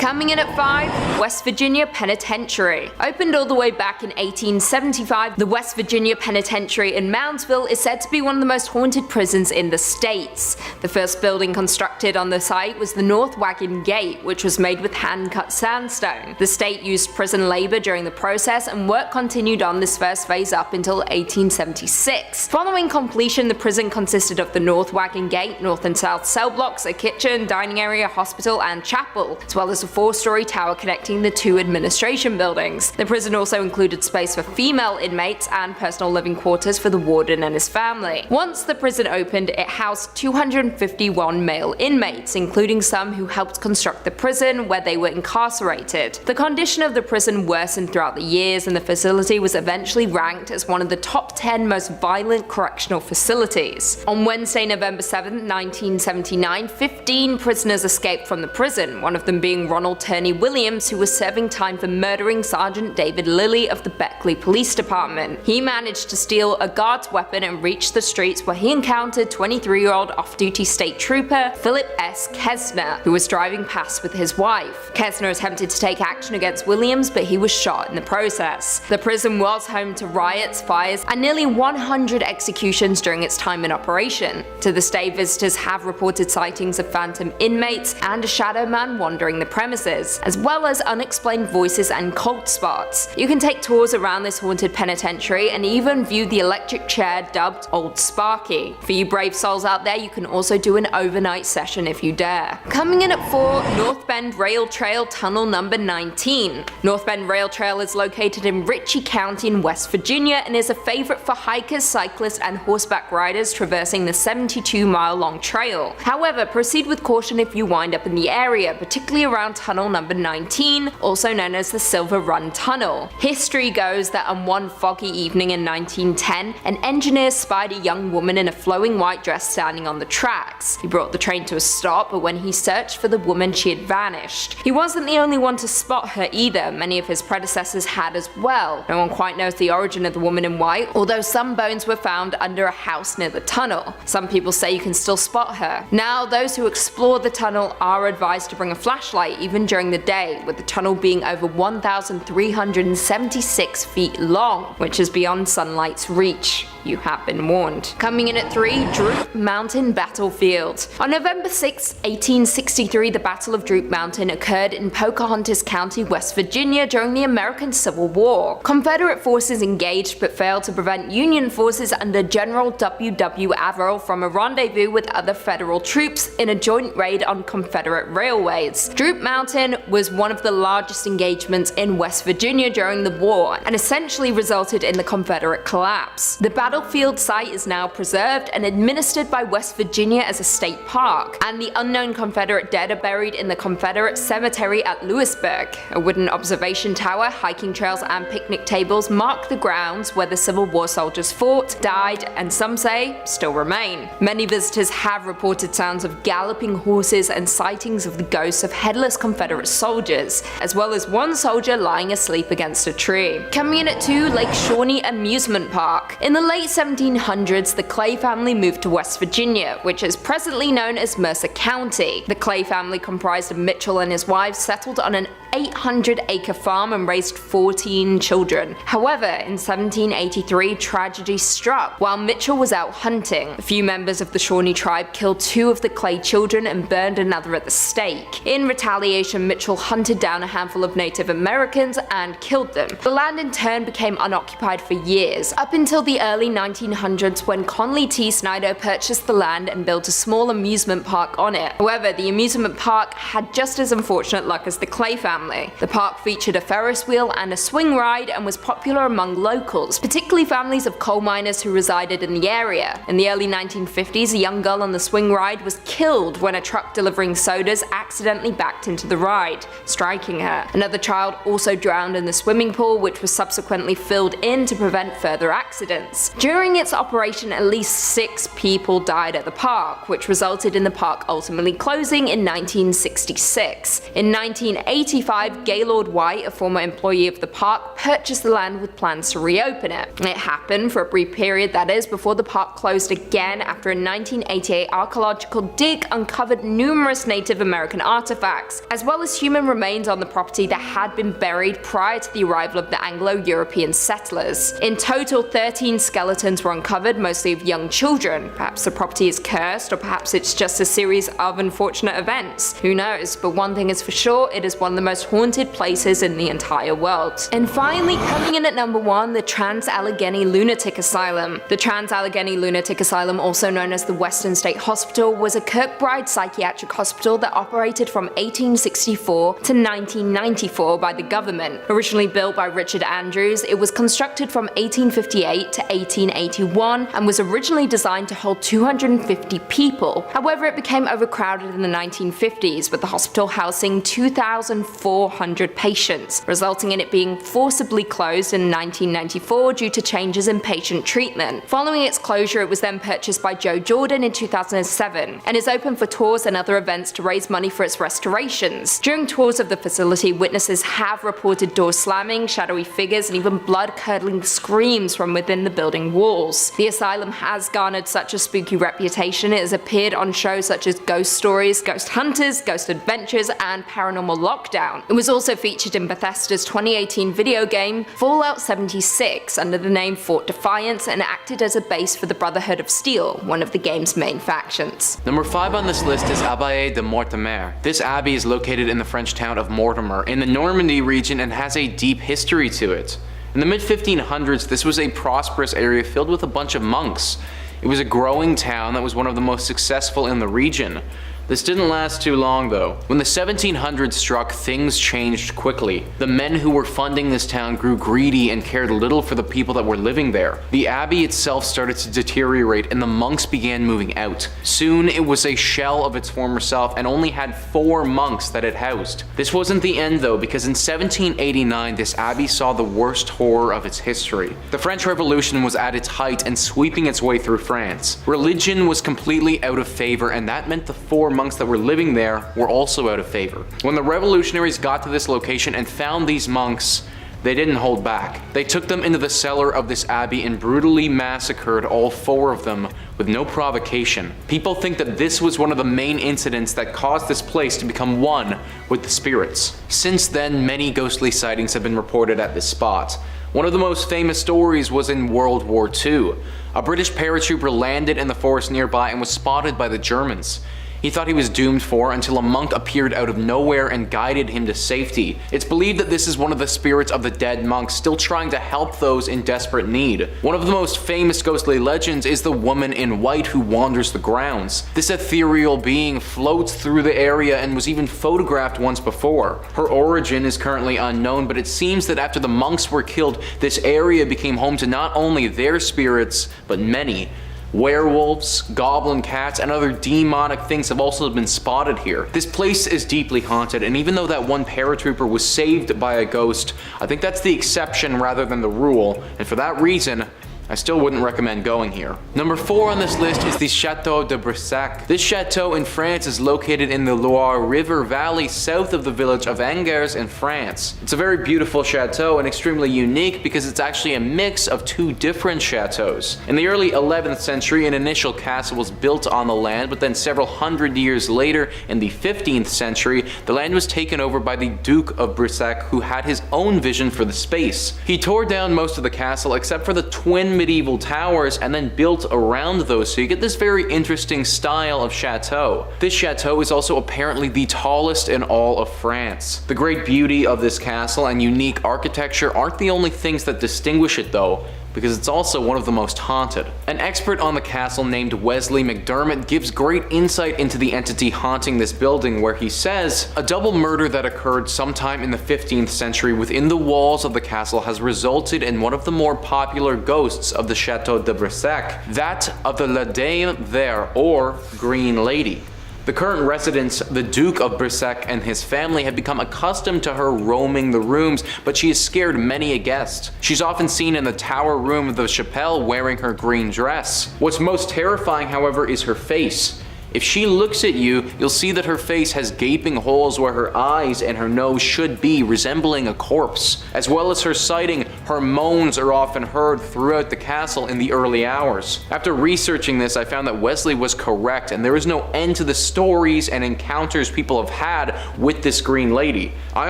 Coming in at 5, West Virginia Penitentiary. Opened all the way back in 1875, the West Virginia Penitentiary in Moundsville is said to be one of the most haunted prisons in the states. The first building constructed on the site was the North Wagon Gate, which was made with hand-cut sandstone. The state used prison labor during the process, and work continued on this first phase up until 1876. Following completion, the prison consisted of the North Wagon Gate, north and south cell blocks, a kitchen, dining area, hospital, and chapel, as well as a 4-story tower connecting the 2 administration buildings. The prison also included space for female inmates and personal living quarters for the warden and his family. Once the prison opened, it housed 251 male inmates, including some who helped construct the prison where they were incarcerated. The condition of the prison worsened throughout the years, and the facility was eventually ranked as one of the top 10 most violent correctional facilities. On Wednesday, November 7, 1979, 15 prisoners escaped from the prison, one of them being Ronald Turney Williams, who was serving time for murdering Sergeant David Lilly of the Beckley Police Department. He managed to steal a guard's weapon and reach the streets, where he encountered 23-year-old off-duty state trooper Philip S. Kesner, who was driving past with his wife. Kesner attempted to take action against Williams, but he was shot in the process. The prison was home to riots, fires, and nearly 100 executions during its time in operation. To this day, visitors have reported sightings of phantom inmates and a shadow man wandering the premises, as well as unexplained voices and cold spots. You can take tours around this haunted penitentiary and even view the electric chair dubbed Old Sparky. For you brave souls out there, you can also do an overnight session if you dare. Coming in at 4, North Bend Rail Trail Tunnel number 19. North Bend Rail Trail is located in Ritchie County in West Virginia and is a favorite for hikers, cyclists, and horseback riders traversing the 72-mile-long trail. However, proceed with caution if you wind up in the area, particularly around tunnel number 19, also known as the Silver Run Tunnel. History goes that on one foggy evening in 1910, an engineer spied a young woman in a flowing white dress standing on the tracks. He brought the train to a stop, but when he searched for the woman, she had vanished. He wasn't the only one to spot her either, many of his predecessors had as well. No one quite knows the origin of the woman in white, although some bones were found under a house near the tunnel. Some people say you can still spot her. Now, those who explore the tunnel are advised to bring a flashlight even during the day, with the tunnel being over 1,376 feet long, which is beyond sunlight's reach. You have been warned. Coming in at 3, Droop Mountain Battlefield. On November 6, 1863, the Battle of Droop Mountain occurred in Pocahontas County, West Virginia during the American Civil War. Confederate forces engaged but failed to prevent Union forces under General W. W. Averill from a rendezvous with other Federal troops in a joint raid on Confederate railways. Droop Mountain was one of the largest engagements in West Virginia during the war and essentially resulted in the Confederate collapse. The battlefield site is now preserved and administered by West Virginia as a state park, and the unknown Confederate dead are buried in the Confederate Cemetery at Lewisburg. A wooden observation tower, hiking trails, and picnic tables mark the grounds where the Civil War soldiers fought, died, and some say still remain. Many visitors have reported sounds of galloping horses and sightings of the ghosts of headless Confederate soldiers, as well as one soldier lying asleep against a tree. Coming in at 2, Lake Shawnee Amusement Park. In the late 1700s, the Clay family moved to West Virginia, which is presently known as Mercer County. The Clay family, comprised of Mitchell and his wife, settled on an 800-acre farm and raised 14 children. However, in 1783, tragedy struck while Mitchell was out hunting. A few members of the Shawnee tribe killed 2 of the Clay children and burned another at the stake. In retaliation, Mitchell hunted down a handful of Native Americans and killed them. The land in turn became unoccupied for years, up until the early 1900s when Conley T. Snyder purchased the land and built a small amusement park on it. However, the amusement park had just as unfortunate luck as the Clay family. The park featured a Ferris wheel and a swing ride and was popular among locals, particularly families of coal miners who resided in the area. In the early 1950s, a young girl on the swing ride was killed when a truck delivering sodas accidentally backed into the ride, striking her. Another child also drowned in the swimming pool, which was subsequently filled in to prevent further accidents. During its operation, at least 6 people died at the park, which resulted in the park ultimately closing in 1966. In 1985, 1995, Gaylord White, a former employee of the park, purchased the land with plans to reopen it. It happened for a brief period, that is, before the park closed again after a 1988 archaeological dig uncovered numerous Native American artifacts, as well as human remains on the property that had been buried prior to the arrival of the Anglo-European settlers. In total, 13 skeletons were uncovered, mostly of young children. Perhaps the property is cursed, or perhaps it's just a series of unfortunate events. Who knows? But one thing is for sure, it is one of the most haunted places in the entire world. And finally, coming in at number 1, the Trans-Allegheny Lunatic Asylum. The Trans-Allegheny Lunatic Asylum, also known as the Western State Hospital, was a Kirkbride psychiatric hospital that operated from 1864 to 1994 by the government. Originally built by Richard Andrews, it was constructed from 1858 to 1881 and was originally designed to hold 250 people. However, it became overcrowded in the 1950s, with the hospital housing 2,400 patients, resulting in it being forcibly closed in 1994 due to changes in patient treatment. Following its closure, it was then purchased by Joe Jordan in 2007 and is open for tours and other events to raise money for its restorations. During tours of the facility, witnesses have reported doors slamming, shadowy figures, and even blood-curdling screams from within the building walls. The asylum has garnered such a spooky reputation, it has appeared on shows such as Ghost Stories, Ghost Hunters, Ghost Adventures, and Paranormal Lockdown. It was also featured in Bethesda's 2018 video game Fallout 76 under the name Fort Defiance and acted as a base for the Brotherhood of Steel, one of the game's main factions. Number 5 on this list is Abbey de Mortemer. This abbey is located in the French town of Mortemer in the Normandy region and has a deep history to it. In the mid-1500s, this was a prosperous area filled with a bunch of monks. It was a growing town that was one of the most successful in the region. This didn't last too long though. When the 1700s struck, things changed quickly. The men who were funding this town grew greedy and cared little for the people that were living there. The abbey itself started to deteriorate and the monks began moving out. Soon it was a shell of its former self and only had 4 monks that it housed. This wasn't the end though, because in 1789 this abbey saw the worst horror of its history. The French Revolution was at its height and sweeping its way through France. Religion was completely out of favor, and that meant the 4 monks that were living there were also out of favor. When the revolutionaries got to this location and found these monks, they didn't hold back. They took them into the cellar of this abbey and brutally massacred all 4 of them with no provocation. People think that this was one of the main incidents that caused this place to become one with the spirits. Since then, many ghostly sightings have been reported at this spot. One of the most famous stories was in World War II. A British paratrooper landed in the forest nearby and was spotted by the Germans. He thought he was doomed for until a monk appeared out of nowhere and guided him to safety. It's believed that this is one of the spirits of the dead monks still trying to help those in desperate need. One of the most famous ghostly legends is the woman in white who wanders the grounds. This ethereal being floats through the area and was even photographed once before. Her origin is currently unknown, but it seems that after the monks were killed, this area became home to not only their spirits, but many. Werewolves, goblin cats, and other demonic things have also been spotted here. This place is deeply haunted, and even though that one paratrooper was saved by a ghost, I think that's the exception rather than the rule, and for that reason, I still wouldn't recommend going here. Number 4 on this list is the Chateau de Brissac. This chateau in France is located in the Loire River Valley south of the village of Angers in France. It's a very beautiful chateau and extremely unique because it's actually a mix of 2 different chateaus. In the early 11th century, an initial castle was built on the land, but then several hundred years later, in the 15th century, the land was taken over by the Duke of Brissac, who had his own vision for the space. He tore down most of the castle except for the twin medieval towers and then built around those, so you get this very interesting style of chateau. This chateau is also apparently the tallest in all of France. The great beauty of this castle and unique architecture aren't the only things that distinguish it though, because it's also one of the most haunted. An expert on the castle named Wesley McDermott gives great insight into the entity haunting this building, where he says, "A double murder that occurred sometime in the 15th century within the walls of the castle has resulted in one of the more popular ghosts of the Chateau de Brissac, that of the La Dame Verte, or Green Lady. The current residents, the Duke of Brissac and his family, have become accustomed to her roaming the rooms, but she has scared many a guest. She's often seen in the tower room of the chapelle wearing her green dress. What's most terrifying, however, is her face. If she looks at you, you'll see that her face has gaping holes where her eyes and her nose should be, resembling a corpse. As well as her sighting, her moans are often heard throughout the castle in the early hours. After researching this, I found that Wesley was correct, and there is no end to the stories and encounters people have had with this green lady. I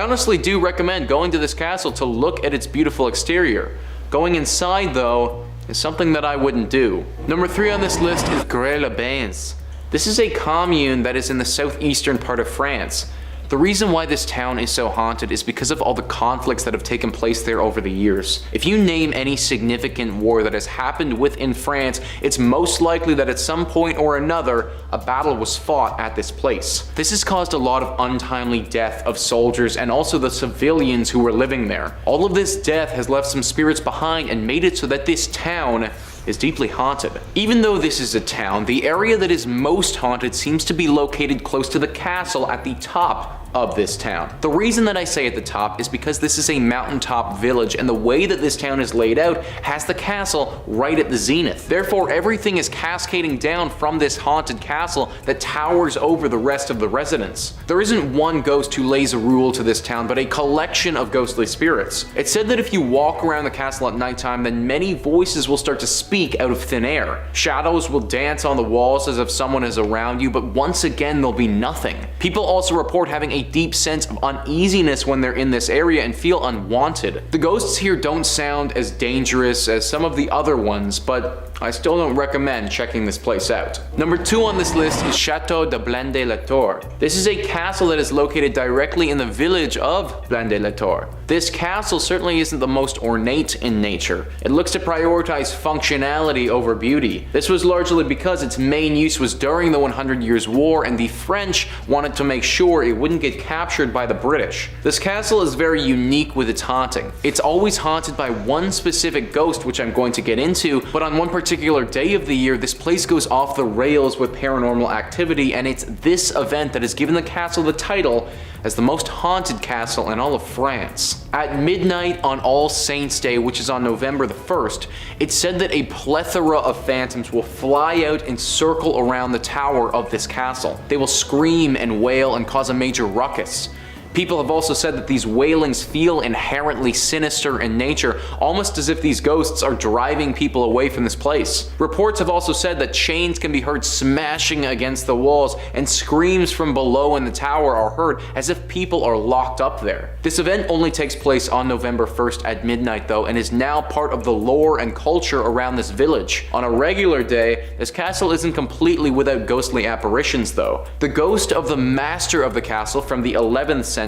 honestly do recommend going to this castle to look at its beautiful exterior. Going inside, though, is something that I wouldn't do. Number 3 on this list is Grès-les-Bains. This is a commune that is in the southeastern part of France. The reason why this town is so haunted is because of all the conflicts that have taken place there over the years. If you name any significant war that has happened within France, it's most likely that at some point or another, a battle was fought at this place. This has caused a lot of untimely death of soldiers and also the civilians who were living there. All of this death has left some spirits behind and made it so that this town is deeply haunted. Even though this is a town, the area that is most haunted seems to be located close to the castle at the top of this town. The reason that I say at the top is because this is a mountaintop village, and the way that this town is laid out has the castle right at the zenith. Therefore, everything is cascading down from this haunted castle that towers over the rest of the residents. There isn't one ghost who lays a rule to this town, but a collection of ghostly spirits. It's said that if you walk around the castle at nighttime, then many voices will start to speak out of thin air. Shadows will dance on the walls as if someone is around you, but once again there'll be nothing. People also report having a deep sense of uneasiness when they're in this area and feel unwanted. The ghosts here don't sound as dangerous as some of the other ones, but I still don't recommend checking this place out. Number 2 on this list is Chateau de Blandy-les-Tours. This is a castle that is located directly in the village of Blandy-les-Tours. This castle certainly isn't the most ornate in nature. It looks to prioritize functionality over beauty. This was largely because its main use was during the 100 Years' War, and the French wanted to make sure it wouldn't get captured by the British. This castle is very unique with its haunting. It's always haunted by one specific ghost, which I'm going to get into, but on one particular day of the year, this place goes off the rails with paranormal activity, and it's this event that has given the castle the title as the most haunted castle in all of France. At midnight on All Saints' Day, which is on November the 1st, it's said that a plethora of phantoms will fly out and circle around the tower of this castle. They will scream and wail and cause a major ruckus. People have also said that these wailings feel inherently sinister in nature, almost as if these ghosts are driving people away from this place. Reports have also said that chains can be heard smashing against the walls, and screams from below in the tower are heard as if people are locked up there. This event only takes place on November 1st at midnight though, and is now part of the lore and culture around this village. On a regular day, this castle isn't completely without ghostly apparitions though. The ghost of the master of the castle from the 11th century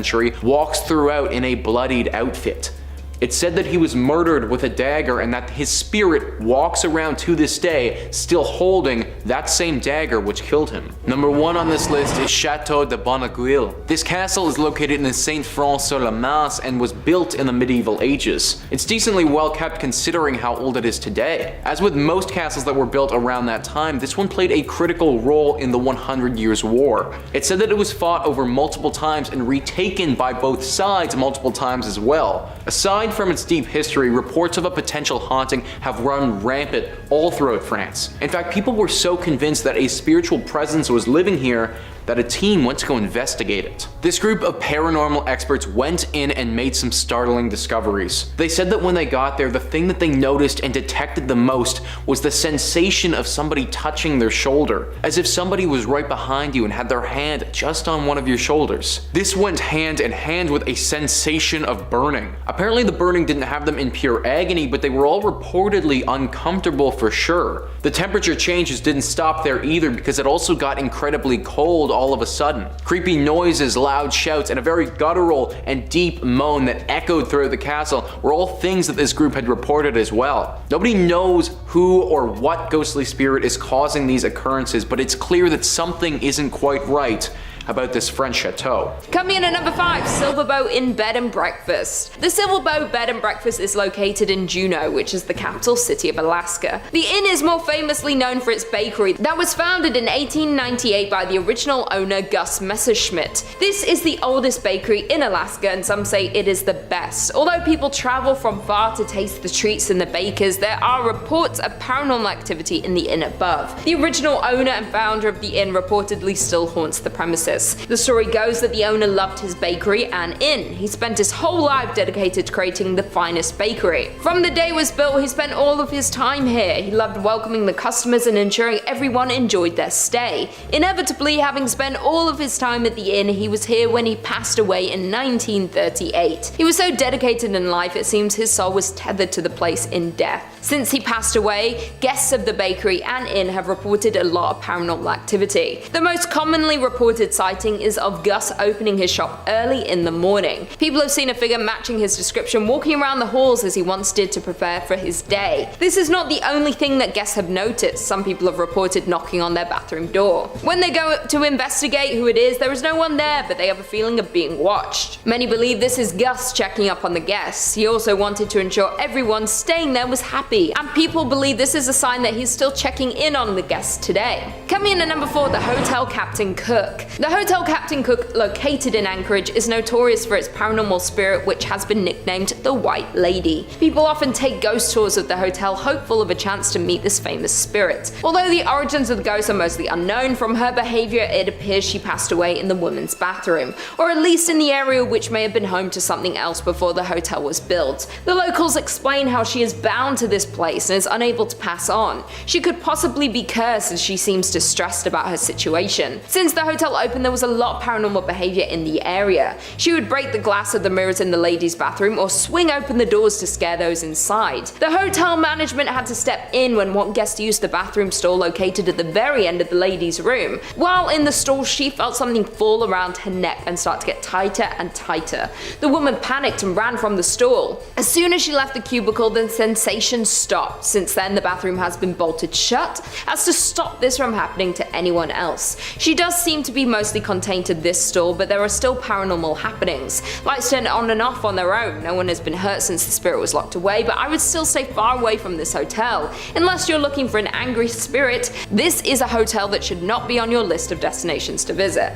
walks throughout in a bloodied outfit. It's said that he was murdered with a dagger, and that his spirit walks around to this day still holding that same dagger which killed him. Number 1 on this list is Chateau de Brissac. This castle is located in Saint-Front-sur-la-Masse and was built in the medieval ages. It's decently well kept considering how old it is today. As with most castles that were built around that time, this one played a critical role in the 100 Years' War. It's said that it was fought over multiple times and retaken by both sides multiple times as well. Aside from its deep history, reports of a potential haunting have run rampant all throughout France. In fact, people were so convinced that a spiritual presence was living here that a team went to go investigate it. This group of paranormal experts went in and made some startling discoveries. They said that when they got there, the thing that they noticed and detected the most was the sensation of somebody touching their shoulder, as if somebody was right behind you and had their hand just on one of your shoulders. This went hand in hand with a sensation of burning. Apparently the burning didn't have them in pure agony, but they were all reportedly uncomfortable for sure. The temperature changes didn't stop there either, because it also got incredibly cold all of a sudden. Creepy noises, loud shouts, and a very guttural and deep moan that echoed throughout the castle were all things that this group had reported as well. Nobody knows who or what ghostly spirit is causing these occurrences, but it's clear that something isn't quite right, about this French chateau. Coming in at number 5, Silverbow Inn Bed and Breakfast. The Silverbow Bed and Breakfast is located in Juneau, which is the capital city of Alaska. The inn is more famously known for its bakery that was founded in 1898 by the original owner Gus Messerschmidt. This is the oldest bakery in Alaska, and some say it is the best. Although people travel from far to taste the treats and the bakers, there are reports of paranormal activity in the inn above. The original owner and founder of the inn reportedly still haunts the premises. The story goes that the owner loved his bakery and inn. He spent his whole life dedicated to creating the finest bakery. From the day it was built, he spent all of his time here. He loved welcoming the customers and ensuring everyone enjoyed their stay. Inevitably, having spent all of his time at the inn, he was here when he passed away in 1938. He was so dedicated in life, it seems his soul was tethered to the place in death. Since he passed away, guests of the bakery and inn have reported a lot of paranormal activity. The most commonly reported sighting is of Gus opening his shop early in the morning. People have seen a figure matching his description walking around the halls as he once did to prepare for his day. This is not the only thing that guests have noticed. Some people have reported knocking on their bathroom door. When they go to investigate who it is, there is no one there, but they have a feeling of being watched. Many believe this is Gus checking up on the guests. He also wanted to ensure everyone staying there was happy, and people believe this is a sign that he's still checking in on the guests today. Coming in at number 4, the Hotel Captain Cook. The Hotel Captain Cook, located in Anchorage, is notorious for its paranormal spirit, which has been nicknamed the White Lady. People often take ghost tours of the hotel, hopeful of a chance to meet this famous spirit. Although the origins of the ghost are mostly unknown, from her behavior it appears she passed away in the women's bathroom, or at least in the area which may have been home to something else before the hotel was built. The locals explain how she is bound to this place and is unable to pass on. She could possibly be cursed, as she seems distressed about her situation. Since the hotel opened, there was a lot of paranormal behavior in the area. She would break the glass of the mirrors in the ladies' bathroom or swing open the doors to scare those inside. The hotel management had to step in when one guest used the bathroom stall located at the very end of the ladies' room. While in the stall, she felt something fall around her neck and start to get tighter and tighter. The woman panicked and ran from the stall. As soon as she left the cubicle, the sensation stopped. Since then, the bathroom has been bolted shut as to stop this from happening to anyone else. She does seem to be mostly contained to this stall, but there are still paranormal happenings. Lights turn on and off on their own. No one has been hurt since the spirit was locked away, but I would still stay far away from this hotel. Unless you're looking for an angry spirit, this is a hotel that should not be on your list of destinations to visit.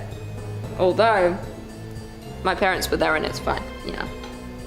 Although, my parents were there and it's fine, you know.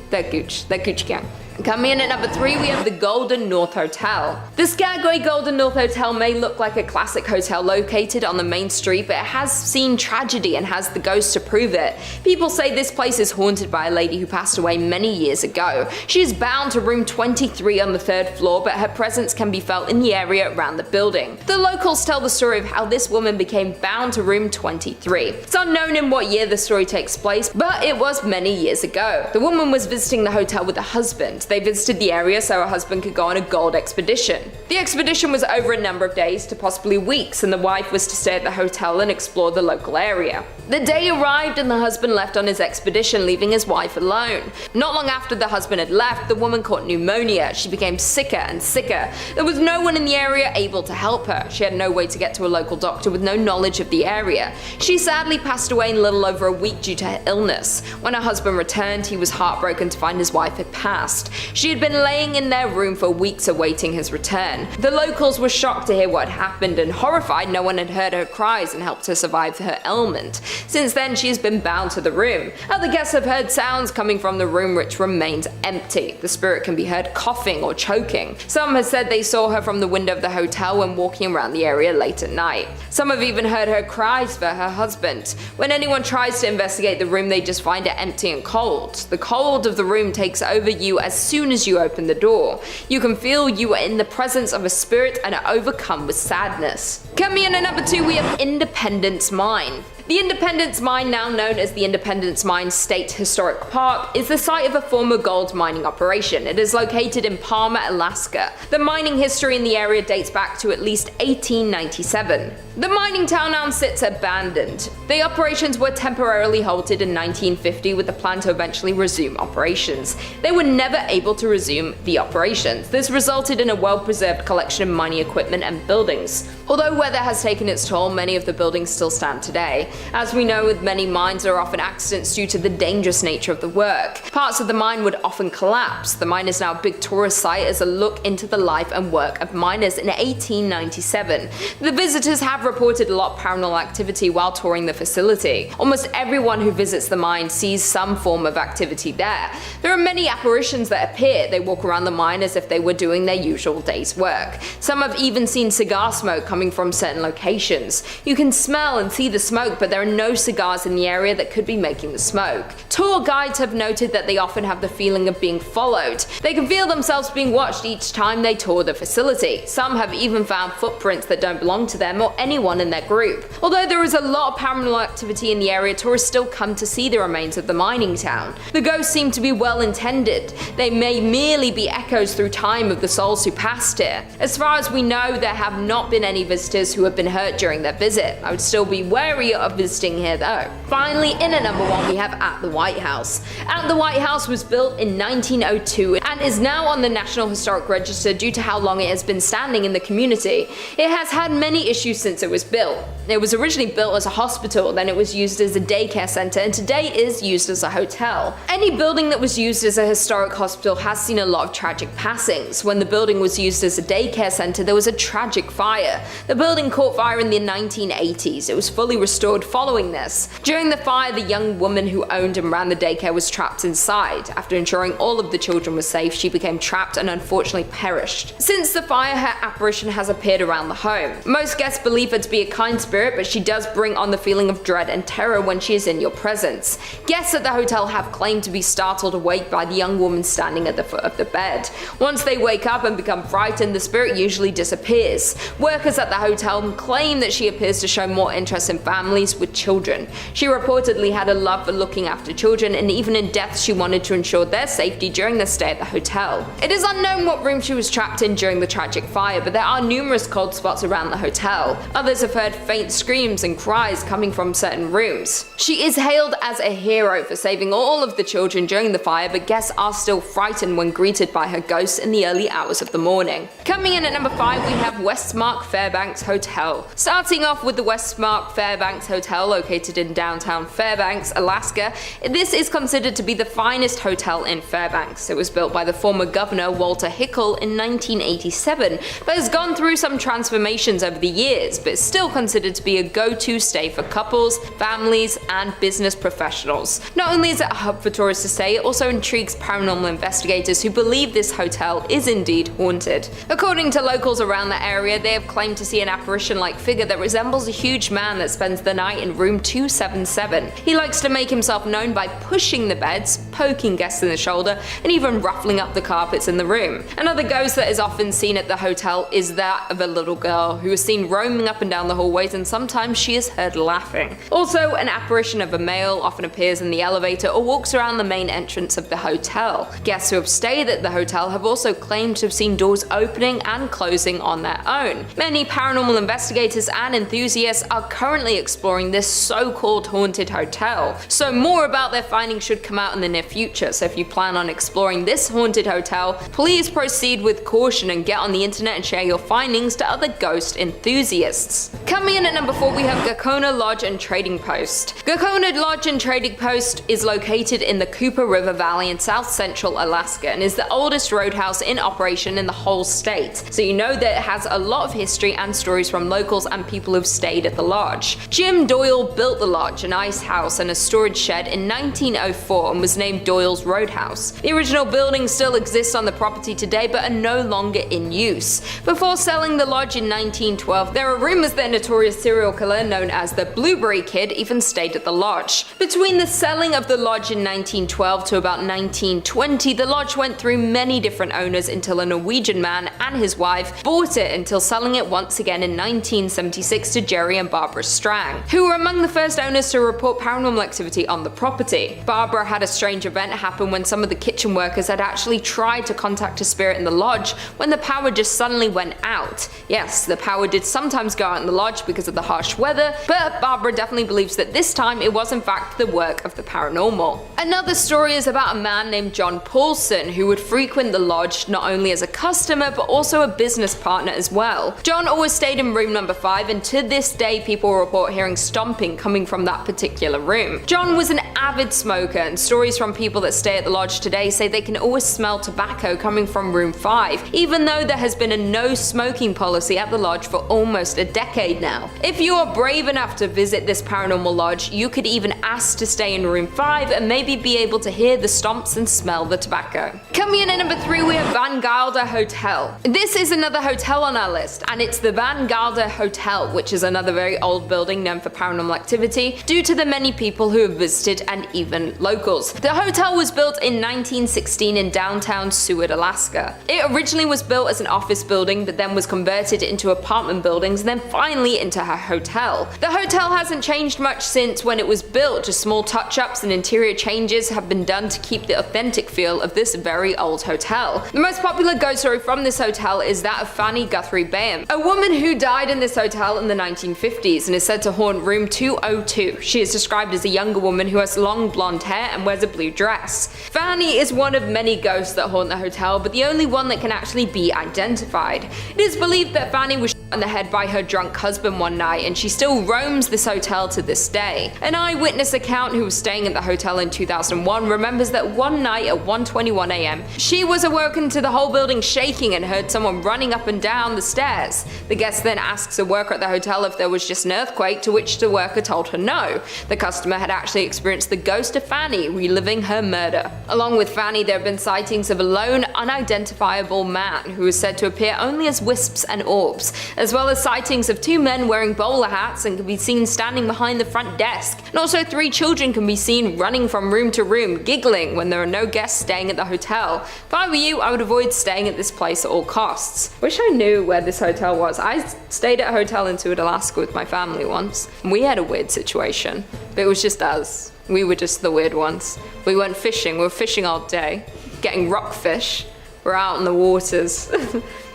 They're Gucci gang. Coming in at number 3, we have the Golden North Hotel. The Skagway Golden North Hotel may look like a classic hotel located on the main street, but it has seen tragedy and has the ghost to prove it. People say this place is haunted by a lady who passed away many years ago. She is bound to room 23 on the 3rd floor, but her presence can be felt in the area around the building. The locals tell the story of how this woman became bound to room 23. It's unknown in what year the story takes place, but it was many years ago. The woman was visiting the hotel with a husband. They visited the area so her husband could go on a gold expedition. The expedition was over a number of days to possibly weeks, and the wife was to stay at the hotel and explore the local area. The day arrived and the husband left on his expedition, leaving his wife alone. Not long after the husband had left, the woman caught pneumonia. She became sicker and sicker. There was no one in the area able to help her. She had no way to get to a local doctor with no knowledge of the area. She sadly passed away in a little over a week due to her illness. When her husband returned, he was heartbroken to find his wife had passed. She had been laying in their room for weeks awaiting his return. The locals were shocked to hear what had happened, and horrified no one had heard her cries and helped her survive her ailment. Since then, she has been bound to the room. Other guests have heard sounds coming from the room which remains empty. The spirit can be heard coughing or choking. Some have said they saw her from the window of the hotel when walking around the area late at night. Some have even heard her cries for her husband. When anyone tries to investigate the room, they just find it empty and cold. The cold of the room takes over you as soon as you open the door. You can feel you are in the presence of a spirit and are overcome with sadness. Coming in at number 2, we have Independence Mine. The Independence Mine, now known as the Independence Mine State Historic Park, is the site of a former gold mining operation. It is located in Palmer, Alaska. The mining history in the area dates back to at least 1897. The mining town now sits abandoned. The operations were temporarily halted in 1950 with the plan to eventually resume operations. They were never able to resume the operations. This resulted in a well-preserved collection of mining equipment and buildings. Although weather has taken its toll, many of the buildings still stand today. As we know, with many mines, there are often accidents due to the dangerous nature of the work. Parts of the mine would often collapse. The mine is now a big tourist site as a look into the life and work of miners in 1897. The visitors have reported a lot of paranormal activity while touring the facility. Almost everyone who visits the mine sees some form of activity there. There are many apparitions that appear. They walk around the mine as if they were doing their usual day's work. Some have even seen cigar smoke coming from certain locations. You can smell and see the smoke, but there are no cigars in the area that could be making the smoke. Tour guides have noted that they often have the feeling of being followed. They can feel themselves being watched each time they tour the facility. Some have even found footprints that don't belong to them or anyone in their group. Although there is a lot of paranormal activity in the area, tourists still come to see the remains of the mining town. The ghosts seem to be well intended. They may merely be echoes through time of the souls who passed here. As far as we know, there have not been any visitors who have been hurt during their visit. I would still be wary of visiting here though. Finally, in at number 1 we have At the White House. At the White House was built in 1902 and is now on the National Historic Register due to how long it has been standing in the community. It has had many issues since it was built. It was originally built as a hospital, then it was used as a daycare center, and today is used as a hotel. Any building that was used as a historic hospital has seen a lot of tragic passings. When the building was used as a daycare center, there was a tragic fire. The building caught fire in the 1980s. It was fully restored following this. During the fire, the young woman who owned and ran the daycare was trapped inside. After ensuring all of the children were safe, she became trapped and unfortunately perished. Since the fire, her apparition has appeared around the home. Most guests believe her to be a kind spirit, but she does bring on the feeling of dread and terror when she is in your presence. Guests at the hotel have claimed to be startled awake by the young woman standing at the foot of the bed. Once they wake up and become frightened, the spirit usually disappears. Workers at the hotel claim that she appears to show more interest in families with children. She reportedly had a love for looking after children, and even in death she wanted to ensure their safety during their stay at the hotel. It is unknown what room she was trapped in during the tragic fire, but there are numerous cold spots around the hotel. Others have heard faint screams and cries coming from certain rooms. She is hailed as a hero for saving all of the children during the fire, but guests are still frightened when greeted by her ghost in the early hours of the morning. Coming in at number 5 we have Westmark Fairbanks Hotel. Starting off with the Westmark Fairbanks Hotel located in downtown Fairbanks, Alaska, this is considered to be the finest hotel in Fairbanks. It was built by the former governor Walter Hickel in 1987, but has gone through some transformations over the years, but is still considered to be a go-to stay for couples, families, and business professionals. Not only is it a hub for tourists to stay, it also intrigues paranormal investigators who believe this hotel is indeed haunted. According to locals around the area, they have claimed to see an apparition-like figure that resembles a huge man that spends the night in room 277. He likes to make himself known by pushing the beds, poking guests in the shoulder, and even ruffling up the carpets in the room. Another ghost that is often seen at the hotel is that of a little girl who is seen roaming up and down the hallways, and sometimes she is heard laughing. Also, an apparition of a male often appears in the elevator or walks around the main entrance of the hotel. Guests who have stayed at the hotel have also claimed to have seen doors opening and closing on their own. Many paranormal investigators and enthusiasts are currently exploring this so-called haunted hotel, so more about their findings should come out in the near future. So if you plan on exploring this haunted hotel, please proceed with caution and get on the internet and share your findings to other ghost enthusiasts. Coming in at number 4 we have Gakona Lodge and Trading Post. Gakona Lodge and Trading Post is located in the Cooper River Valley in south central Alaska and is the oldest roadhouse in operation in the whole state. So you know that it has a lot of history and stories from locals and people who've stayed at the lodge. Jim Doyle built the lodge, an ice house and a storage shed in 1904 and was named Doyle's Roadhouse. The original building still exists on the property today but are no longer in use. Before selling the lodge in 1912, there are rumors that a notorious serial killer known as the Blueberry Kid even stayed at the lodge. Between the selling of the lodge in 1912 to about 1920, the lodge went through many different owners until a Norwegian man and his wife bought it, until selling it once again in 1976 to Jerry and Barbara Strang, who were among the first owners to report paranormal activity on the property. Barbara had a strange event happen when some of the kitchen workers had actually tried to contact a spirit in the lodge when the power just suddenly went out. Yes, the power did sometimes go out in the lodge because of the harsh weather, but Barbara definitely believes that this time it was in fact the work of the paranormal. Another story is about a man named John Paulson who would frequent the lodge not only as a customer but also a business partner as well. John always stayed in room number 5, and to this day people report hearing stomping coming from that particular room. John was an avid smoker, and stories from people that stay at the lodge today say they can always smell tobacco coming from room 5, even though there has been a no smoking policy at the lodge for almost a decade now. If you are brave enough to visit this paranormal lodge, you could even ask to stay in room 5 and maybe be able to hear the stomps and smell the tobacco. Coming in at number 3, we have Van Gelder Hotel. This is another hotel on our list, and it's the Van Gelder Hotel, which is another very old building known for paranormal activity due to the many people who have visited and even locals. The hotel was built in 1916 in downtown Seward, Alaska. It originally was built as an office building, but then was converted into apartment buildings and then finally into a hotel. The hotel hasn't changed much since when it was built, just small touch-ups and interior changes have been done to keep the authentic feel of this very old hotel. The most popular ghost story from this hotel is that of Fanny Guthrie Bayham, a woman who died in this hotel in the 1950s and is said to haunt room 202. She is described as a younger woman who has long blonde hair and wears a blue dress. Fanny is one of many ghosts that haunt the hotel, but the only one that can actually be identified. It is believed that Fanny was shot in the head by her drunk husband one night, and she still roams this hotel to this day. An eyewitness account who was staying at the hotel in 2001 remembers that one night at 1:21 a.m. she was awoken to the whole building shaking and heard someone running up and down the stairs. The guest then asks a worker at the hotel if there was just an earthquake, to which the worker told her no. The customer had actually experienced the ghost of Fanny reliving her murder. Along with Fanny, there have been sightings of a lone, unidentifiable man who is said to appear only as wisps and orbs, as well as sightings of 2 men wearing bowler hats and can be seen standing behind the front desk, and also 3 children can be seen running from room to room, giggling when there are no guests staying at the hotel. If I were you, I would avoid staying at this place at all costs. Wish I knew where this hotel was. I stayed at a hotel in Seward, Alaska with my family once, and we had a weird situation, but it was just us. We were just the weird ones. We went fishing, we were fishing all day, getting rockfish. We're out in the waters.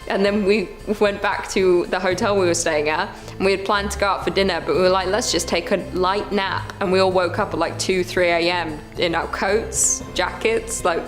And then we went back to the hotel we were staying at, and we had planned to go out for dinner, but we were like, let's just take a light nap. And we all woke up at like 2, 3 a.m. in our coats, jackets, like,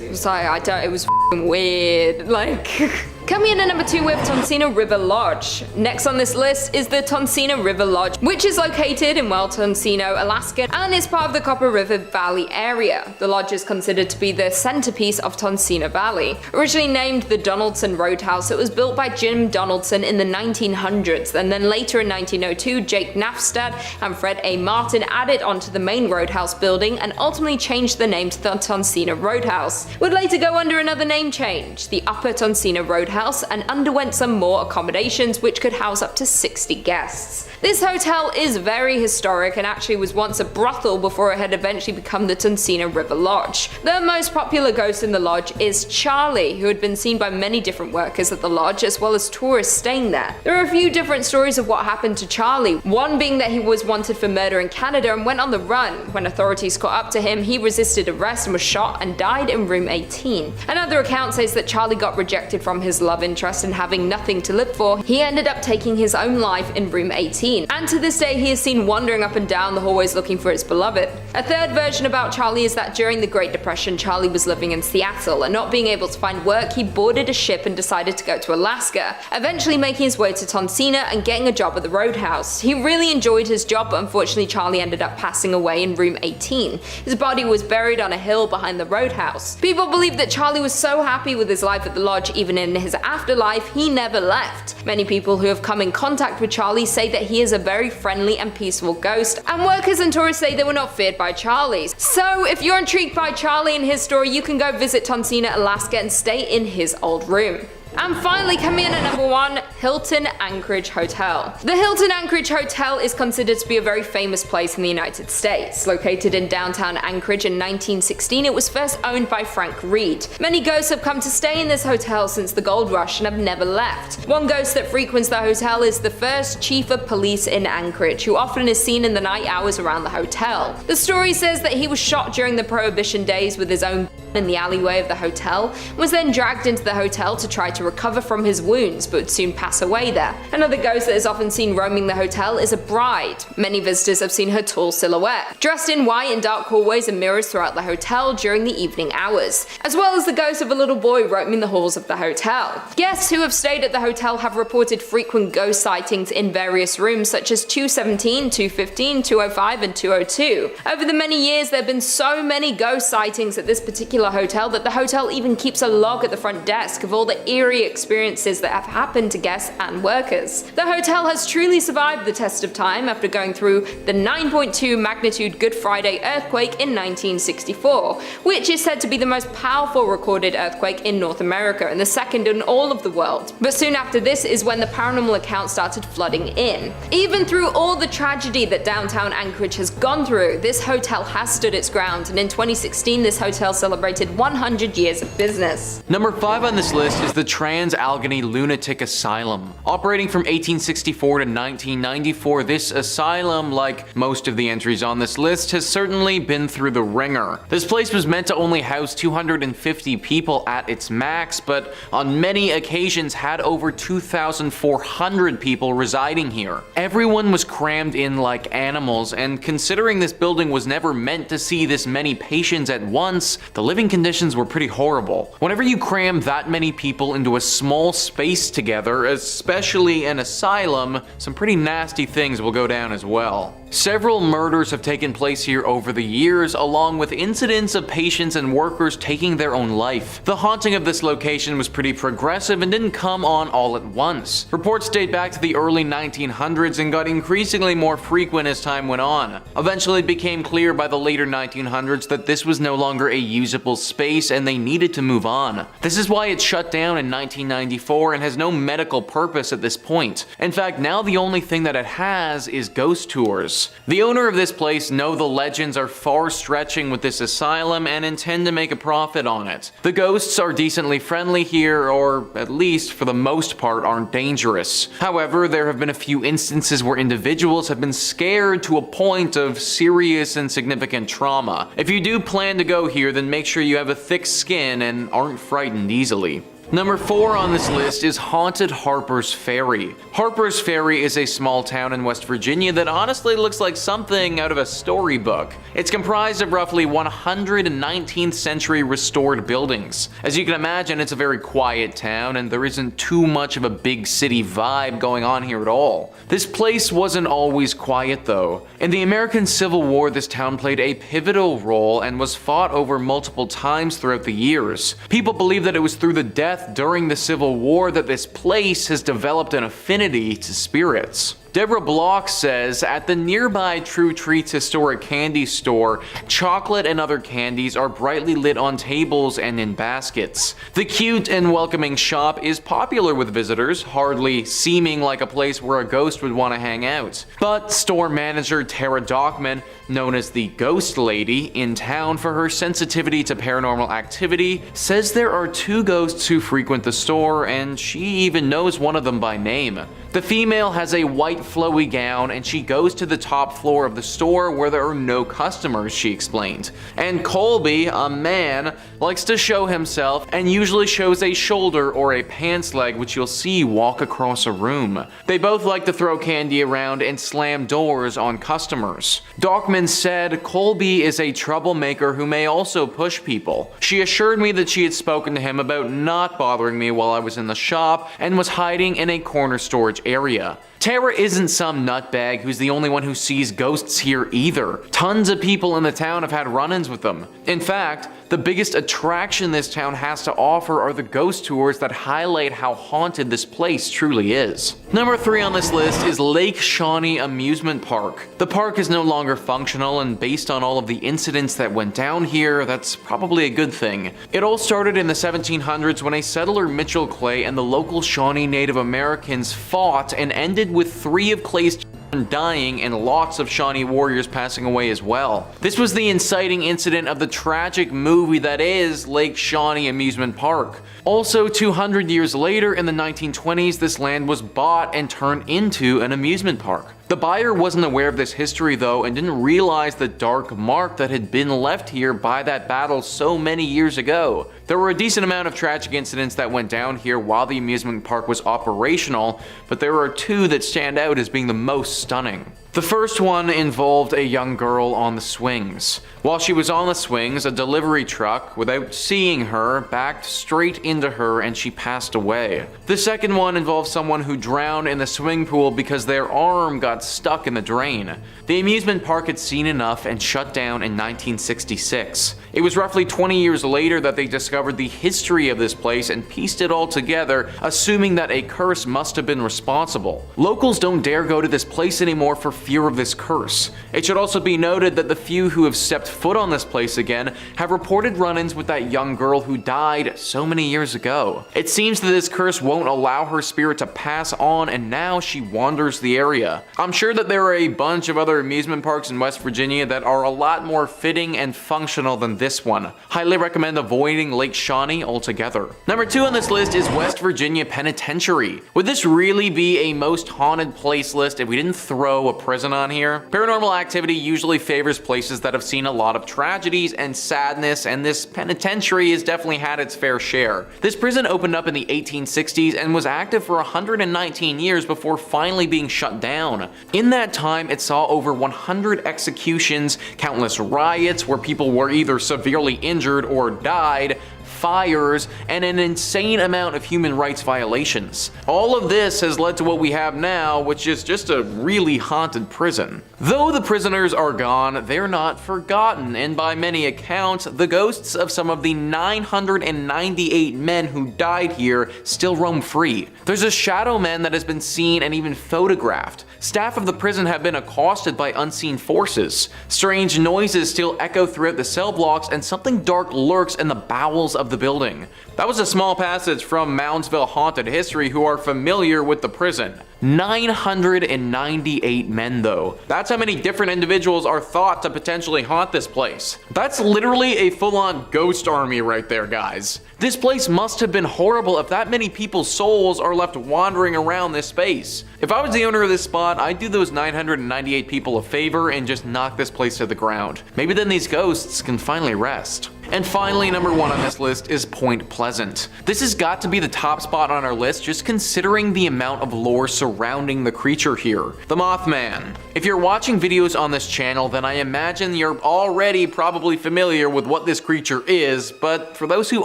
it was like, it was f***ing weird, like. Coming in at number 2, we have Tonsina River Lodge. Next on this list is the Tonsina River Lodge, which is located in Tonsino, Alaska, and is part of the Copper River Valley area. The lodge is considered to be the centerpiece of Tonsina Valley. Originally named the Donaldson Roadhouse, it was built by Jim Donaldson in the 1900s, and then later in 1902, Jake Nafstad and Fred A. Martin added onto the main roadhouse building and ultimately changed the name to the Tonsina Roadhouse. It would later go under another name change, the Upper Tonsina Roadhouse, and underwent some more accommodations which could house up to 60 guests. This hotel is very historic and actually was once a brothel before it had eventually become the Tonsina River Lodge. The most popular ghost in the lodge is Charlie, who had been seen by many different workers at the lodge as well as tourists staying there. There are a few different stories of what happened to Charlie, one being that he was wanted for murder in Canada and went on the run. When authorities caught up to him, he resisted arrest and was shot and died in room 18. Another account says that Charlie got rejected from his love interest and having nothing to live for, he ended up taking his own life in room 18. And to this day he is seen wandering up and down the hallways looking for his beloved. A third version about Charlie is that during the Great Depression, Charlie was living in Seattle, and not being able to find work, he boarded a ship and decided to go to Alaska, eventually making his way to Tonsina and getting a job at the Roadhouse. He really enjoyed his job, but unfortunately Charlie ended up passing away in room 18. His body was buried on a hill behind the Roadhouse. People believe that Charlie was so happy with his life at the lodge, even in his afterlife, he never left. Many people who have come in contact with Charlie say that he is a very friendly and peaceful ghost, and workers and tourists say they were not feared by Charlie. So if you're intrigued by Charlie and his story, you can go visit Tonsina, Alaska and stay in his old room. And finally, coming in at number 1, Hilton Anchorage Hotel. The Hilton Anchorage Hotel is considered to be a very famous place in the United States. Located in downtown Anchorage in 1916, it was first owned by Frank Reed. Many ghosts have come to stay in this hotel since the gold rush and have never left. One ghost that frequents the hotel is the first chief of police in Anchorage, who often is seen in the night hours around the hotel. The story says that he was shot during the Prohibition days with his own gun in the alleyway of the hotel, and was then dragged into the hotel to try to recover from his wounds but would soon pass away there. Another ghost that is often seen roaming the hotel is a bride. Many visitors have seen her tall silhouette, dressed in white in dark hallways and mirrors throughout the hotel during the evening hours, as well as the ghost of a little boy roaming the halls of the hotel. Guests who have stayed at the hotel have reported frequent ghost sightings in various rooms such as 217, 215, 205, and 202. Over the many years, there have been so many ghost sightings at this particular hotel that the hotel even keeps a log at the front desk of all the eerie experiences that have happened to guests and workers. The hotel has truly survived the test of time after going through the 9.2 magnitude Good Friday earthquake in 1964, which is said to be the most powerful recorded earthquake in North America and the second in all of the world. But soon after this is when the paranormal accounts started flooding in. Even through all the tragedy that downtown Anchorage has gone through, this hotel has stood its ground, and in 2016 this hotel celebrated 100 years of business. Number 5 on this list is the Trans-Allegheny Lunatic Asylum. Operating from 1864 to 1994, this asylum, like most of the entries on this list, has certainly been through the ringer. This place was meant to only house 250 people at its max, but on many occasions had over 2,400 people residing here. Everyone was crammed in like animals, and considering this building was never meant to see this many patients at once, the living conditions were pretty horrible. Whenever you cram that many people into a small space together, especially an asylum, some pretty nasty things will go down as well. Several murders have taken place here over the years, along with incidents of patients and workers taking their own life. The haunting of this location was pretty progressive and didn't come on all at once. Reports date back to the early 1900s and got increasingly more frequent as time went on. Eventually it became clear by the later 1900s that this was no longer a usable space and they needed to move on. This is why it shut down in 1994 and has no medical purpose at this point. In fact, now the only thing that it has is ghost tours. The owner of this place know the legends are far stretching with this asylum and intend to make a profit on it. The ghosts are decently friendly here, or at least for the most part aren't dangerous. However, there have been a few instances where individuals have been scared to a point of serious and significant trauma. If you do plan to go here, then make sure you have a thick skin and aren't frightened easily. Number 4 on this list is Haunted Harper's Ferry. Harper's Ferry is a small town in West Virginia that honestly looks like something out of a storybook. It's comprised of roughly 100 19th century restored buildings. As you can imagine, it's a very quiet town and there isn't too much of a big city vibe going on here at all. This place wasn't always quiet though. In the American Civil War, this town played a pivotal role and was fought over multiple times throughout the years. People believe that it was through the death during the Civil War that this place has developed an affinity to spirits. Deborah Block says, at the nearby True Treats historic candy store, chocolate and other candies are brightly lit on tables and in baskets. The cute and welcoming shop is popular with visitors, hardly seeming like a place where a ghost would want to hang out. But store manager Tara Dockman, known as the Ghost Lady, in town for her sensitivity to paranormal activity, says there are 2 ghosts who frequent the store, and she even knows one of them by name. The female has a white flowy gown and she goes to the top floor of the store where there are no customers, she explained. And Colby, a man, likes to show himself and usually shows a shoulder or a pants leg which you'll see walk across a room. They both like to throw candy around and slam doors on customers. Dockman said Colby is a troublemaker who may also push people. She assured me that she had spoken to him about not bothering me while I was in the shop and was hiding in a corner storage area. Tara isn't some nutbag who's the only one who sees ghosts here either. Tons of people in the town have had run-ins with them. In fact, the biggest attraction this town has to offer are the ghost tours that highlight how haunted this place truly is. Number 3 on this list is Lake Shawnee Amusement Park. The park is no longer functional, and based on all of the incidents that went down here, that's probably a good thing. It all started in the 1700s when a settler, Mitchell Clay, and the local Shawnee Native Americans fought and ended with 3 of Clay's children dying and lots of Shawnee warriors passing away as well. This was the inciting incident of the tragic movie that is Lake Shawnee Amusement Park. Also, 200 years later in the 1920s, this land was bought and turned into an amusement park. The buyer wasn't aware of this history though and didn't realize the dark mark that had been left here by that battle so many years ago. There were a decent amount of tragic incidents that went down here while the amusement park was operational, but there are two that stand out as being the most stunning. The first one involved a young girl on the swings. While she was on the swings, a delivery truck, without seeing her, backed straight into her and she passed away. The second one involved someone who drowned in the swimming pool because their arm got stuck in the drain. The amusement park had seen enough and shut down in 1966. It was roughly 20 years later that they discovered the history of this place and pieced it all together, assuming that a curse must have been responsible. Locals don't dare go to this place anymore for fear of this curse. It should also be noted that the few who have stepped foot on this place again have reported run-ins with that young girl who died so many years ago. It seems that this curse won't allow her spirit to pass on, and now she wanders the area. I'm sure that there are a bunch of other amusement parks in West Virginia that are a lot more fitting and functional than this one. Highly recommend avoiding Lake Shawnee altogether. Number 2 on this list is West Virginia Penitentiary. Would this really be a most haunted place list if we didn't throw a prison on here? Paranormal activity usually favors places that have seen a lot of tragedies and sadness, and this penitentiary has definitely had its fair share. This prison opened up in the 1860s and was active for 119 years before finally being shut down. In that time, it saw over 100 executions, countless riots where people were either severely injured or died, fires, and an insane amount of human rights violations. All of this has led to what we have now, which is just a really haunted prison. Though the prisoners are gone, they're not forgotten, and by many accounts, the ghosts of some of the 998 men who died here still roam free. There's a shadow man that has been seen and even photographed. Staff of the prison have been accosted by unseen forces. Strange noises still echo throughout the cell blocks, and something dark lurks in the bowels of the building. That was a small passage from Moundsville Haunted History, who are familiar with the prison. 998 men though. That's how many different individuals are thought to potentially haunt this place. That's literally a full-on ghost army right there, guys. This place must have been horrible if that many people's souls are left wandering around this space. If I was the owner of this spot, I'd do those 998 people a favor and just knock this place to the ground. Maybe then these ghosts can finally rest. And finally, number 1 on this list is Point Pleasant. This has got to be the top spot on our list just considering the amount of lore surrounding the creature here. The Mothman. If you're watching videos on this channel, then I imagine you're already probably familiar with what this creature is, but for those who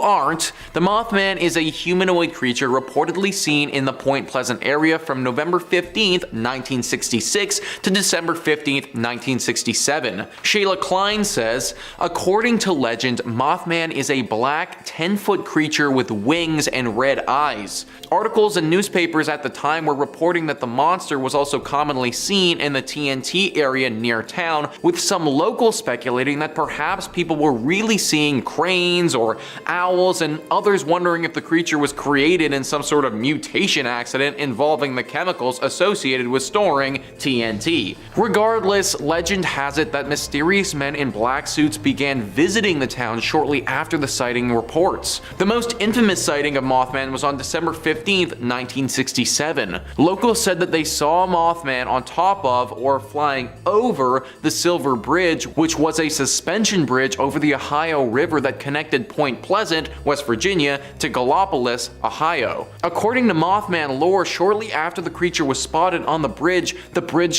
aren't, the Mothman is a humanoid creature reportedly seen in the Point Pleasant area from November 15th, 1966 to December 15th, 1967. Shayla Klein says, according to legend, Mothman is a black 10-foot creature with wings and red eyes. Articles and newspapers at the time were reporting that the monster was also commonly seen in the TNT area near town, with some locals speculating that perhaps people were really seeing cranes or owls, and others wondering if the creature was created in some sort of mutation accident involving the chemicals associated with storing TNT. Regardless, legend has it that mysterious men in black suits began visiting the town shortly after the sighting reports. The most infamous sighting of Mothman was on December 15th, 1967. Locals said that they saw Mothman on top of or flying over the Silver Bridge, which was a suspension bridge over the Ohio River that connected Point Pleasant, West Virginia, to Gallipolis, Ohio. According to Mothman lore, shortly after the creature was spotted on the bridge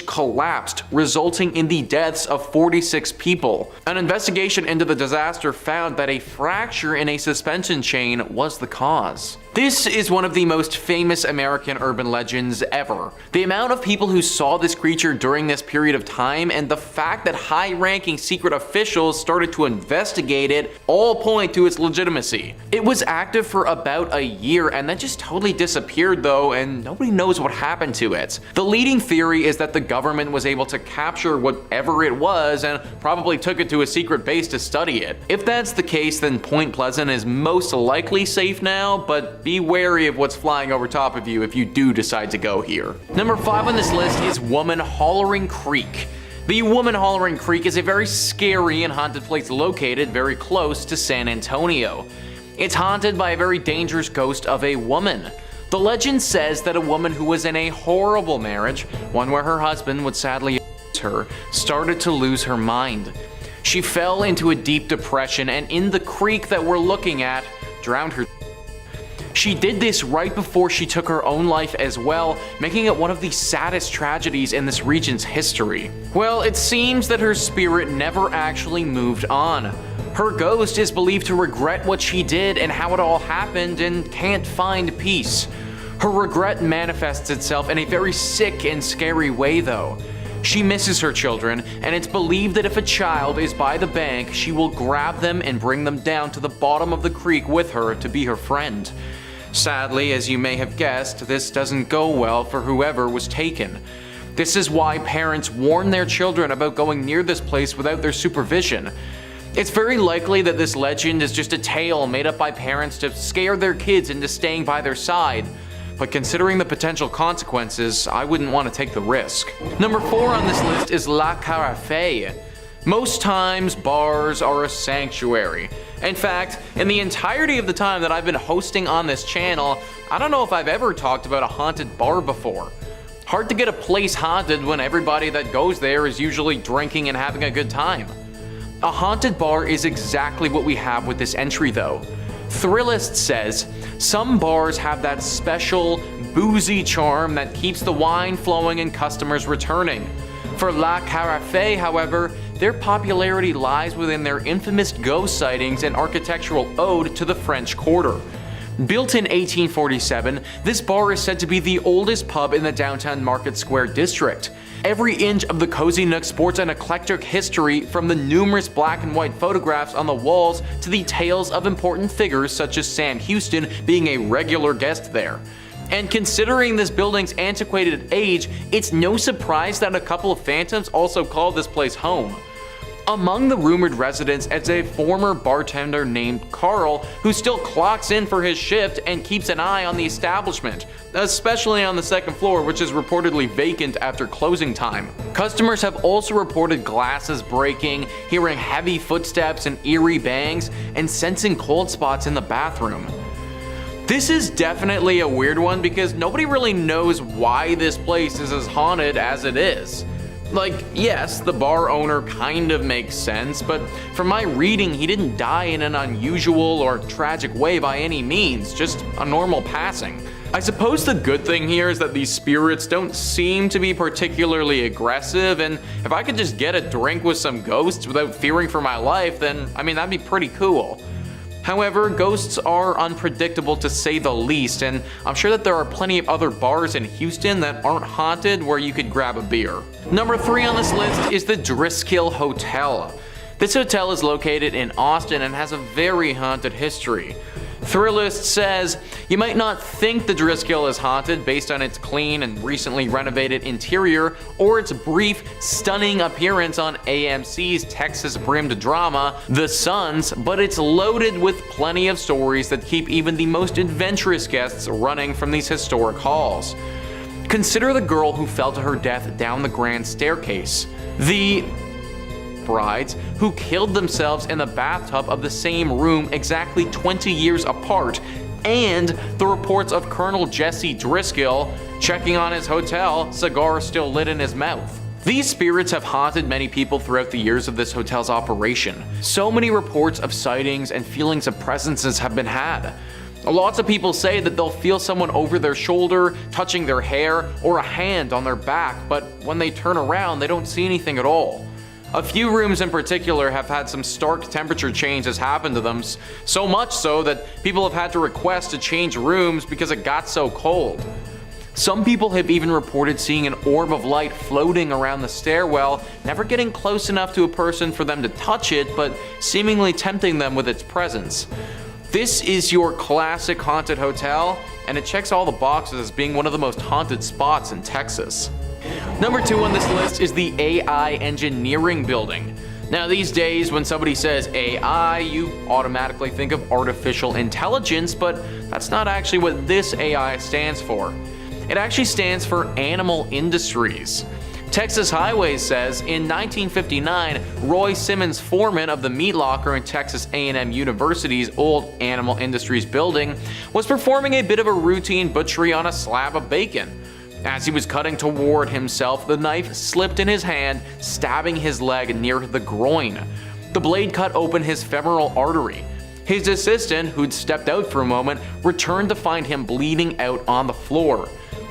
collapsed, resulting in the deaths of 46 people. An investigation into the disaster found that a fracture in a suspension chain was the cause. This is one of the most famous American urban legends ever. The amount of people who saw this creature during this period of time and the fact that high-ranking secret officials started to investigate it all point to its legitimacy. It was active for about a year and then just totally disappeared though, and nobody knows what happened to it. The leading theory is that the government was able to capture whatever it was and probably took it to a secret base to study it. If that's the case, then Point Pleasant is most likely safe now, but be wary of what's flying over top of you if you do decide to go here. Number 5 on this list is Woman Hollering Creek. The Woman Hollering Creek is a very scary and haunted place located very close to San Antonio. It's haunted by a very dangerous ghost of a woman. The The legend says that a woman who was in a horrible marriage, one where her husband would sadly abuse her, started to lose her mind. She fell into a deep depression and in the creek that we're looking at, drowned her. She did this right before she took her own life as well, making it one of the saddest tragedies in this region's history. Well, it seems that her spirit never actually moved on. Her ghost is believed to regret what she did and how it all happened and can't find peace. Her regret manifests itself in a very sick and scary way though. She misses her children, and it's believed that if a child is by the bank, she will grab them and bring them down to the bottom of the creek with her to be her friend. Sadly, as you may have guessed, this doesn't go well for whoever was taken. This is why parents warn their children about going near this place without their supervision. It's very likely that this legend is just a tale made up by parents to scare their kids into staying by their side. But considering the potential consequences, I wouldn't want to take the risk. Number 4 on this list is La Carafe. Most times, bars are a sanctuary. In fact, in the entirety of the time that I've been hosting on this channel, I don't know if I've ever talked about a haunted bar before. Hard to get a place haunted when everybody that goes there is usually drinking and having a good time. A haunted bar is exactly what we have with this entry though. Thrillist says, some bars have that special, boozy charm that keeps the wine flowing and customers returning. For La Carafe, however, their popularity lies within their infamous ghost sightings and architectural ode to the French Quarter. Built in 1847, this bar is said to be the oldest pub in the downtown Market Square district. Every inch of the cozy nook sports an eclectic history, from the numerous black and white photographs on the walls to the tales of important figures such as Sam Houston being a regular guest there. And considering this building's antiquated age, it's no surprise that a couple of phantoms also call this place home. Among the rumored residents is a former bartender named Carl, who still clocks in for his shift and keeps an eye on the establishment, especially on the second floor, which is reportedly vacant after closing time. Customers have also reported glasses breaking, hearing heavy footsteps and eerie bangs, and sensing cold spots in the bathroom. This is definitely a weird one because nobody really knows why this place is as haunted as it is. Like, yes, the bar owner kind of makes sense, but from my reading, he didn't die in an unusual or tragic way by any means, just a normal passing. I suppose the good thing here is that these spirits don't seem to be particularly aggressive, and if I could just get a drink with some ghosts without fearing for my life, then I mean, that'd be pretty cool. However, ghosts are unpredictable to say the least, and I'm sure that there are plenty of other bars in Houston that aren't haunted where you could grab a beer. Number 3 on this list is the Driskill Hotel. This hotel is located in Austin and has a very haunted history. Thrillist says, you might not think the Driskill is haunted based on its clean and recently renovated interior or its brief, stunning appearance on AMC's Texas-brimmed drama, The Sons, but it's loaded with plenty of stories that keep even the most adventurous guests running from these historic halls. Consider the girl who fell to her death down the grand staircase. The brides who killed themselves in the bathtub of the same room exactly 20 years apart, and the reports of Colonel Jesse Driskill checking on his hotel, cigar still lit in his mouth. These spirits have haunted many people throughout the years of this hotel's operation. So many reports of sightings and feelings of presences have been had. Lots of people say that they'll feel someone over their shoulder, touching their hair, or a hand on their back, but when they turn around, they don't see anything at all. A few rooms in particular have had some stark temperature changes happen to them, so much so that people have had to request to change rooms because it got so cold. Some people have even reported seeing an orb of light floating around the stairwell, never getting close enough to a person for them to touch it, but seemingly tempting them with its presence. This is your classic haunted hotel, and it checks all the boxes as being one of the most haunted spots in Texas. Number 2 on this list is the AI Engineering Building. Now these days when somebody says AI, you automatically think of artificial intelligence, but that's not actually what this AI stands for. It actually stands for Animal Industries. Texas Highways says in 1959, Roy Simmons, foreman of the meat locker in Texas A&M University's old animal industries building, was performing a bit of a routine butchery on a slab of bacon. As he was cutting toward himself, the knife slipped in his hand, stabbing his leg near the groin. The blade cut open his femoral artery. His assistant, who'd stepped out for a moment, returned to find him bleeding out on the floor.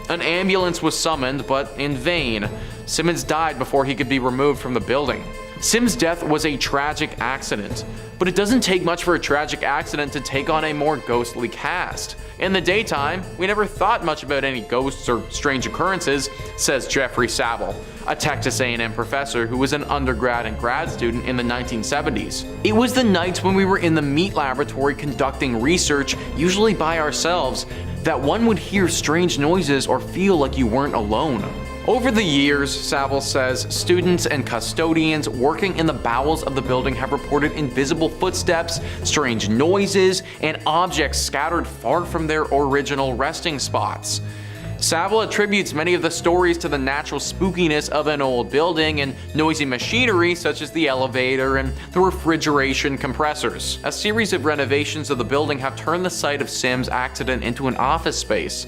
An ambulance was summoned, but in vain. Simmons died before he could be removed from the building. Sims' death was a tragic accident, but it doesn't take much for a tragic accident to take on a more ghostly cast. In the daytime, we never thought much about any ghosts or strange occurrences, says Jeffrey Saville, a Texas A&M professor who was an undergrad and grad student in the 1970s. It was the nights when we were in the meat laboratory conducting research, usually by ourselves, that one would hear strange noises or feel like you weren't alone. Over the years, Saville says, students and custodians working in the bowels of the building have reported invisible footsteps, strange noises, and objects scattered far from their original resting spots. Saville attributes many of the stories to the natural spookiness of an old building and noisy machinery such as the elevator and the refrigeration compressors. A series of renovations of the building have turned the site of Sims' accident into an office space.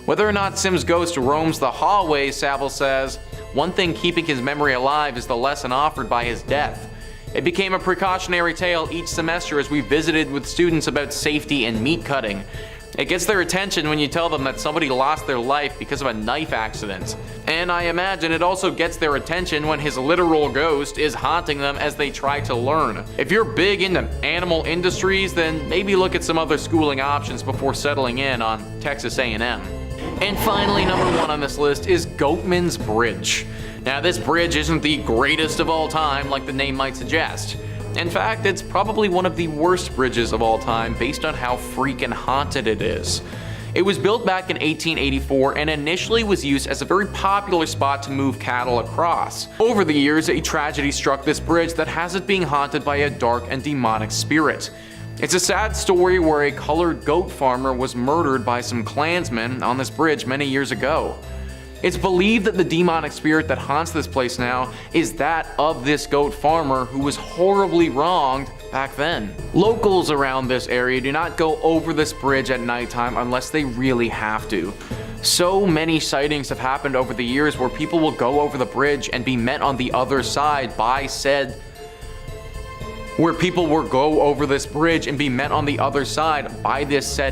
Whether or not Sims' ghost roams the hallways, Saville says, one thing keeping his memory alive is the lesson offered by his death. It became a precautionary tale each semester as we visited with students about safety and meat cutting. It gets their attention when you tell them that somebody lost their life because of a knife accident. And I imagine it also gets their attention when his literal ghost is haunting them as they try to learn. If you're big into animal industries, then maybe look at some other schooling options before settling in on Texas A&M. And finally, number 1 on this list is Goatman's Bridge. Now, this bridge isn't the greatest of all time like the name might suggest. In fact, it's probably one of the worst bridges of all time based on how freaking haunted it is. It was built back in 1884 and initially was used as a very popular spot to move cattle across. Over the years, a tragedy struck this bridge that has it being haunted by a dark and demonic spirit. It's a sad story where a colored goat farmer was murdered by some Klansmen on this bridge many years ago. It's believed that the demonic spirit that haunts this place now is that of this goat farmer who was horribly wronged back then. Locals around this area do not go over this bridge at nighttime unless they really have to. So many sightings have happened over the years where people will go over the bridge and be met on the other side by said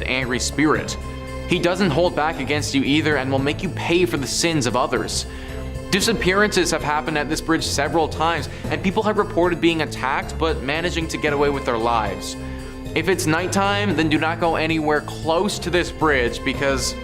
angry spirit. He doesn't hold back against you either and will make you pay for the sins of others. Disappearances have happened at this bridge several times, and people have reported being attacked but managing to get away with their lives. If it's nighttime, then do not go anywhere close to this bridge because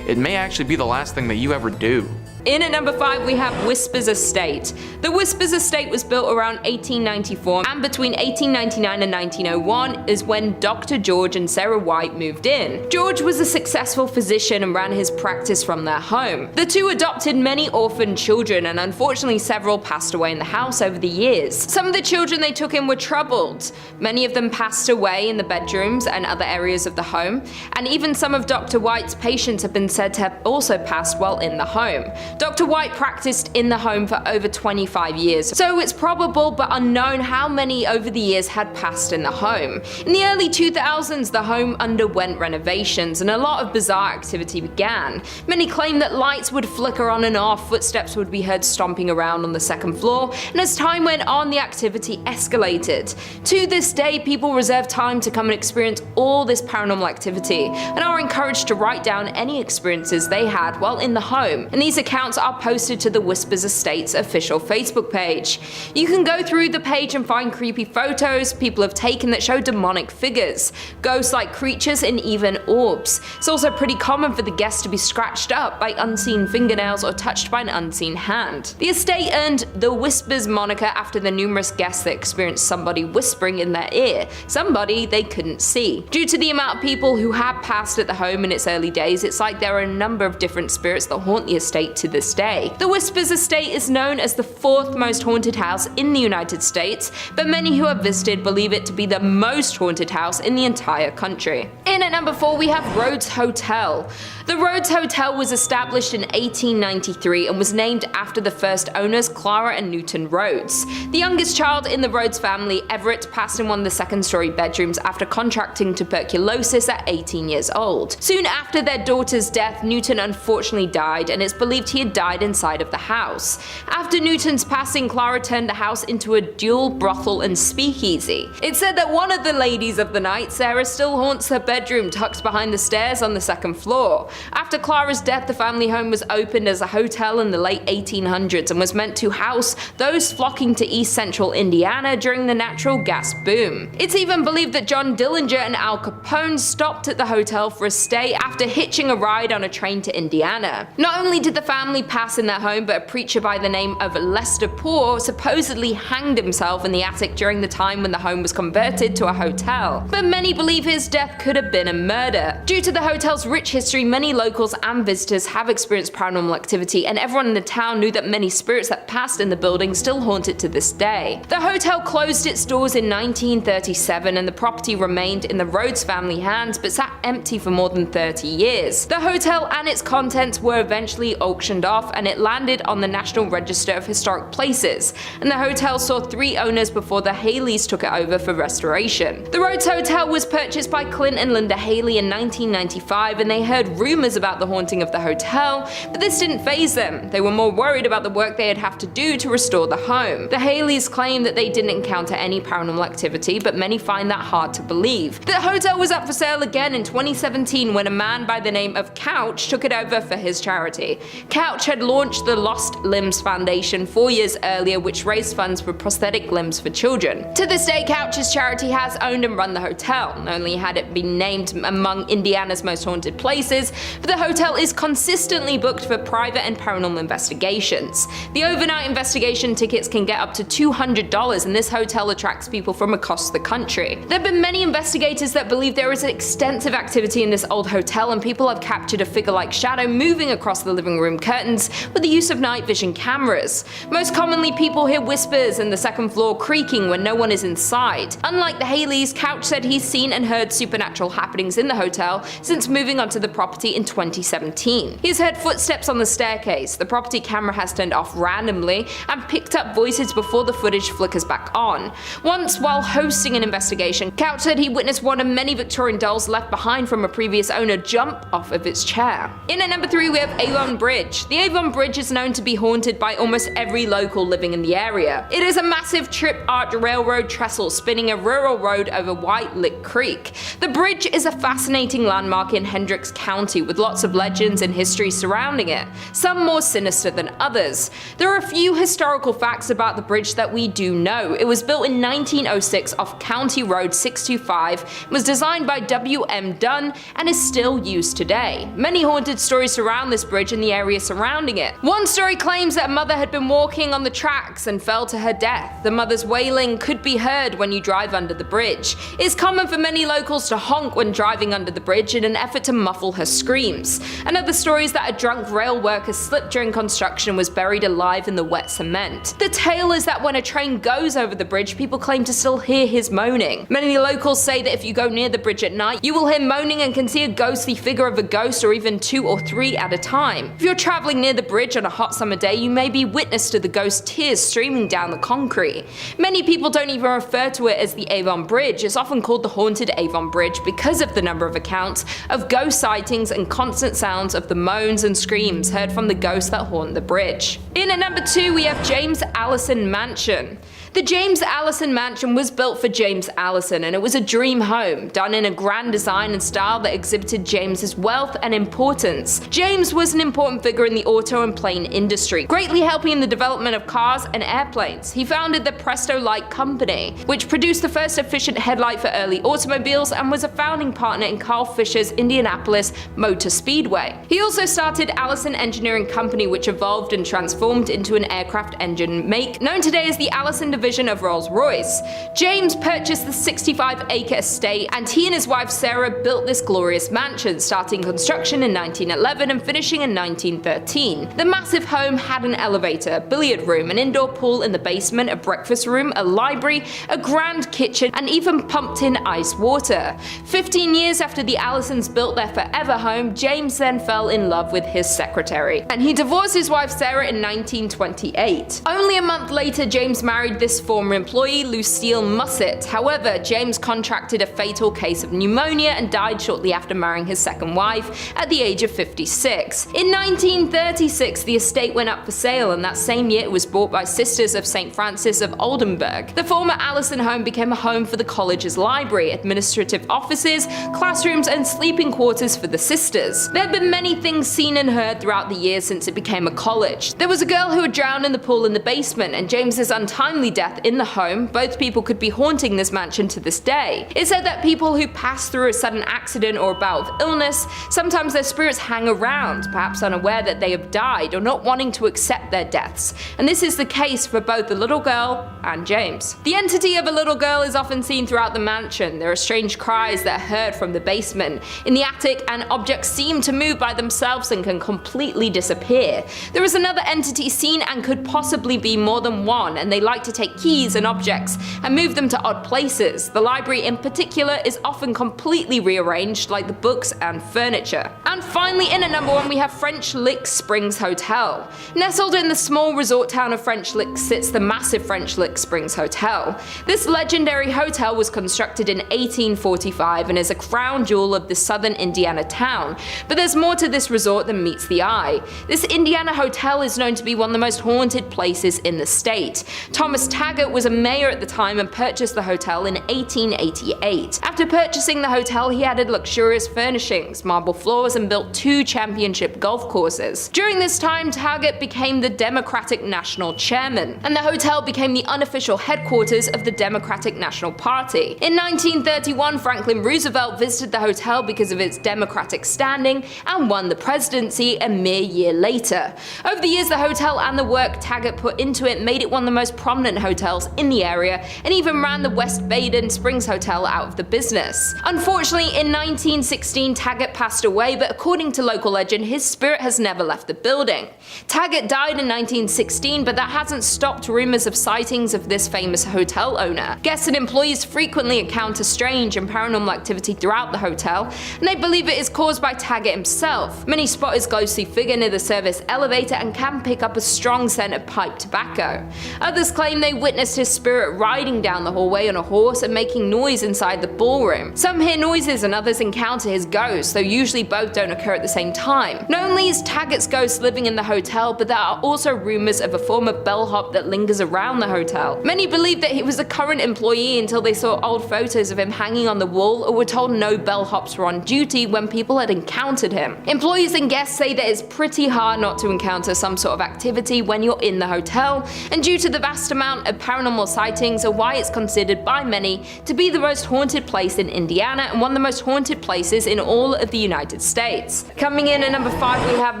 it may actually be the last thing that you ever do. In at number 5 we have Whispers Estate. The Whispers Estate was built around 1894, and between 1899 and 1901 is when Dr. George and Sarah White moved in. George was a successful physician and ran his practice from their home. The two adopted many orphaned children, and unfortunately several passed away in the house over the years. Some of the children they took in were troubled. Many of them passed away in the bedrooms and other areas of the home, and even some of Dr. White's patients have been said to have also passed while in the home. Dr. White practiced in the home for over 25 years, so it's probable but unknown how many over the years had passed in the home. In the early 2000s, the home underwent renovations and a lot of bizarre activity began. Many claim that lights would flicker on and off, footsteps would be heard stomping around on the second floor, and as time went on, the activity escalated. To this day, people reserve time to come and experience all this paranormal activity and are encouraged to write down any experiences they had while in the home, and these accounts are posted to the Whispers Estate's official Facebook page. You can go through the page and find creepy photos people have taken that show demonic figures, ghost-like creatures, and even orbs. It's also pretty common for the guests to be scratched up by unseen fingernails or touched by an unseen hand. The estate earned the Whispers moniker after the numerous guests that experienced somebody whispering in their ear, somebody they couldn't see. Due to the amount of people who have passed at the home in its early days, it's like there are a number of different spirits that haunt the estate to to this day. The Whispers Estate is known as the 4th most haunted house in the United States, but many who have visited believe it to be the most haunted house in the entire country. In at number 4 we have Rhodes Hotel. The Rhodes Hotel was established in 1893 and was named after the first owners, Clara and Newton Rhodes. The youngest child in the Rhodes family, Everett, passed in one of the second-story bedrooms after contracting tuberculosis at 18 years old. Soon after their daughter's death, Newton unfortunately died, and it's believed he had died inside of the house. After Newton's passing, Clara turned the house into a dual brothel and speakeasy. It's said that one of the ladies of the night, Sarah, still haunts her bedroom tucked behind the stairs on the 2nd floor. After Clara's death, the family home was opened as a hotel in the late 1800s and was meant to house those flocking to East Central Indiana during the natural gas boom. It's even believed that John Dillinger and Al Capone stopped at the hotel for a stay after hitching a ride on a train to Indiana. Not only did the family pass in their home, but a preacher by the name of Lester Poor supposedly hanged himself in the attic during the time when the home was converted to a hotel. But many believe his death could have been a murder. Due to the hotel's rich history, many locals and visitors have experienced paranormal activity, and everyone in the town knew that many spirits that passed in the building still haunt it to this day. The hotel closed its doors in 1937 and the property remained in the Rhodes family hands but sat empty for more than 30 years. The hotel and its contents were eventually auctioned off and it landed on the National Register of Historic Places, and the hotel saw 3 owners before the Haleys took it over for restoration. The Rhodes Hotel was purchased by Clint and Linda Haley in 1995, and they heard rumors about the haunting of the hotel, but this didn't faze them. They were more worried about the work they'd have to do to restore the home. The Haleys claim that they didn't encounter any paranormal activity, but many find that hard to believe. The hotel was up for sale again in 2017 when a man by the name of Couch took it over for his charity. Couch had launched the Lost Limbs Foundation 4 years earlier, which raised funds for prosthetic limbs for children. To this day, Couch's charity has owned and run the hotel. Not only had it been named among Indiana's most haunted places, but the hotel is consistently booked for private and paranormal investigations. The overnight investigation tickets can get up to $200, and this hotel attracts people from across the country. There have been many investigators that believe there is extensive activity in this old hotel, and people have captured a figure-like shadow moving across the living room curtains with the use of night vision cameras. Most commonly, people hear whispers and the 2nd floor creaking when no one is inside. Unlike the Haleys, Couch said he's seen and heard supernatural happenings in the hotel since moving onto the property in 2017. He's heard footsteps on the staircase, the property camera has turned off randomly, and picked up voices before the footage flickers back on. Once, while hosting an investigation, Couch said he witnessed one of many Victorian dolls left behind from a previous owner jump off of its chair. In at number 3 we have Avon Bridge. The Avon Bridge is known to be haunted by almost every local living in the area. It is a massive trip-arch railroad trestle spinning a rural road over White Lick Creek. The bridge is a fascinating landmark in Hendricks County with lots of legends and history surrounding it, some more sinister than others. There are a few historical facts about the bridge that we do know. It was built in 1906 off County Road 625, was designed by W.M. Dunn, and is still used today. Many haunted stories surround this bridge and the area surrounding it. One story claims that a mother had been walking on the tracks and fell to her death. The mother's wailing could be heard when you drive under the bridge. It's common for many locals to honk when driving under the bridge in an effort to muffle her screams. Another story is that a drunk rail worker slipped during construction and was buried alive in the wet cement. The tale is that when a train goes over the bridge, people claim to still hear his moaning. Many locals say that if you go near the bridge at night, you will hear moaning and can see a ghostly figure of a ghost, or even 2 or 3 at a time. If you're traveling near the bridge on a hot summer day, you may be witness to the ghost tears streaming down the concrete. Many people don't even refer to it as the Avon Bridge. It's often called the Haunted Avon Bridge because of the number of accounts of ghost sightings and constant sounds of the moans and screams heard from the ghosts that haunt the bridge. In at number 2 we have James Allison Mansion. The James Allison Mansion was built for James Allison, and it was a dream home, done in a grand design and style that exhibited James's wealth and importance. James was an important figure in the auto and plane industry, greatly helping in the development of cars and airplanes. He founded the Presto Light Company, which produced the first efficient headlight for early automobiles, and was a founding partner in Carl Fisher's Indianapolis Motor Speedway. He also started Allison Engineering Company, which evolved and transformed into an aircraft engine make known today as the Allison Division supervision of Rolls-Royce. James purchased the 65-acre estate, and he and his wife Sarah built this glorious mansion, starting construction in 1911 and finishing in 1913. The massive home had an elevator, billiard room, an indoor pool in the basement, a breakfast room, a library, a grand kitchen, and even pumped-in ice water. 15 years after the Allisons built their forever home, James then fell in love with his secretary, and he divorced his wife Sarah in 1928. Only a month later, James married this former employee, Lucille Musset. However, James contracted a fatal case of pneumonia and died shortly after marrying his second wife at the age of 56. In 1936, the estate went up for sale, and that same year it was bought by Sisters of St. Francis of Oldenburg. The former Allison home became a home for the college's library, administrative offices, classrooms, and sleeping quarters for the sisters. There have been many things seen and heard throughout the years since it became a college. There was a girl who had drowned in the pool in the basement, and James's untimely death in the home. Both people could be haunting this mansion to this day. It's said that people who pass through a sudden accident or a bout of illness, sometimes their spirits hang around, perhaps unaware that they have died or not wanting to accept their deaths. And this is the case for both the little girl and James. The entity of a little girl is often seen throughout the mansion. There are strange cries that are heard from the basement, in the attic, and objects seem to move by themselves and can completely disappear. There is another entity seen and could possibly be more than one, and they like to take keys and objects and move them to odd places. The library in particular is often completely rearranged, like the books and furniture. And finally, in at number 1 we have French Lick Springs Hotel. Nestled in the small resort town of French Lick sits the massive French Lick Springs Hotel. This legendary hotel was constructed in 1845 and is a crown jewel of the southern Indiana town. But there's more to this resort than meets the eye. This Indiana hotel is known to be one of the most haunted places in the state. Thomas Taggart was a mayor at the time and purchased the hotel in 1888. After purchasing the hotel, he added luxurious furnishings, marble floors, and built 2 championship golf courses. During this time, Taggart became the Democratic National Chairman, and the hotel became the unofficial headquarters of the Democratic National Party. In 1931, Franklin Roosevelt visited the hotel because of its Democratic standing and won the presidency a mere year later. Over the years, the hotel and the work Taggart put into it made it one of the most prominent hotels in the area, and even ran the West Baden Springs Hotel out of the business. Unfortunately, in 1916, Taggart passed away, but according to local legend, his spirit has never left the building. Taggart died in 1916, but that hasn't stopped rumors of sightings of this famous hotel owner. Guests and employees frequently encounter strange and paranormal activity throughout the hotel, and they believe it is caused by Taggart himself. Many spot his ghostly figure near the service elevator and can pick up a strong scent of pipe tobacco. Others claim they witnessed his spirit riding down the hallway on a horse and making noise inside the ballroom. Some hear noises and others encounter his ghost, though usually both don't occur at the same time. Not only is Taggart's ghost living in the hotel, but there are also rumors of a former bellhop that lingers around the hotel. Many believe that he was a current employee until they saw old photos of him hanging on the wall, or were told no bellhops were on duty when people had encountered him. Employees and guests say that it's pretty hard not to encounter some sort of activity when you're in the hotel, and due to the vast amount of paranormal sightings are why it's considered by many to be the most haunted place in Indiana and one of the most haunted places in all of the United States. Coming in at number 5 we have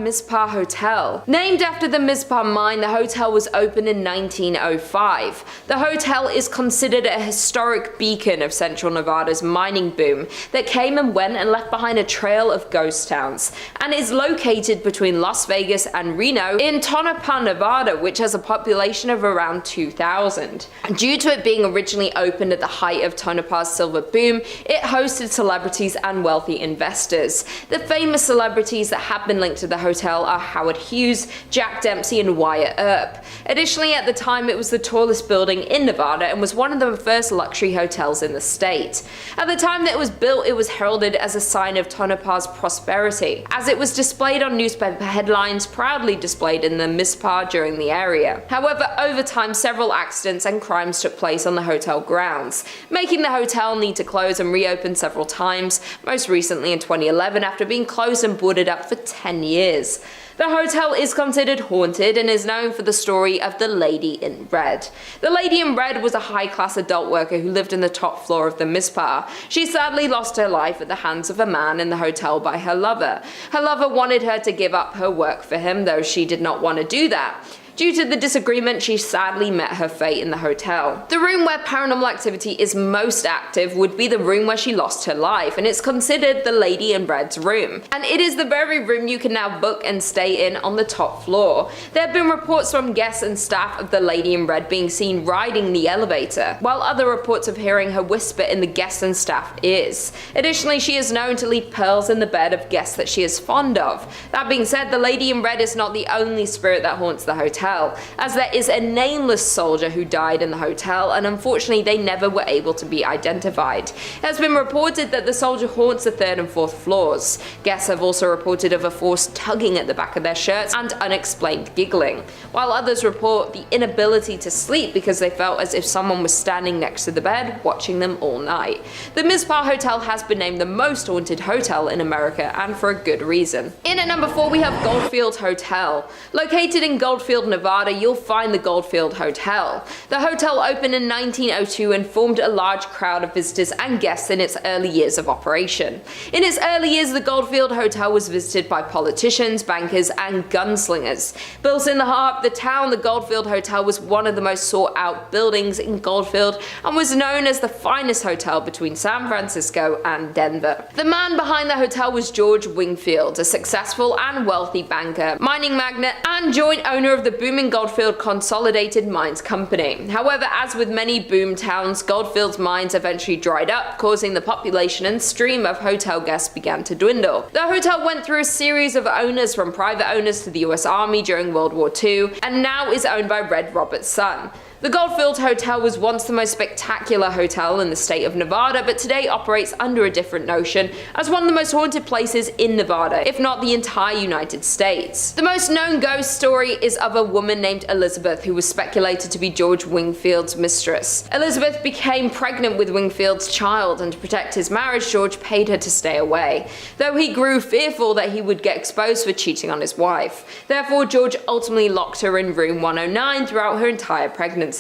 Mizpah Hotel. Named after the Mizpah mine, the hotel was opened in 1905. The hotel is considered a historic beacon of Central Nevada's mining boom that came and went and left behind a trail of ghost towns, and is located between Las Vegas and Reno in Tonopah, Nevada, which has a population of around 2,000. Due to it being originally opened at the height of Tonopah's silver boom, it hosted celebrities and wealthy investors. The famous celebrities that have been linked to the hotel are Howard Hughes, Jack Dempsey, and Wyatt Earp. Additionally, at the time it was the tallest building in Nevada and was one of the first luxury hotels in the state. At the time that it was built, it was heralded as a sign of Tonopah's prosperity, as it was displayed on newspaper headlines, proudly displayed in the Mizpah during the area. However, over time several accidents and crimes took place on the hotel grounds, making the hotel need to close and reopen several times, most recently in 2011 after being closed and boarded up for 10 years. The hotel is considered haunted and is known for the story of the Lady in Red. The Lady in Red was a high-class adult worker who lived in the top floor of the Mizpah. She sadly lost her life at the hands of a man in the hotel by her lover. Her lover wanted her to give up her work for him, though she did not want to do that. Due to the disagreement, she sadly met her fate in the hotel. The room where paranormal activity is most active would be the room where she lost her life, and it's considered the Lady in Red's room. And it is the very room you can now book and stay in on the top floor. There have been reports from guests and staff of the Lady in Red being seen riding the elevator, while other reports of hearing her whisper in the guests and staff ears. Additionally, she is known to leave pearls in the bed of guests that she is fond of. That being said, the Lady in Red is not the only spirit that haunts the hotel, as there is a nameless soldier who died in the hotel, and unfortunately they never were able to be identified. It has been reported that the soldier haunts the 3rd and 4th floors. Guests have also reported of a force tugging at the back of their shirts and unexplained giggling, while others report the inability to sleep because they felt as if someone was standing next to the bed watching them all night. The Mizpah Hotel has been named the most haunted hotel in America, and for a good reason. In at number 4 we have Goldfield Hotel. Located in Goldfield, Nevada, you'll find the Goldfield Hotel. The hotel opened in 1902 and formed a large crowd of visitors and guests in its early years of operation. In its early years, the Goldfield Hotel was visited by politicians, bankers, and gunslingers. Built in the heart of the town, the Goldfield Hotel was one of the most sought-out buildings in Goldfield and was known as the finest hotel between San Francisco and Denver. The man behind the hotel was George Wingfield, a successful and wealthy banker, mining magnate, and joint owner of the booming Goldfield Consolidated Mines Company. However, as with many boom towns, Goldfield's mines eventually dried up, causing the population and stream of hotel guests began to dwindle. The hotel went through a series of owners, from private owners to the US Army during World War II, and now is owned by Red Robert's son. The Goldfield Hotel was once the most spectacular hotel in the state of Nevada, but today operates under a different notion as one of the most haunted places in Nevada, if not the entire United States. The most known ghost story is of a woman named Elizabeth, who was speculated to be George Wingfield's mistress. Elizabeth became pregnant with Wingfield's child, and to protect his marriage, George paid her to stay away, though he grew fearful that he would get exposed for cheating on his wife. Therefore, George ultimately locked her in room 109 throughout her entire pregnancy.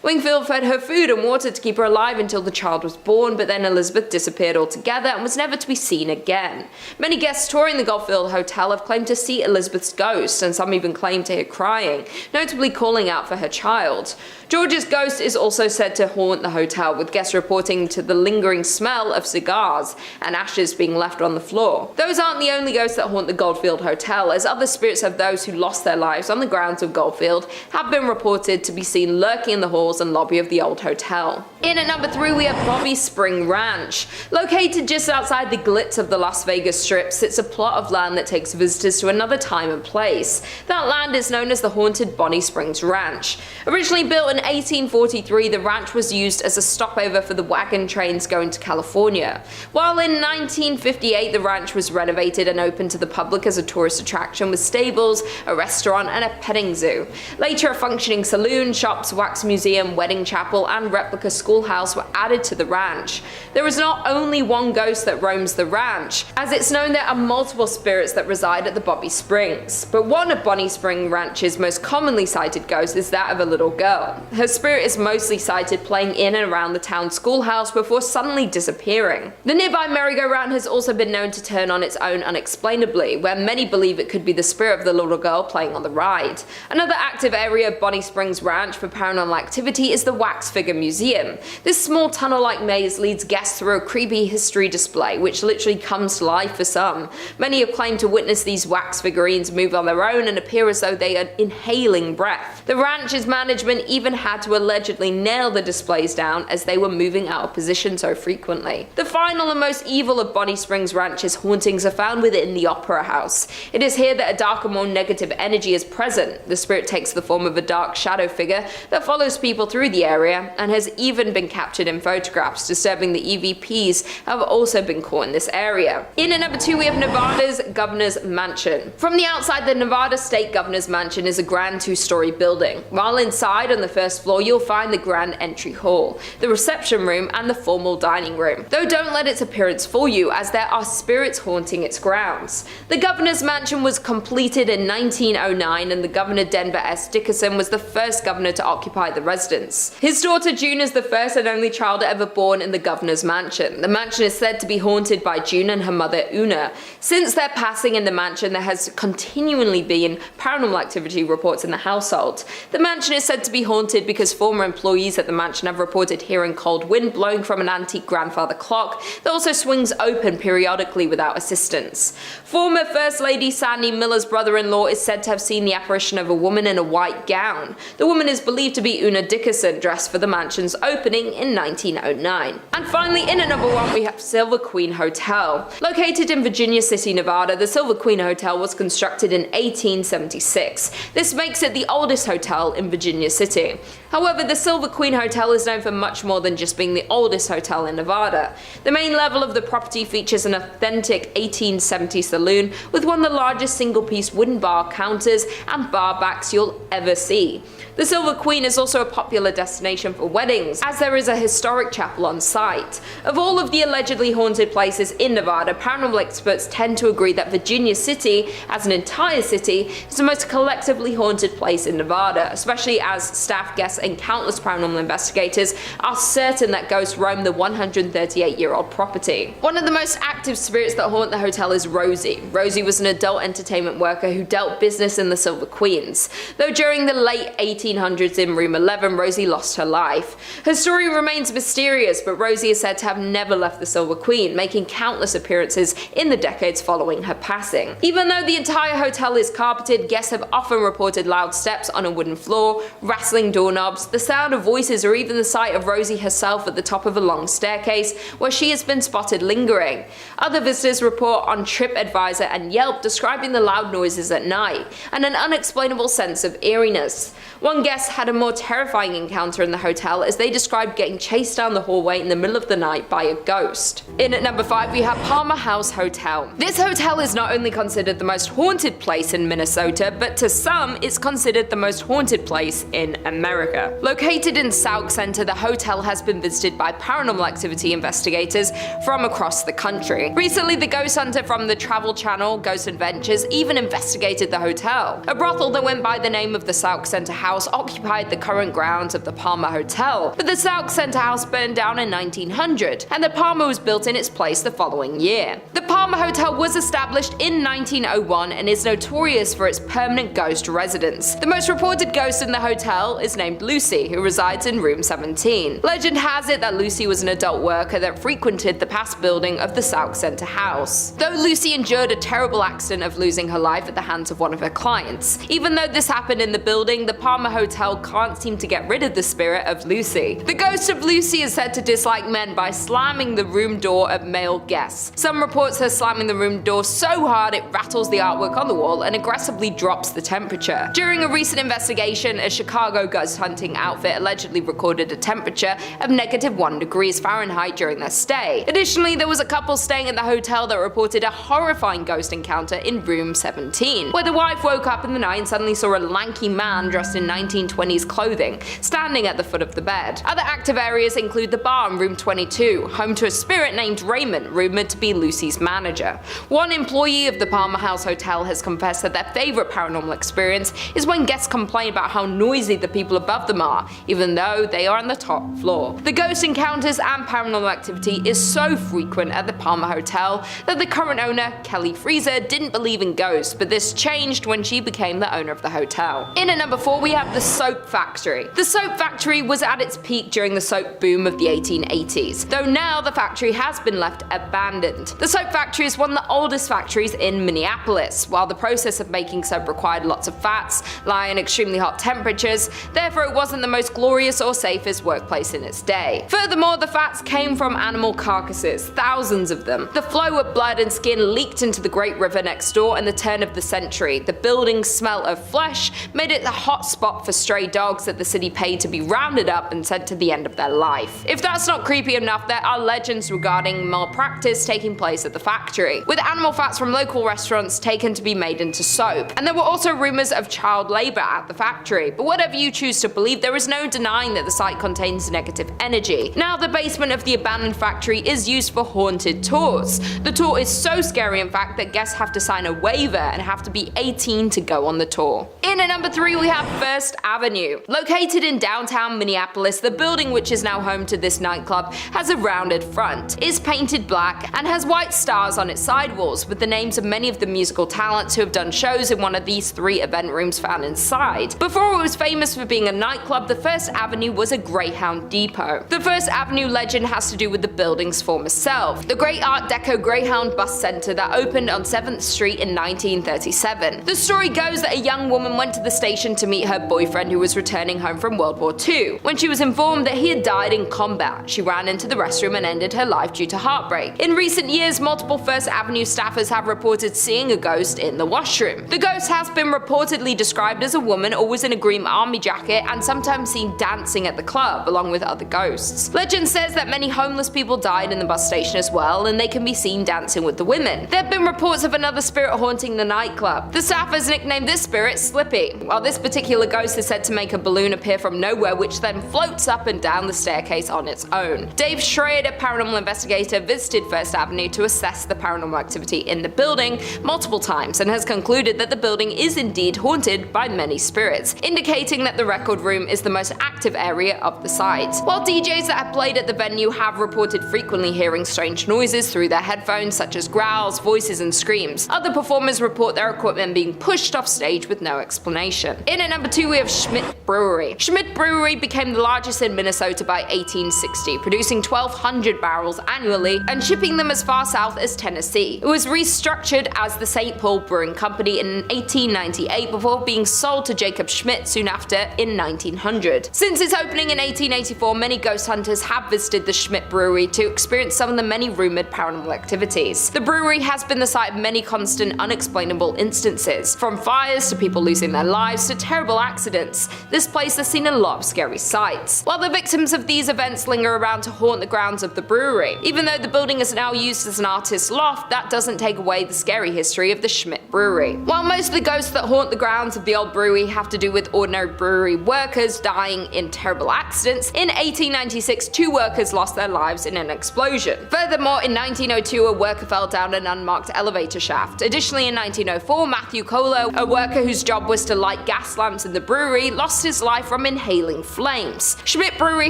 Wingfield fed her food and water to keep her alive until the child was born, but then Elizabeth disappeared altogether and was never to be seen again. Many guests touring the Goldfield Hotel have claimed to see Elizabeth's ghost, and some even claim to hear crying, notably calling out for her child. George's ghost is also said to haunt the hotel, with guests reporting to the lingering smell of cigars and ashes being left on the floor. Those aren't the only ghosts that haunt the Goldfield Hotel, as other spirits of those who lost their lives on the grounds of Goldfield have been reported to be seen lurking in the halls and lobby of the old hotel. In at number 3 we have Bobby Spring Ranch. Located just outside the glitz of the Las Vegas Strip sits a plot of land that takes visitors to another time and place. That land is known as the haunted Bonnie Springs Ranch. Originally built in 1843, the ranch was used as a stopover for the wagon trains going to California. While in 1958 the ranch was renovated and opened to the public as a tourist attraction with stables, a restaurant, and a petting zoo. Later, a functioning saloon, shops, wax museum, wedding chapel, and replica schoolhouse were added to the ranch. There is not only one ghost that roams the ranch, as it's known there are multiple spirits that reside at the Bobby Springs. But one of Bonnie Spring Ranch's most commonly cited ghosts is that of a little girl. Her spirit is mostly sighted playing in and around the town schoolhouse before suddenly disappearing. The nearby merry-go-round has also been known to turn on its own unexplainably, where many believe it could be the spirit of the little girl playing on the ride. Another active area of Bonnie Springs Ranch for paranormal activity is the Wax Figure Museum. This small tunnel-like maze leads guests through a creepy history display, which literally comes to life for some. Many have claimed to witness these wax figurines move on their own and appear as though they are inhaling breath. The ranch's management even had to allegedly nail the displays down as they were moving out of position so frequently. The final and most evil of Bonnie Springs Ranch's hauntings are found within the Opera House. It is here that a darker, more negative energy is present. The spirit takes the form of a dark shadow figure that follows people through the area and has even been captured in photographs. Disturbing the EVPs have also been caught in this area. In at number 2 we have Nevada's Governor's Mansion. From the outside, the Nevada State Governor's Mansion is a grand 2-story building. While inside on the first floor you'll find the grand entry hall, the reception room, and the formal dining room. Though don't let its appearance fool you, as there are spirits haunting its grounds. The Governor's Mansion was completed in 1909, and the Governor Denver S. Dickerson was the first governor to occupy the residence. His daughter June is the first and only child ever born in the governor's mansion. The mansion is said to be haunted by June and her mother Una. Since their passing in the mansion, there has continually been paranormal activity reports in the household. The mansion is said to be haunted because former employees at the mansion have reported hearing cold wind blowing from an antique grandfather clock that also swings open periodically without assistance. Former First Lady Sandy Miller's brother-in-law is said to have seen the apparition of a woman in a white gown. The woman is believed to be Una Dickerson, dressed for the mansion's opening in 1909. And finally, in at number 1, we have Silver Queen Hotel. Located in Virginia City, Nevada, the Silver Queen Hotel was constructed in 1876. This makes it the oldest hotel in Virginia City. However, the Silver Queen Hotel is known for much more than just being the oldest hotel in Nevada. The main level of the property features an authentic 1870s saloon with one of the largest single-piece wooden bar counters and bar backs you'll ever see. The Silver Queen is also a popular destination for weddings, as there is a historic chapel on site. Of all of the allegedly haunted places in Nevada, paranormal experts tend to agree that Virginia City, as an entire city, is the most collectively haunted place in Nevada, especially as staff, guests, and countless paranormal investigators are certain that ghosts roam the 138-year-old property. One of the most active spirits that haunt the hotel is Rosie. Rosie was an adult entertainment worker who dealt business in the Silver Queens. Though during the late 1800s in room 11, Rosie lost her life. Her story remains mysterious, but Rosie is said to have never left the Silver Queen, making countless appearances in the decades following her passing. Even though the entire hotel is carpeted, guests have often reported loud steps on a wooden floor, rattling doorknobs, the sound of voices, or even the sight of Rosie herself at the top of a long staircase where she has been spotted lingering. Other visitors report on TripAdvisor and Yelp describing the loud noises at night and an unexplainable sense of eeriness. One guest had a more terrifying encounter in the hotel as they described getting chased down the hallway in the middle of the night by a ghost. In at number 5, we have Palmer House Hotel. This hotel is not only considered the most haunted place in Minnesota, but to some, it's considered the most haunted place in America. Located in Sauk Center, the hotel has been visited by paranormal activity investigators from across the country. Recently, the ghost hunter from the Travel Channel, Ghost Adventures, even investigated the hotel. A brothel that went by the name of the Sauk Center House occupied the current grounds of the Palmer Hotel, but the Sauk Center House burned down in 1900, and the Palmer was built in its place the following year. The Palmer Hotel was established in 1901 and is notorious for its permanent ghost residence. The most reported ghost in the hotel is named Lucy, who resides in room 17. Legend has it that Lucy was an adult worker that frequented the past building of the Sauk Center House. Though Lucy endured a terrible accident of losing her life at the hands of one of her clients. Even though this happened in the building, the Palmer Hotel can't seem to get rid of the spirit of Lucy. The ghost of Lucy is said to dislike men by slamming the room door of male guests. Some reports her slamming the room door so hard it rattles the artwork on the wall and aggressively drops the temperature. During a recent investigation, a Chicago ghost hunting outfit allegedly recorded a temperature of -1 degrees Fahrenheit during their stay. Additionally, there was a couple staying at the hotel that reported a horrifying ghost encounter in room 17, where the wife woke up in the night and suddenly saw a lanky man dressed in 1920s clothing, standing at the foot of the bed. Other active areas include the bar in room 22, home to a spirit named Raymond, rumored to be Lucy's manager. One employee of the Palmer House Hotel has confessed that their favorite paranormal experience is when guests complain about how noisy the people above them are, even though they are on the top floor. The ghost encounters and paranormal activity is so frequent at the Palmer Hotel that the current owner, Kelly Freezer, didn't believe in ghosts, but this changed when she became the owner of the hotel. In at number 4, we have the Soap Factory. The Soap Factory was at its peak during the soap boom of the 1880s, though now the factory has been left abandoned. The Soap Factory is one of the oldest factories in Minneapolis. While the process of making soap required lots of fats, lying in extremely hot temperatures, therefore it wasn't the most glorious or safest workplace in its day. Furthermore, the fats came from animal carcasses, thousands of them. The flow of blood and skin leaked into the Great River next door in the turn of the century. The building's smell of flesh made it a hot spot for stray dogs that the city paid to be rounded up and sent to the end of their life. If that's not creepy enough, there are legends regarding malpractice taking place at the factory, with animal fats from local restaurants taken to be made into soap. And there were also rumors of child labor at the factory, but whatever you choose to believe, there is no denying that the site contains negative energy. Now the basement of the abandoned factory is used for haunted tours. The tour is so scary in fact that guests have to sign a waiver and have to be 18 to go on the tour. In at number 3, we have First Avenue. Avenue. Located in downtown Minneapolis, the building, which is now home to this nightclub, has a rounded front, is painted black, and has white stars on its sidewalls with the names of many of the musical talents who have done shows in one of these 3 event rooms found inside. Before it was famous for being a nightclub, the First Avenue was a Greyhound depot. The First Avenue legend has to do with the building's former self, the great Art Deco Greyhound bus center that opened on 7th Street in 1937. The story goes that a young woman went to the station to meet her boyfriend who was returning home from World War II. When she was informed that he had died in combat, she ran into the restroom and ended her life due to heartbreak. In recent years, multiple First Avenue staffers have reported seeing a ghost in the washroom. The ghost has been reportedly described as a woman always in a green army jacket and sometimes seen dancing at the club along with other ghosts. Legend says that many homeless people died in the bus station as well, and they can be seen dancing with the women. There have been reports of another spirit haunting the nightclub. The staffers nicknamed this spirit Slippy, while this particular ghost is said to make a balloon appear from nowhere which then floats up and down the staircase on its own. Dave Schrader, paranormal investigator, visited First Avenue to assess the paranormal activity in the building multiple times and has concluded that the building is indeed haunted by many spirits, indicating that the record room is the most active area of the site. While DJs that have played at the venue have reported frequently hearing strange noises through their headphones such as growls, voices and screams, other performers report their equipment being pushed off stage with no explanation. In at number 2 we have Schmidt Brewery. Schmidt Brewery became the largest in Minnesota by 1860, producing 1,200 barrels annually and shipping them as far south as Tennessee. It was restructured as the St. Paul Brewing Company in 1898 before being sold to Jacob Schmidt soon after in 1900. Since its opening in 1884, many ghost hunters have visited the Schmidt Brewery to experience some of the many rumored paranormal activities. The brewery has been the site of many constant unexplainable instances, from fires to people losing their lives to terrible accidents. This place has seen a lot of scary sights. While the victims of these events linger around to haunt the grounds of the brewery, even though the building is now used as an artist's loft, that doesn't take away the scary history of the Schmidt Brewery. While most of the ghosts that haunt the grounds of the old brewery have to do with ordinary brewery workers dying in terrible accidents, in 1896 2 workers lost their lives in an explosion. Furthermore, in 1902 a worker fell down an unmarked elevator shaft. Additionally, in 1904 Matthew Kohler, a worker whose job was to light gas lamps in the brewery, lost his life from inhaling flames. Schmidt Brewery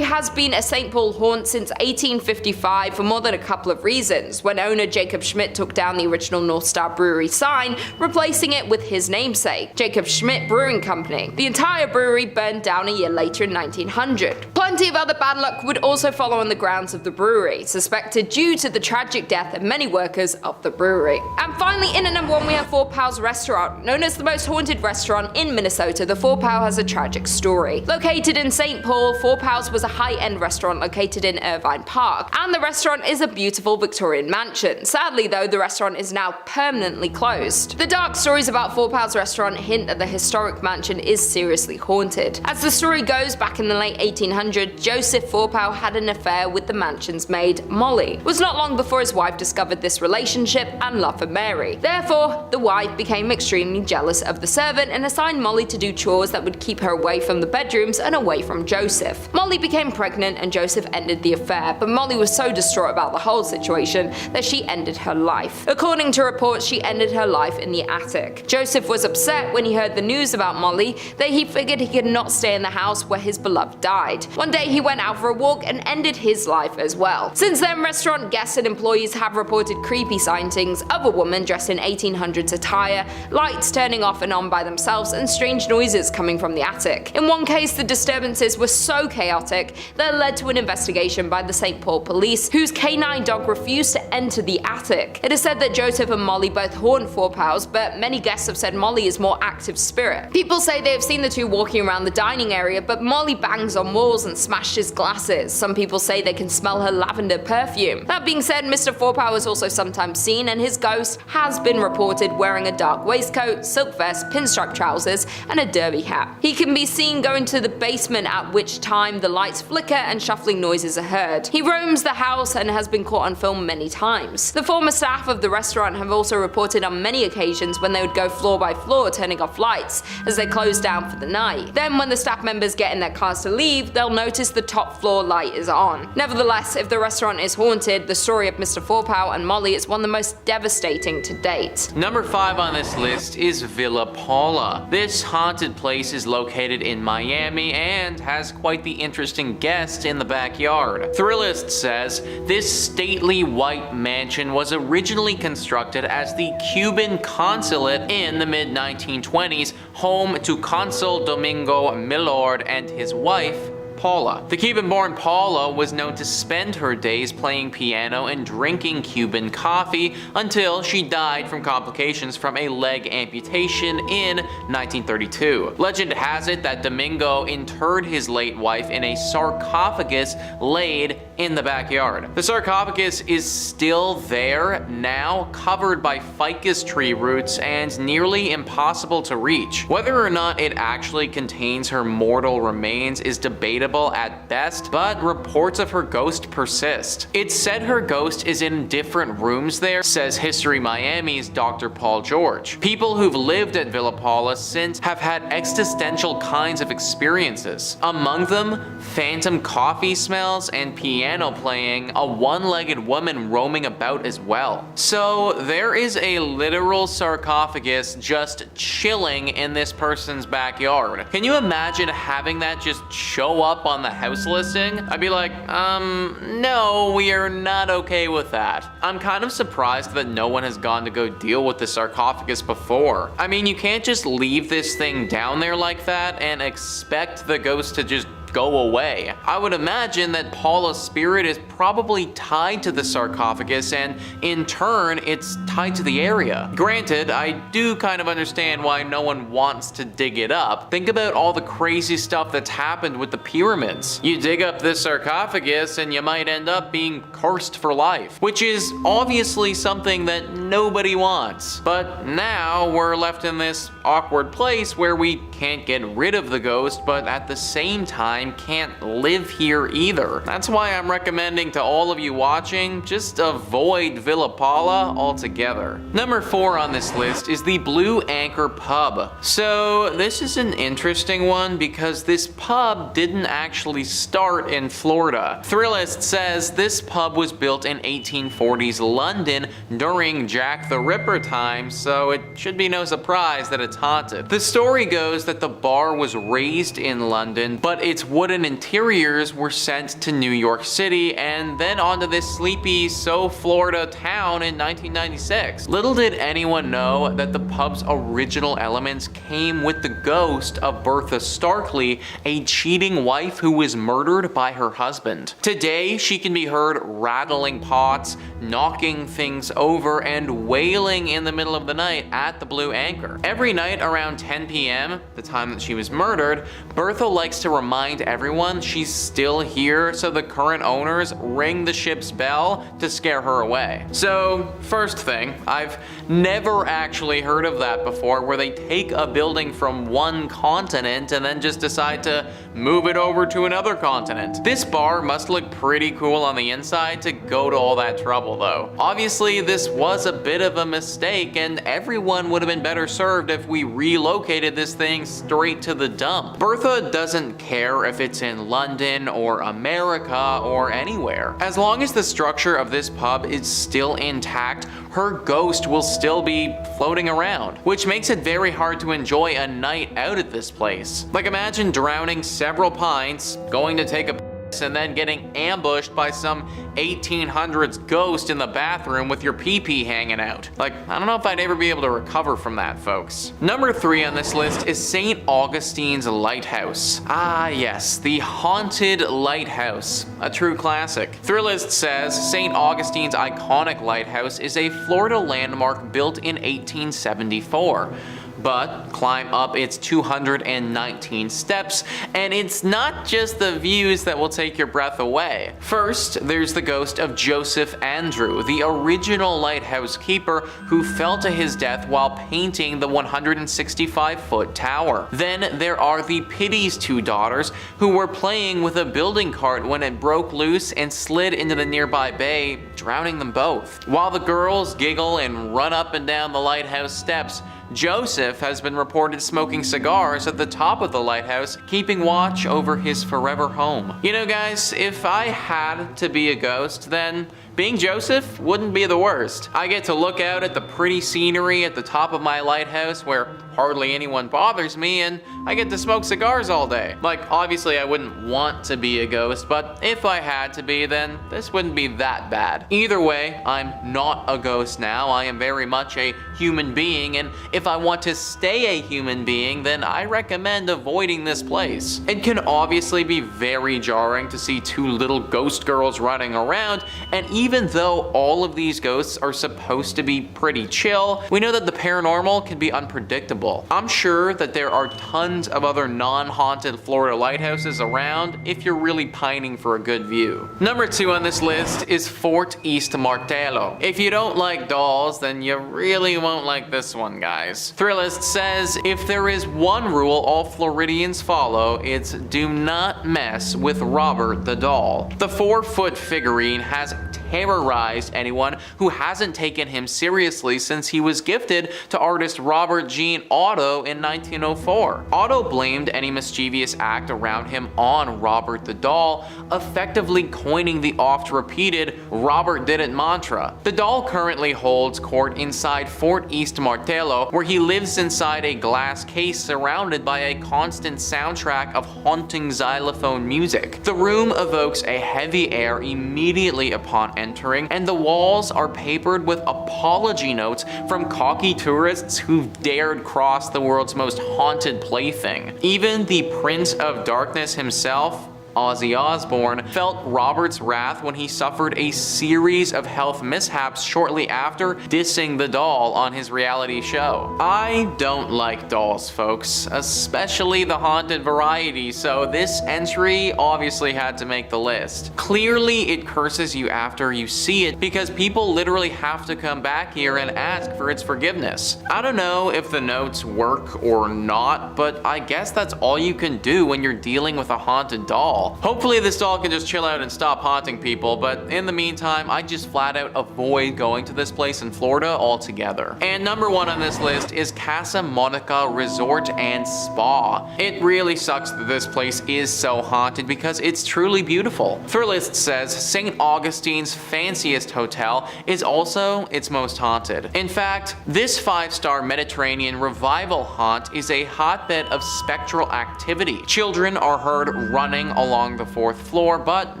has been a St. Paul haunt since 1855 for more than a couple of reasons, when owner Jacob Schmidt took down the original North Star Brewery sign, replacing it with his namesake, Jacob Schmidt Brewing Company. The entire brewery burned down a year later in 1900. Plenty of other bad luck would also follow on the grounds of the brewery, suspected due to the tragic death of many workers of the brewery. And finally, in at number 1 we have Four Pals Restaurant. Known as the most haunted restaurant in Minnesota, the Four Pal has a tragic story. Located in St. Paul, Four Pals was a high-end restaurant located in Irvine Park, and the restaurant is a beautiful Victorian mansion. Sadly though, the restaurant is now permanently closed. The dark stories about Four Pals Restaurant hint that the historic mansion is seriously haunted. As the story goes, back in the late 1800s, Joseph Fourpal had an affair with the mansion's maid, Molly. It was not long before his wife discovered this relationship and love for Mary. Therefore, the wife became extremely jealous of the servant and assigned Molly to do chores that would keep her away from the bedrooms and away from Joseph. Molly became pregnant and Joseph ended the affair, but Molly was so distraught about the whole situation that she ended her life. According to reports, she ended her life in the attic. Joseph was upset when he heard the news about Molly that he figured he could not stay in the house where his beloved died. One day he went out for a walk and ended his life as well. Since then, restaurant guests and employees have reported creepy sightings of a woman dressed in 1800s attire, lights turning off and on by themselves, and strange noises coming from the attic. In one case, the disturbances were so chaotic that it led to an investigation by the St. Paul police, whose canine dog refused to enter the attic. It is said that Joseph and Molly both haunt Four Pals, but many guests have said Molly is more active spirit. People say they have seen the two walking around the dining area, but Molly bangs on walls and smashes glasses. Some people say they can smell her lavender perfume. That being said, Mr. Fourpal is also sometimes seen, and his ghost has been reported wearing a dark waistcoat, silk vest, pinstripe trousers, and a derby hat. He can be seen going to the basement, at which time the lights flicker and shuffling noises are heard. He roams the house and has been caught on film many times. The former staff of the restaurant have also reported on many occasions when they would go floor by floor turning off lights as they close down for the night. Then when the staff members get in their cars to leave, they'll notice the top floor light is on. Nevertheless, if the restaurant is haunted, the story of Mr. Fourpal and Molly is one of the most devastating to date. Number 5 on this list is Villa Paula. This haunted place is located located in Miami and has quite the interesting guest in the backyard. Thrillist says, this stately white mansion was originally constructed as the Cuban consulate in the mid-1920s, home to Consul Domingo Millard and his wife, Paula. The Cuban-born Paula was known to spend her days playing piano and drinking Cuban coffee until she died from complications from a leg amputation in 1932. Legend has it that Domingo interred his late wife in a sarcophagus laid in the backyard. The sarcophagus is still there now, covered by ficus tree roots and nearly impossible to reach. Whether or not it actually contains her mortal remains is debatable at best, but reports of her ghost persist. It's said her ghost is in different rooms there, says History Miami's Dr. Paul George. People who've lived at Villa Paula since have had existential kinds of experiences. Among them, phantom coffee smells and piano playing, a one-legged woman roaming about as well. So there is a literal sarcophagus just chilling in this person's backyard. Can you imagine having that just show up on the house listing? I'd be like, no, we are not okay with that. I'm kind of surprised that no one has gone to go deal with the sarcophagus before. I mean, you can't just leave this thing down there like that and expect the ghost to just go away. I would imagine that Paula's spirit is probably tied to the sarcophagus, and in turn, it's tied to the area. Granted, I do kind of understand why no one wants to dig it up. Think about all the crazy stuff that's happened with the pyramids. You dig up this sarcophagus and you might end up being cursed for life, which is obviously something that nobody wants. But now we're left in this awkward place where we can't get rid of the ghost, but at the same time can't live here either. That's why I'm recommending to all of you watching, just avoid Villa Paula altogether. Number 4 on this list is the Blue Anchor Pub. So this is an interesting one because this pub didn't actually start in Florida. Thrillist says this pub was built in 1840s London during Jack the Ripper times, so it should be no surprise that it's haunted. The story goes that the bar was raised in London, but its wooden interiors were sent to New York City and then onto this sleepy Florida town in 1996. Little did anyone know that the pub's original elements came with the ghost of Bertha Starkley, a cheating wife who was murdered by her husband. Today, she can be heard rattling pots, knocking things over, and wailing in the middle of the night at the Blue Anchor. Every night around 10 p.m., the time that she was murdered, Bertha likes to remind everyone she's still here, so the current owners ring the ship's bell to scare her away. So, first thing, I've never actually heard of that before, where they take a building from one continent and then just decide to move it over to another continent. This bar must look pretty cool on the inside to go to all that trouble though. Obviously, this was a bit of a mistake and everyone would have been better served if we relocated this thing straight to the dump. Bertha doesn't care if it's in London or America or anywhere. As long as the structure of this pub is still intact, her ghost will still be floating around, which makes it very hard to enjoy a night out at this place. Like, imagine drowning several pints, going to take a piss, and then getting ambushed by some 1800s ghost in the bathroom with your pee-pee hanging out. Like, I don't know if I'd ever be able to recover from that, folks. Number 3 on this list is St. Augustine's Lighthouse. Ah yes, the haunted lighthouse, a true classic. Thrillist says St. Augustine's iconic lighthouse is a Florida landmark built in 1874. But climb up its 219 steps, and it's not just the views that will take your breath away. First, there's the ghost of Joseph Andrew, the original lighthouse keeper who fell to his death while painting the 165-foot tower. Then there are the Pity's 2 daughters who were playing with a building cart when it broke loose and slid into the nearby bay, drowning them both. While the girls giggle and run up and down the lighthouse steps, Joseph has been reported smoking cigars at the top of the lighthouse, keeping watch over his forever home. You know guys, if I had to be a ghost, then being Joseph wouldn't be the worst. I get to look out at the pretty scenery at the top of my lighthouse where hardly anyone bothers me, and I get to smoke cigars all day. Like, obviously I wouldn't want to be a ghost, but if I had to be, then this wouldn't be that bad. Either way, I'm not a ghost now. I am very much a human being, and if I want to stay a human being, then I recommend avoiding this place. It can obviously be very jarring to see two little ghost girls running around, and even though all of these ghosts are supposed to be pretty chill, we know that the paranormal can be unpredictable. I'm sure that there are tons of other non-haunted Florida lighthouses around if you're really pining for a good view. Number 2 on this list is Fort East Martello. If you don't like dolls, then you really won't like this one, guys. Thrillist says, if there is one rule all Floridians follow, it's do not mess with Robert the doll. The 4-foot figurine has terrorized anyone who hasn't taken him seriously since he was gifted to artist Robert Jean Otto in 1904. Otto blamed any mischievous act around him on Robert the doll, effectively coining the oft-repeated Robert did it mantra. The doll currently holds court inside Fort East Martello, where he lives inside a glass case surrounded by a constant soundtrack of haunting xylophone music. The room evokes a heavy air immediately upon entering, and the walls are papered with apology notes from cocky tourists who've dared cross the world's most haunted plaything. Even the Prince of Darkness himself, Ozzy Osbourne, felt Robert's wrath when he suffered a series of health mishaps shortly after dissing the doll on his reality show. I don't like dolls, folks, especially the haunted variety, so this entry obviously had to make the list. Clearly it curses you after you see it because people literally have to come back here and ask for its forgiveness. I don't know if the notes work or not, but I guess that's all you can do when you're dealing with a haunted doll. Hopefully this doll can just chill out and stop haunting people, but in the meantime, I just flat out avoid going to this place in Florida altogether. And number 1 on this list is Casa Monica Resort and Spa. It really sucks that this place is so haunted because it's truly beautiful. Thrillist says St. Augustine's fanciest hotel is also its most haunted. In fact, this 5-star Mediterranean revival haunt is a hotbed of spectral activity. Children are heard running along the 4th floor, but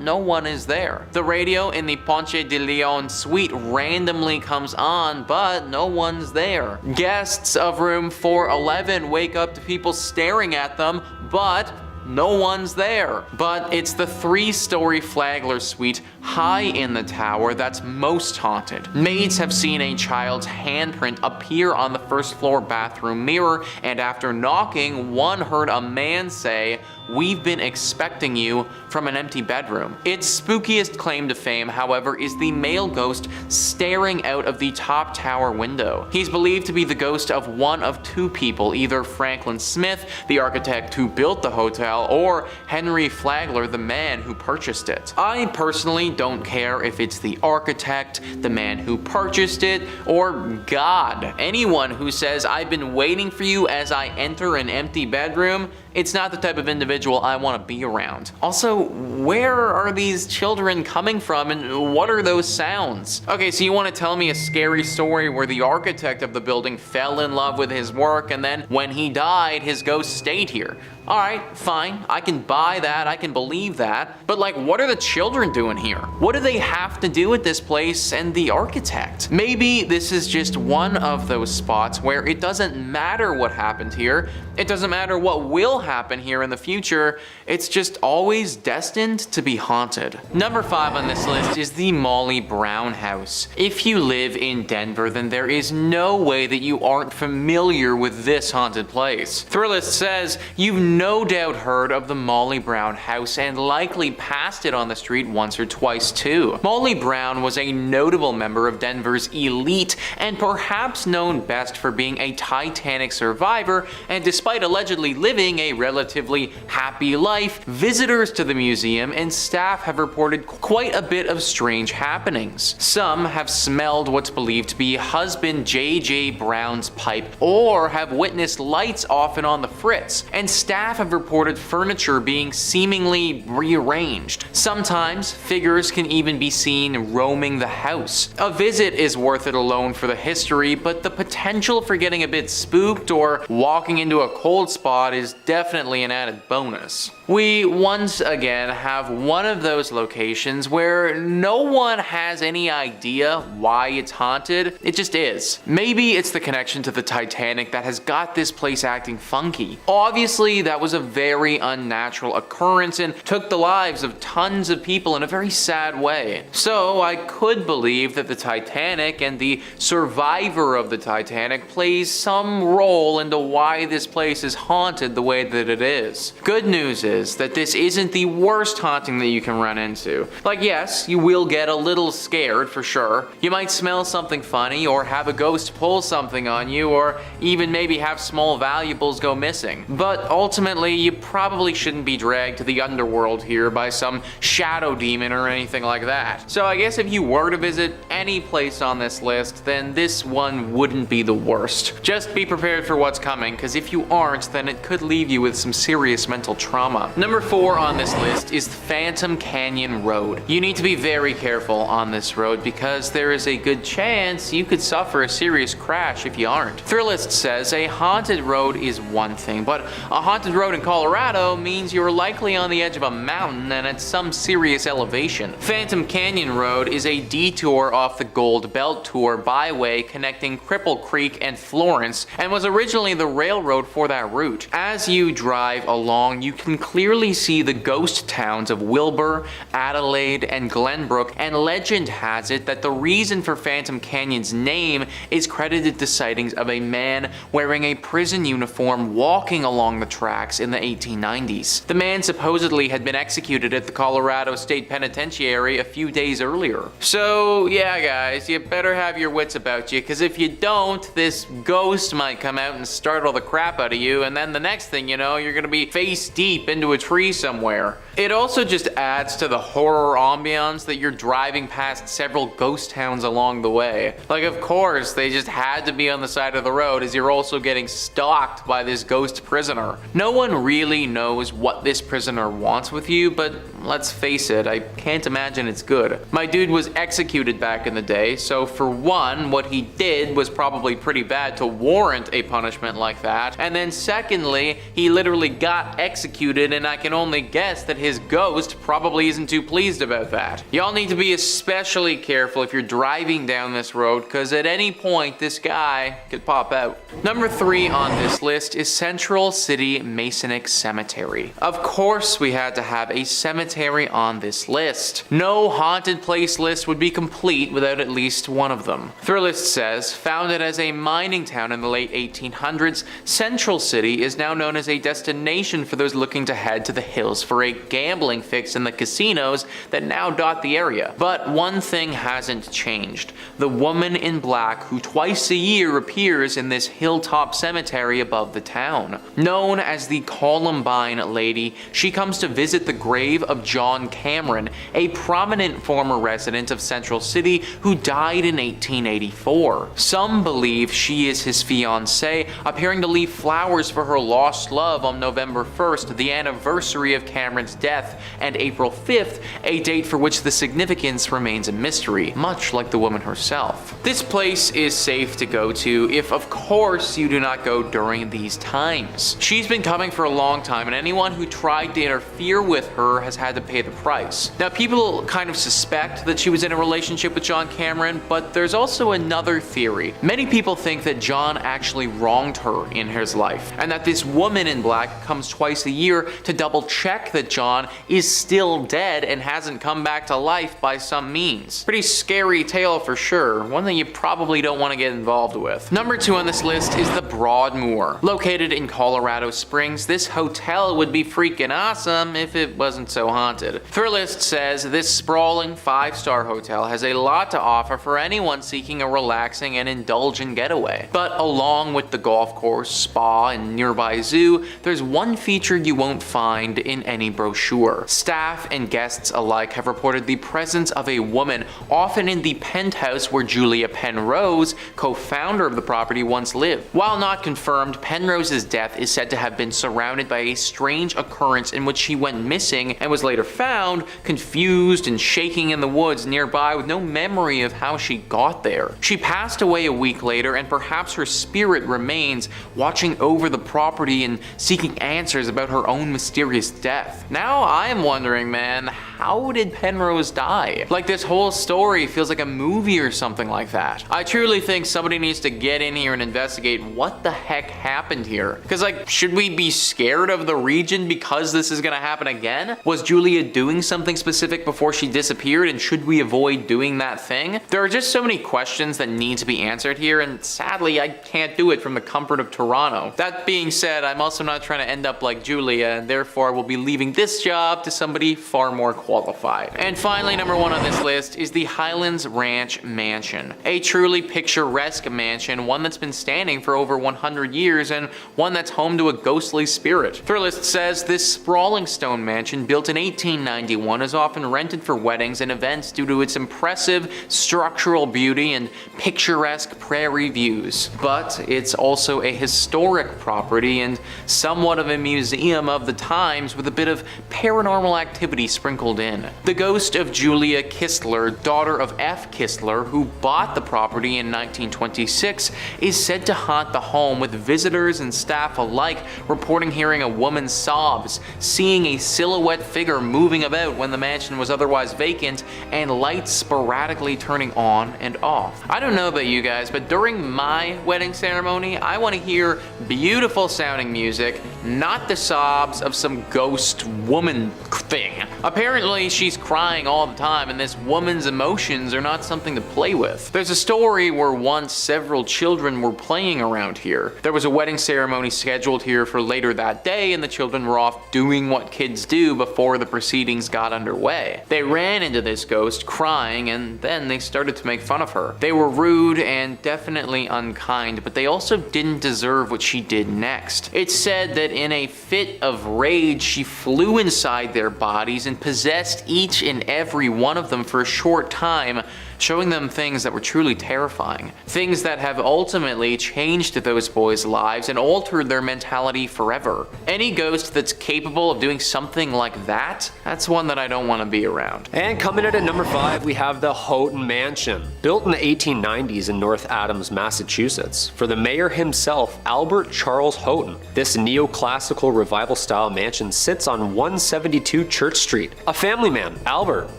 no one is there. The radio in the Ponce de Leon suite randomly comes on, but no one's there. Guests of room 411 wake up to people staring at them, but no one's there. But it's the 3-story Flagler suite high in the tower that's most haunted. Maids have seen a child's handprint appear on the 1st floor bathroom mirror, and after knocking, one heard a man say, "We've been expecting you," from an empty bedroom. Its spookiest claim to fame, however, is the male ghost staring out of the top tower window. He's believed to be the ghost of one of 2 people, either Franklin Smith, the architect who built the hotel, or Henry Flagler, the man who purchased it. I personally don't care if it's the architect, the man who purchased it, or God. Anyone who says, "I've been waiting for you as I enter an empty bedroom," it's not the type of individual I want to be around. Also, where are these children coming from and what are those sounds? Okay, so you want to tell me a scary story where the architect of the building fell in love with his work and then when he died, his ghost stayed here. Alright, fine, I can buy that, I can believe that, but like, what are the children doing here? What do they have to do with this place and the architect? Maybe this is just one of those spots where it doesn't matter what happened here, it doesn't matter what will happen here in the future, it's just always destined to be haunted. Number 5 on this list is the Molly Brown House. If you live in Denver, then there is no way that you aren't familiar with this haunted place. Thrillist says you've no doubt heard of the Molly Brown House and likely passed it on the street once or twice too. Molly Brown was a notable member of Denver's elite and perhaps known best for being a Titanic survivor, and despite allegedly living a relatively happy life, visitors to the museum and staff have reported quite a bit of strange happenings. Some have smelled what's believed to be husband J.J. Brown's pipe or have witnessed lights off and on the fritz, and staff have reported furniture being seemingly rearranged. Sometimes figures members can even be seen roaming the house. A visit is worth it alone for the history, but the potential for getting a bit spooked or walking into a cold spot is definitely an added bonus. We once again have one of those locations where no one has any idea why it's haunted. It just is. Maybe it's the connection to the Titanic that has got this place acting funky. Obviously, that was a very unnatural occurrence and took the lives of tons of people in a very sad way. So I could believe that the Titanic and the survivor of the Titanic plays some role into why this place is haunted the way that it is. Good news is that this isn't the worst haunting that you can run into. Like, yes, you will get a little scared for sure. You might smell something funny or have a ghost pull something on you or even maybe have small valuables go missing. But ultimately, you probably shouldn't be dragged to the underworld here by some shadow demon or anything like that. So I guess if you were to visit any place on this list, then this one wouldn't be the worst. Just be prepared for what's coming, because if you aren't, then it could leave you with some serious mental trauma. Number 4 on this list is Phantom Canyon Road. You need to be very careful on this road because there is a good chance you could suffer a serious crash if you aren't. Thrillist says a haunted road is one thing, but a haunted road in Colorado means you're likely on the edge of a mountain and at some serious elevation. Phantom Canyon Road is a detour off the Gold Belt Tour byway connecting Cripple Creek and Florence and was originally the railroad for that route. As you drive along, you can clearly see the ghost towns of Wilbur, Adelaide, and Glenbrook, and legend has it that the reason for Phantom Canyon's name is credited to sightings of a man wearing a prison uniform walking along the tracks in the 1890s. The man supposedly had been executed at the Colorado State Penitentiary a few days earlier. So yeah guys, you better have your wits about you, because if you don't, this ghost might come out and startle the crap out of you, and then the next thing you know, you're gonna be face deep into a tree somewhere. It also just adds to the horror ambiance that you're driving past several ghost towns along the way. Like, of course, they just had to be on the side of the road as you're also getting stalked by this ghost prisoner. No one really knows what this prisoner wants with you, but let's face it, I can't imagine it's good. My dude was executed back in the day, so for one, what he did was probably pretty bad to warrant a punishment like that, and then secondly, he literally got executed, and I can only guess that his ghost probably isn't too pleased about that. Y'all need to be especially careful if you're driving down this road, because at any point this guy could pop out. Number 3 on this list is Central City Masonic Cemetery. Of course we had to have a cemetery on this list. No haunted place list would be complete without at least one of them. Thrillist says, founded as a mining town in the late 1800s, Central City is now known as a destination for those looking to head to the hills for a gambling fix in the casinos that now dot the area. But one thing hasn't changed. The woman in black who twice a year appears in this hilltop cemetery above the town. Known as the Columbine Lady, she comes to visit the grave of John Cameron, a prominent former resident of Central City who died in 1884. Some believe she is his fiancée, appearing to leave flowers for her lost love on November 1st, the anniversary of Cameron's death, and April 5th, a date for which the significance remains a mystery, much like the woman herself. This place is safe to go to if, of course, you do not go during these times. She's been coming for a long time, and anyone who tried to interfere with her has had to pay the price. Now, people kind of suspect that she was in a relationship with John Cameron, but there's also another theory. Many people think that John actually wronged her in his life, and that this woman in black comes twice a year to double check that John is still dead and hasn't come back to life by some means. Pretty scary tale for sure, one that you probably don't want to get involved with. Number 2 on this list is the Broadmoor. Located in Colorado Springs, this hotel would be freaking awesome if it wasn't so haunted. Thrillist says this sprawling 5-star hotel has a lot to offer for anyone seeking a relaxing and indulgent getaway. But along with the golf course, spa, and nearby zoo, there's one feature you won't find in any brochure. sure. Staff and guests alike have reported the presence of a woman, often in the penthouse where Julia Penrose, co-founder of the property, once lived. While not confirmed, Penrose's death is said to have been surrounded by a strange occurrence in which she went missing and was later found, confused and shaking in the woods nearby with no memory of how she got there. She passed away a week later, and perhaps her spirit remains, watching over the property and seeking answers about her own mysterious death. Now I am wondering, man, how did Penrose die? Like, this whole story feels like a movie or something like that. I truly think somebody needs to get in here and investigate what the heck happened here. Because, like, should we be scared of the region because this is gonna happen again? Was Julia doing something specific before she disappeared, and should we avoid doing that thing? There are just so many questions that need to be answered here, and sadly I can't do it from the comfort of Toronto. That being said, I'm also not trying to end up like Julia, and therefore will be leaving this job to somebody far more qualified. And finally, number 1 on this list is the Highlands Ranch Mansion. A truly picturesque mansion, one that's been standing for over 100 years and one that's home to a ghostly spirit. Thrillist says this sprawling stone mansion, built in 1891, is often rented for weddings and events due to its impressive structural beauty and picturesque prairie views. But it's also a historic property and somewhat of a museum of the times, with a bit of paranormal activity sprinkled in. The ghost of Julia Kistler, daughter of F. Kistler, who bought the property in 1926, is said to haunt the home, with visitors and staff alike reporting hearing a woman's sobs, seeing a silhouette figure moving about when the mansion was otherwise vacant, and lights sporadically turning on and off. I don't know about you guys, but during my wedding ceremony, I want to hear beautiful sounding music, not the sobs of some ghost woman thing. Apparently she's crying all the time, and this woman's emotions are not something to play with. There's a story where once several children were playing around here. There was a wedding ceremony scheduled here for later that day, and the children were off doing what kids do before the proceedings got underway. They ran into this ghost crying, and then they started to make fun of her. They were rude and definitely unkind, but they also didn't deserve what she did next. It's said that in a fit of rage, she flew inside their bodies and possessed each and every one of them for a short time, showing them things that were truly terrifying. Things that have ultimately changed those boys' lives and altered their mentality forever. Any ghost that's capable of doing something like that, that's one that I don't want to be around. And coming in at number 5, we have the Houghton Mansion. Built in the 1890s in North Adams, Massachusetts, for the mayor himself, Albert Charles Houghton. This neoclassical revival-style mansion sits on 172 Church Street. A family man, Albert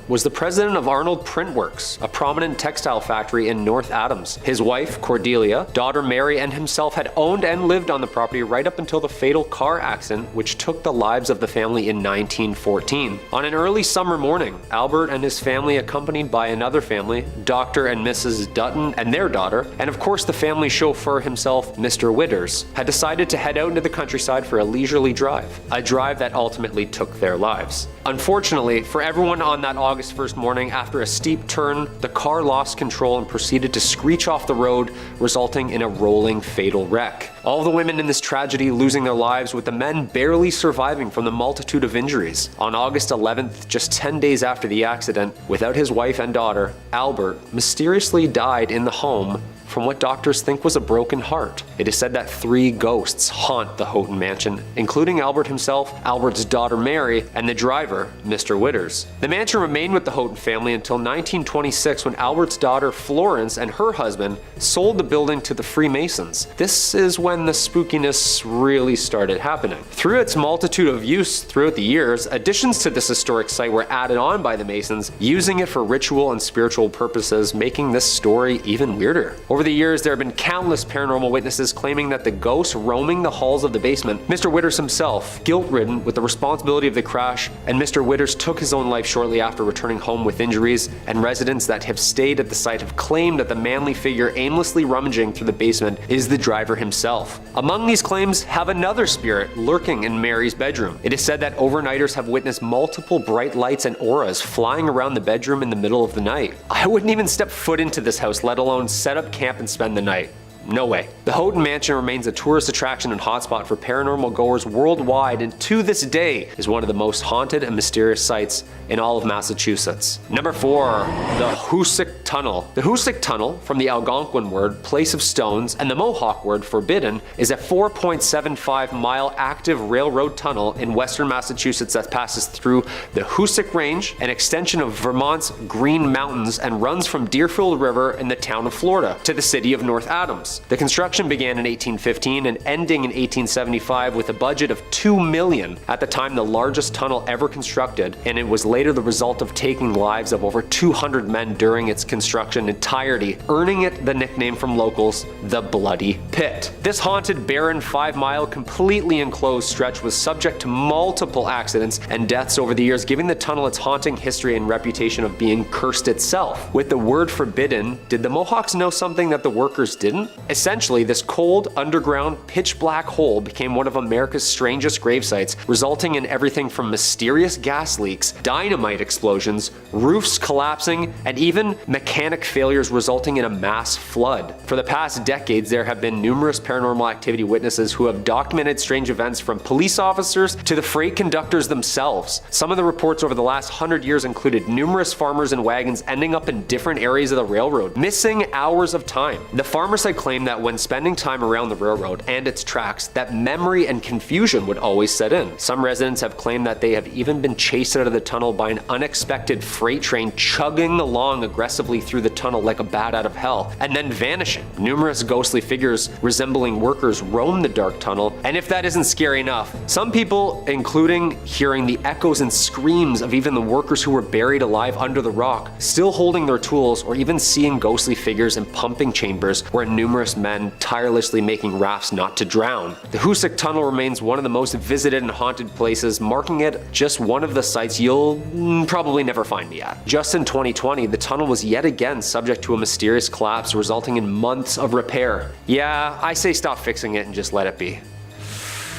was the president of Arnold Print Works, a prominent textile factory in North Adams. His wife, Cordelia, daughter Mary, and himself had owned and lived on the property right up until the fatal car accident which took the lives of the family in 1914. On an early summer morning, Albert and his family, accompanied by another family, Dr. and Mrs. Dutton and their daughter, and of course the family chauffeur himself, Mr. Witters, had decided to head out into the countryside for a leisurely drive, a drive that ultimately took their lives. Unfortunately for everyone on that August 1st morning, after a steep turn, the car lost control and proceeded to screech off the road, resulting in a rolling fatal wreck. All the women in this tragedy losing their lives, with the men barely surviving from the multitude of injuries. On August 11th, just 10 days after the accident, without his wife and daughter, Albert mysteriously died in the home from what doctors think was a broken heart. It is said that 3 ghosts haunt the Houghton Mansion, including Albert himself, Albert's daughter Mary, and the driver, Mr. Witters. The mansion remained with the Houghton family until 1926, when Albert's daughter Florence and her husband sold the building to the Freemasons. This is when the spookiness really started happening. Through its multitude of use throughout the years, additions to this historic site were added on by the Masons, using it for ritual and spiritual purposes, making this story even weirder. Over the years, there have been countless paranormal witnesses claiming that the ghosts roaming the halls of the basement, Mr. Witters himself, guilt-ridden with the responsibility of the crash, and Mr. Witters took his own life shortly after returning home with injuries, and residents that have stayed at the site have claimed that the manly figure aimlessly rummaging through the basement is the driver himself. Among these claims have another spirit lurking in Mary's bedroom. It is said that overnighters have witnessed multiple bright lights and auras flying around the bedroom in the middle of the night. I wouldn't even step foot into this house, let alone set up camp and spend the night. No way. The Houghton Mansion remains a tourist attraction and hotspot for paranormal goers worldwide, and to this day is one of the most haunted and mysterious sites in all of Massachusetts. Number 4, the Hoosac Tunnel. The Hoosac Tunnel, from the Algonquin word place of stones and the Mohawk word forbidden, is a 4.75-mile active railroad tunnel in western Massachusetts that passes through the Hoosac Range, an extension of Vermont's Green Mountains, and runs from Deerfield River in the town of Florida to the city of North Adams. The construction began in 1815 and ending in 1875 with a budget of $2 million, at the time the largest tunnel ever constructed, and it was later the result of taking lives of over 200 men during its construction entirety, earning it the nickname from locals, the Bloody Pit. This haunted, barren, 5-mile, completely enclosed stretch was subject to multiple accidents and deaths over the years, giving the tunnel its haunting history and reputation of being cursed itself. With the word forbidden, did the Mohawks know something that the workers didn't? Essentially, this cold, underground, pitch-black hole became one of America's strangest grave sites, resulting in everything from mysterious gas leaks, dynamite explosions, roofs collapsing, and even mechanic failures resulting in a mass flood. For the past decades, there have been numerous paranormal activity witnesses who have documented strange events, from police officers to the freight conductors themselves. Some of the reports over the last 100 years included numerous farmers and wagons ending up in different areas of the railroad, missing hours of time. The farmers had claimed that when spending time around the railroad and its tracks, that memory and confusion would always set in. Some residents have claimed that they have even been chased out of the tunnel by an unexpected freight train chugging along aggressively through the tunnel like a bat out of hell, and then vanishing. Numerous ghostly figures resembling workers roam the dark tunnel, and if that isn't scary enough, some people, including hearing the echoes and screams of even the workers who were buried alive under the rock, still holding their tools, or even seeing ghostly figures in pumping chambers where numerous men tirelessly making rafts not to drown. The Hoosac Tunnel remains one of the most visited and haunted places, marking it just one of the sites you'll probably never find me at. Just in 2020, the tunnel was yet again subject to a mysterious collapse, resulting in months of repair. Yeah, I say stop fixing it and just let it be.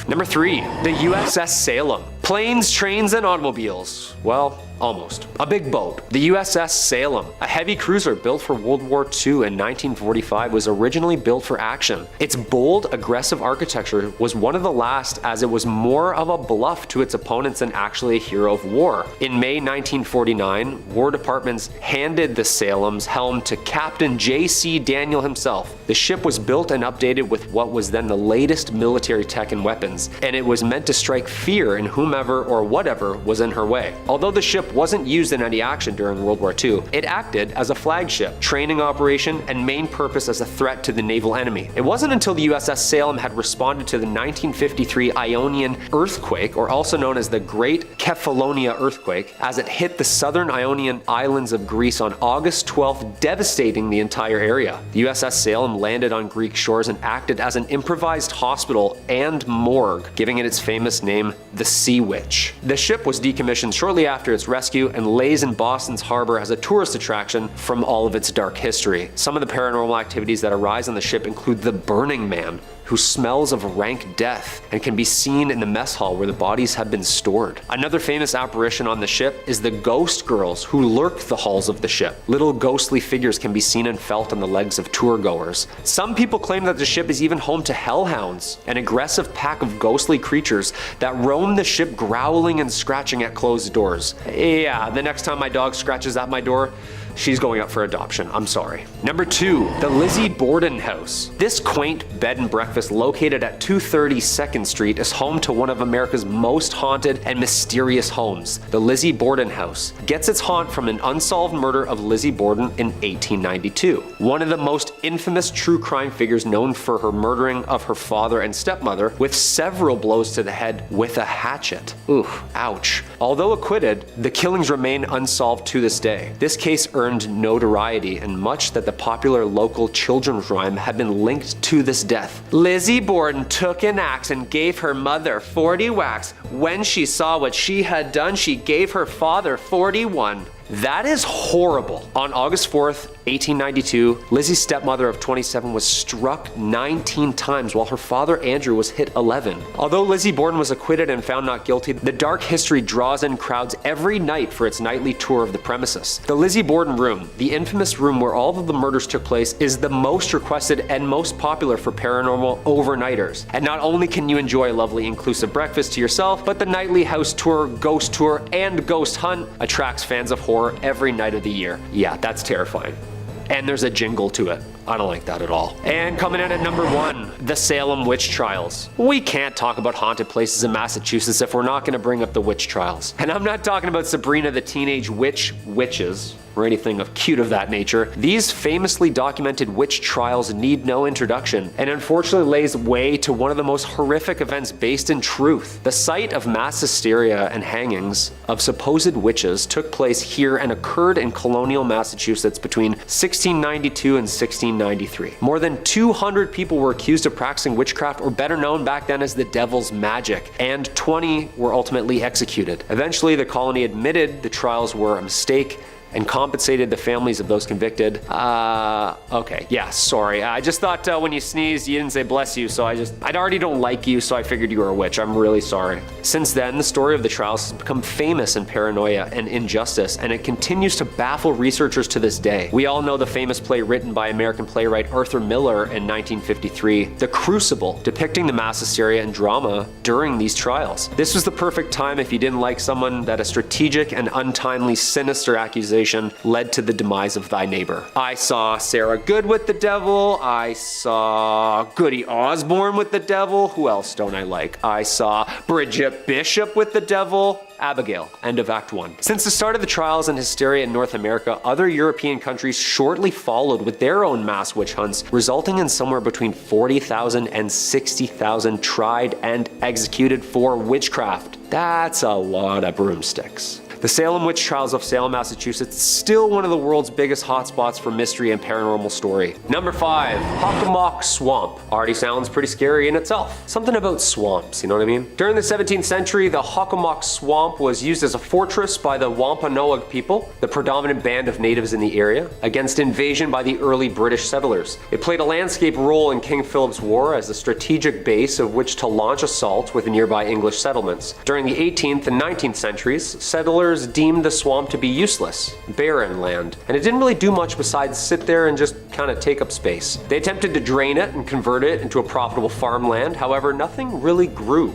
Number 3, the USS Salem. Planes, trains, and automobiles. Well, almost. A big boat. The USS Salem, a heavy cruiser built for World War II in 1945, was originally built for action. Its bold, aggressive architecture was one of the last, as it was more of a bluff to its opponents than actually a hero of war. In May 1949, War Departments handed the Salem's helm to Captain J.C. Daniel himself. The ship was built and updated with what was then the latest military tech and weapons, and it was meant to strike fear in whomever or whatever was in her way. Although the ship wasn't used in any action during World War II, it acted as a flagship, training operation, and main purpose as a threat to the naval enemy. It wasn't until the USS Salem had responded to the 1953 Ionian earthquake, or also known as the Great Kefalonia earthquake, as it hit the southern Ionian islands of Greece on August 12th, devastating the entire area. The USS Salem landed on Greek shores and acted as an improvised hospital and morgue, giving it its famous name, the Sea Witch. The ship was decommissioned shortly after its rescue and lays in Boston's harbor as a tourist attraction from all of its dark history. Some of the paranormal activities that arise on the ship include the Burning Man, who smells of rank death and can be seen in the mess hall where the bodies have been stored. Another famous apparition on the ship is the Ghost Girls, who lurk the halls of the ship. Little ghostly figures can be seen and felt on the legs of tour goers. Some people claim that the ship is even home to hellhounds, an aggressive pack of ghostly creatures that roam the ship, growling and scratching at closed doors. Yeah, the next time my dog scratches at my door, she's going up for adoption. I'm sorry. Number 2, the Lizzie Borden House. This quaint bed and breakfast located at 230 2nd Street is home to one of America's most haunted and mysterious homes. The Lizzie Borden House gets its haunt from an unsolved murder of Lizzie Borden in 1892. One of the most infamous true crime figures, known for her murdering of her father and stepmother with several blows to the head with a hatchet. Oof, ouch. Although acquitted, the killings remain unsolved to this day. This case earned notoriety, and much that the popular local children's rhyme had been linked to this death. Lizzie Borden took an axe and gave her mother 40 whacks. When she saw what she had done, she gave her father 41. That is horrible. On August 4th, 1892, Lizzie's stepmother of 27 was struck 19 times while her father Andrew was hit 11. Although Lizzie Borden was acquitted and found not guilty, the dark history draws in crowds every night for its nightly tour of the premises. The Lizzie Borden room, the infamous room where all of the murders took place, is the most requested and most popular for paranormal overnighters. And not only can you enjoy a lovely inclusive breakfast to yourself, but the nightly house tour, ghost tour, and ghost hunt attracts fans of horror every night of the year. Yeah, that's terrifying. And there's a jingle to it. I don't like that at all. And coming in at number 1, the Salem witch trials. We can't talk about haunted places in Massachusetts if we're not going to bring up the witch trials. And I'm not talking about Sabrina the Teenage Witches, or anything of cute of that nature. These famously documented witch trials need no introduction, and unfortunately lays way to one of the most horrific events based in truth. The site of mass hysteria and hangings of supposed witches took place here and occurred in colonial Massachusetts between 1692 and 1693. More than 200 people were accused of practicing witchcraft, or better known back then as the devil's magic, and 20 were ultimately executed. Eventually, the colony admitted the trials were a mistake and compensated the families of those convicted. Okay, yeah, sorry. I just thought when you sneezed, you didn't say bless you, so I already don't like you, so I figured you were a witch. I'm really sorry. Since then, the story of the trials has become famous in paranoia and injustice, and it continues to baffle researchers to this day. We all know the famous play written by American playwright Arthur Miller in 1953, The Crucible, depicting the mass hysteria and drama during these trials. This was the perfect time if you didn't like someone that a strategic and untimely sinister accusation led to the demise of thy neighbor. I saw Sarah Good with the devil. I saw Goody Osborne with the devil. Who else don't I like? I saw Bridget Bishop with the devil. Abigail. End of Act 1. Since the start of the trials and hysteria in North America, other European countries shortly followed with their own mass witch hunts, resulting in somewhere between 40,000 and 60,000 tried and executed for witchcraft. That's a lot of broomsticks. The Salem witch trials of Salem, Massachusetts, still one of the world's biggest hotspots for mystery and paranormal story. Number 5, Hockomock Swamp. Already sounds pretty scary in itself. Something about swamps, you know what I mean? During the 17th century, the Hockomock Swamp was used as a fortress by the Wampanoag people, the predominant band of natives in the area, against invasion by the early British settlers. It played a landscape role in King Philip's War as a strategic base of which to launch assaults with nearby English settlements. During the 18th and 19th centuries, settlers deemed the swamp to be useless, barren land, and it didn't really do much besides sit there and just kind of take up space. They attempted to drain it and convert it into a profitable farmland, however, nothing really grew.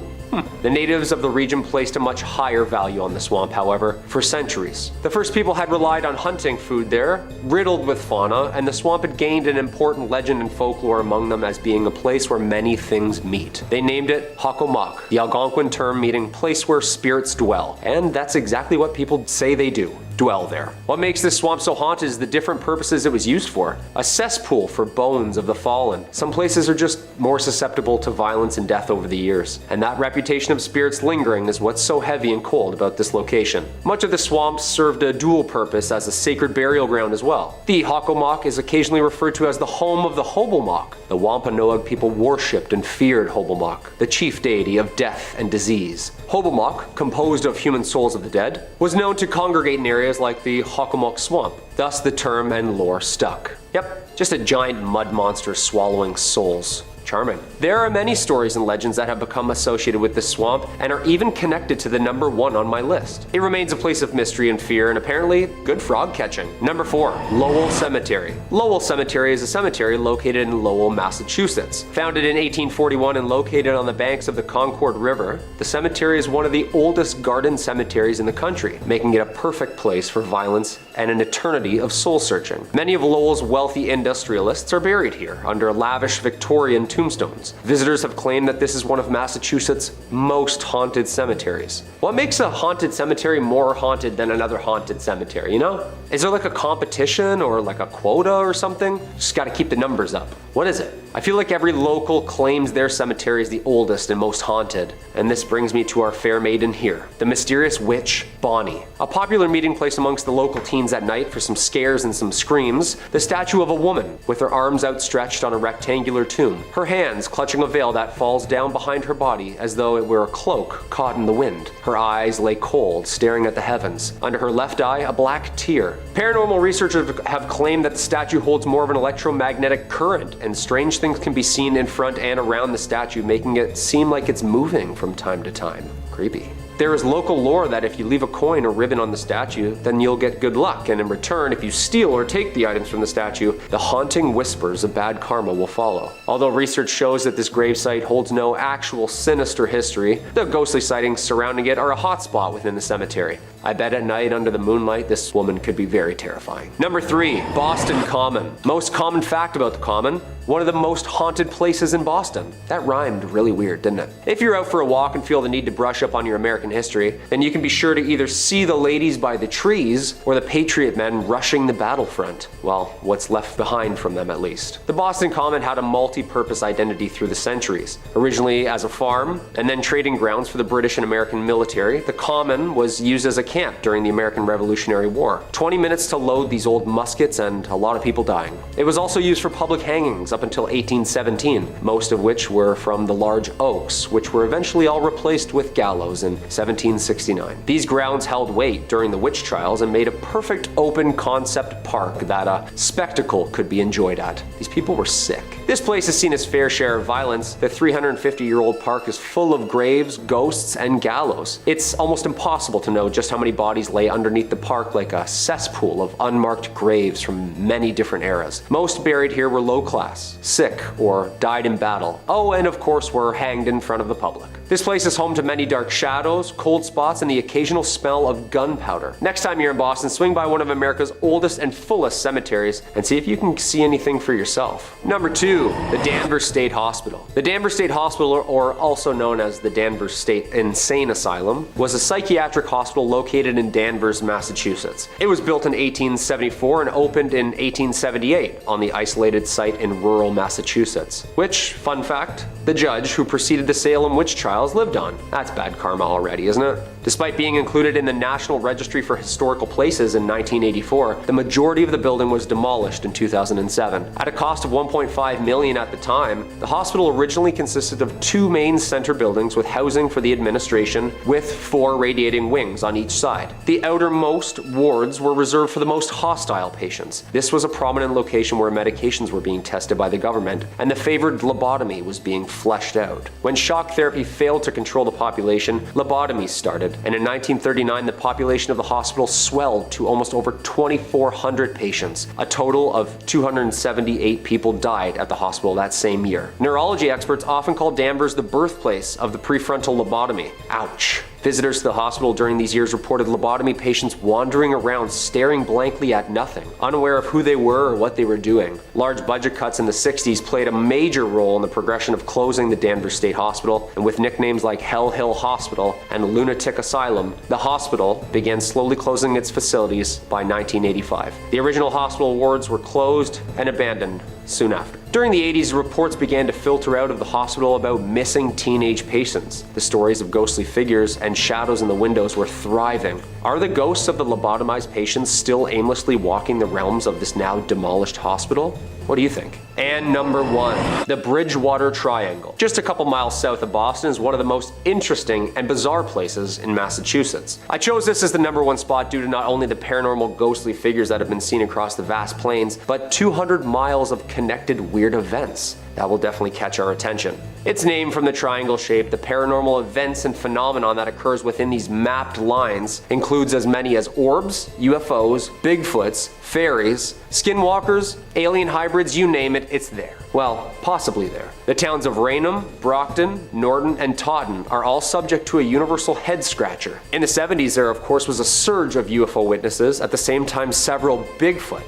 The natives of the region placed a much higher value on the swamp, however, for centuries. The first people had relied on hunting food there, riddled with fauna, and the swamp had gained an important legend and folklore among them as being a place where many things meet. They named it Hockomock, the Algonquin term meaning place where spirits dwell, and that's exactly what people say they do. Dwell there. What makes this swamp so haunted is the different purposes it was used for. A cesspool for bones of the fallen. Some places are just more susceptible to violence and death over the years, and that reputation of spirits lingering is what's so heavy and cold about this location. Much of the swamp served a dual purpose as a sacred burial ground as well. The Hockomock is occasionally referred to as the home of the Hobomok. The Wampanoag people worshipped and feared Hobomok, the chief deity of death and disease. Hobomok, composed of human souls of the dead, was known to congregate in areas like the Hockomock Swamp. Thus the term and lore stuck. Yep, just a giant mud monster swallowing souls. Charming. There are many stories and legends that have become associated with this swamp and are even connected to the number 1 on my list. It remains a place of mystery and fear and apparently good frog catching. Number 4, Lowell Cemetery. Lowell Cemetery is a cemetery located in Lowell, Massachusetts. Founded in 1841 and located on the banks of the Concord River, the cemetery is one of the oldest garden cemeteries in the country, making it a perfect place for violence and an eternity of soul searching. Many of Lowell's wealthy industrialists are buried here under lavish Victorian tombstones. Visitors have claimed that this is one of Massachusetts' most haunted cemeteries. What makes a haunted cemetery more haunted than another haunted cemetery, you know? Is there like a competition or like a quota or something? Just gotta keep the numbers up. What is it? I feel like every local claims their cemetery is the oldest and most haunted, and this brings me to our fair maiden here, the mysterious witch, Bonnie. A popular popular meeting place amongst the local teens at night for some scares and some screams, the statue of a woman with her arms outstretched on a rectangular tomb, her hands clutching a veil that falls down behind her body as though it were a cloak caught in the wind. Her eyes lay cold, staring at the heavens. Under her left eye, a black tear. Paranormal researchers have claimed that the statue holds more of an electromagnetic current, and strange things can be seen in front and around the statue, making it seem like it's moving from time to time. Creepy. There is local lore that if you leave a coin or ribbon on the statue, then you'll get good luck, and in return, if you steal or take the items from the statue, the haunting whispers of bad karma will follow. Although research shows that this gravesite holds no actual sinister history, the ghostly sightings surrounding it are a hotspot within the cemetery. I bet at night under the moonlight, this woman could be very terrifying. Number 3, Boston Common. Most common fact about the Common, one of the most haunted places in Boston. That rhymed really weird, didn't it? If you're out for a walk and feel the need to brush up on your American history, then you can be sure to either see the ladies by the trees or the Patriot men rushing the battlefront. Well, what's left behind from them at least. The Boston Common had a multi-purpose identity through the centuries. Originally as a farm, and then trading grounds for the British and American military, the Common was used as a camp during the American Revolutionary War. 20 minutes to load these old muskets and a lot of people dying. It was also used for public hangings up until 1817, most of which were from the large oaks, which were eventually all replaced with gallows in 1769. These grounds held weight during the witch trials and made a perfect open concept park that a spectacle could be enjoyed at. These people were sick. This place has seen its fair share of violence. The 350-year-old park is full of graves, ghosts, and gallows. It's almost impossible to know just how many bodies lay underneath the park, like a cesspool of unmarked graves from many different eras. Most buried here were low class, sick, or died in battle. Oh, and of course were hanged in front of the public. This place is home to many dark shadows, cold spots, and the occasional smell of gunpowder. Next time you're in Boston, swing by one of America's oldest and fullest cemeteries and see if you can see anything for yourself. Number 2, the Danvers State Hospital. The Danvers State Hospital, or also known as the Danvers State Insane Asylum, was a psychiatric hospital located in Danvers, Massachusetts. It was built in 1874 and opened in 1878 on the isolated site in rural Massachusetts, which, fun fact, the judge who preceded the Salem witch trials lived on. That's bad karma already, isn't it? Despite being included in the National Registry for Historical Places in 1984, the majority of the building was demolished in 2007. At a cost of $1.5 million at the time, the hospital originally consisted of 2 main center buildings with housing for the administration, with 4 radiating wings on each side. The outermost wards were reserved for the most hostile patients. This was a prominent location where medications were being tested by the government, and the favored lobotomy was being fleshed out. When shock therapy failed to control the population, lobotomies started, and in 1939 the population of the hospital swelled to almost over 2,400 patients. A total of 278 people died at the hospital that same year. Neurology experts often call Danvers the birthplace of the prefrontal lobotomy. Ouch. Visitors to the hospital during these years reported lobotomy patients wandering around staring blankly at nothing, unaware of who they were or what they were doing. Large budget cuts in the 60s played a major role in the progression of closing the Danvers State Hospital, and with nicknames like Hell Hill Hospital and Lunatic Asylum, the hospital began slowly closing its facilities by 1985. The original hospital wards were closed and abandoned soon after. During the 80s, reports began to filter out of the hospital about missing teenage patients. The stories of ghostly figures and shadows in the windows were thriving. Are the ghosts of the lobotomized patients still aimlessly walking the realms of this now demolished hospital? What do you think? And number 1, the Bridgewater Triangle. Just a couple miles south of Boston is one of the most interesting and bizarre places in Massachusetts. I chose this as the number 1 spot due to not only the paranormal ghostly figures that have been seen across the vast plains, but 200 miles of connected weird events. That will definitely catch our attention. It's named from the triangle shape. The paranormal events and phenomenon that occurs within these mapped lines includes as many as orbs, UFOs, Bigfoots, fairies, skinwalkers, alien hybrids, you name it, it's there. Well, possibly there. The towns of Raynham, Brockton, Norton, and Taunton are all subject to a universal head scratcher. In the 70s, there of course was a surge of UFO witnesses, at the same time several Bigfoot.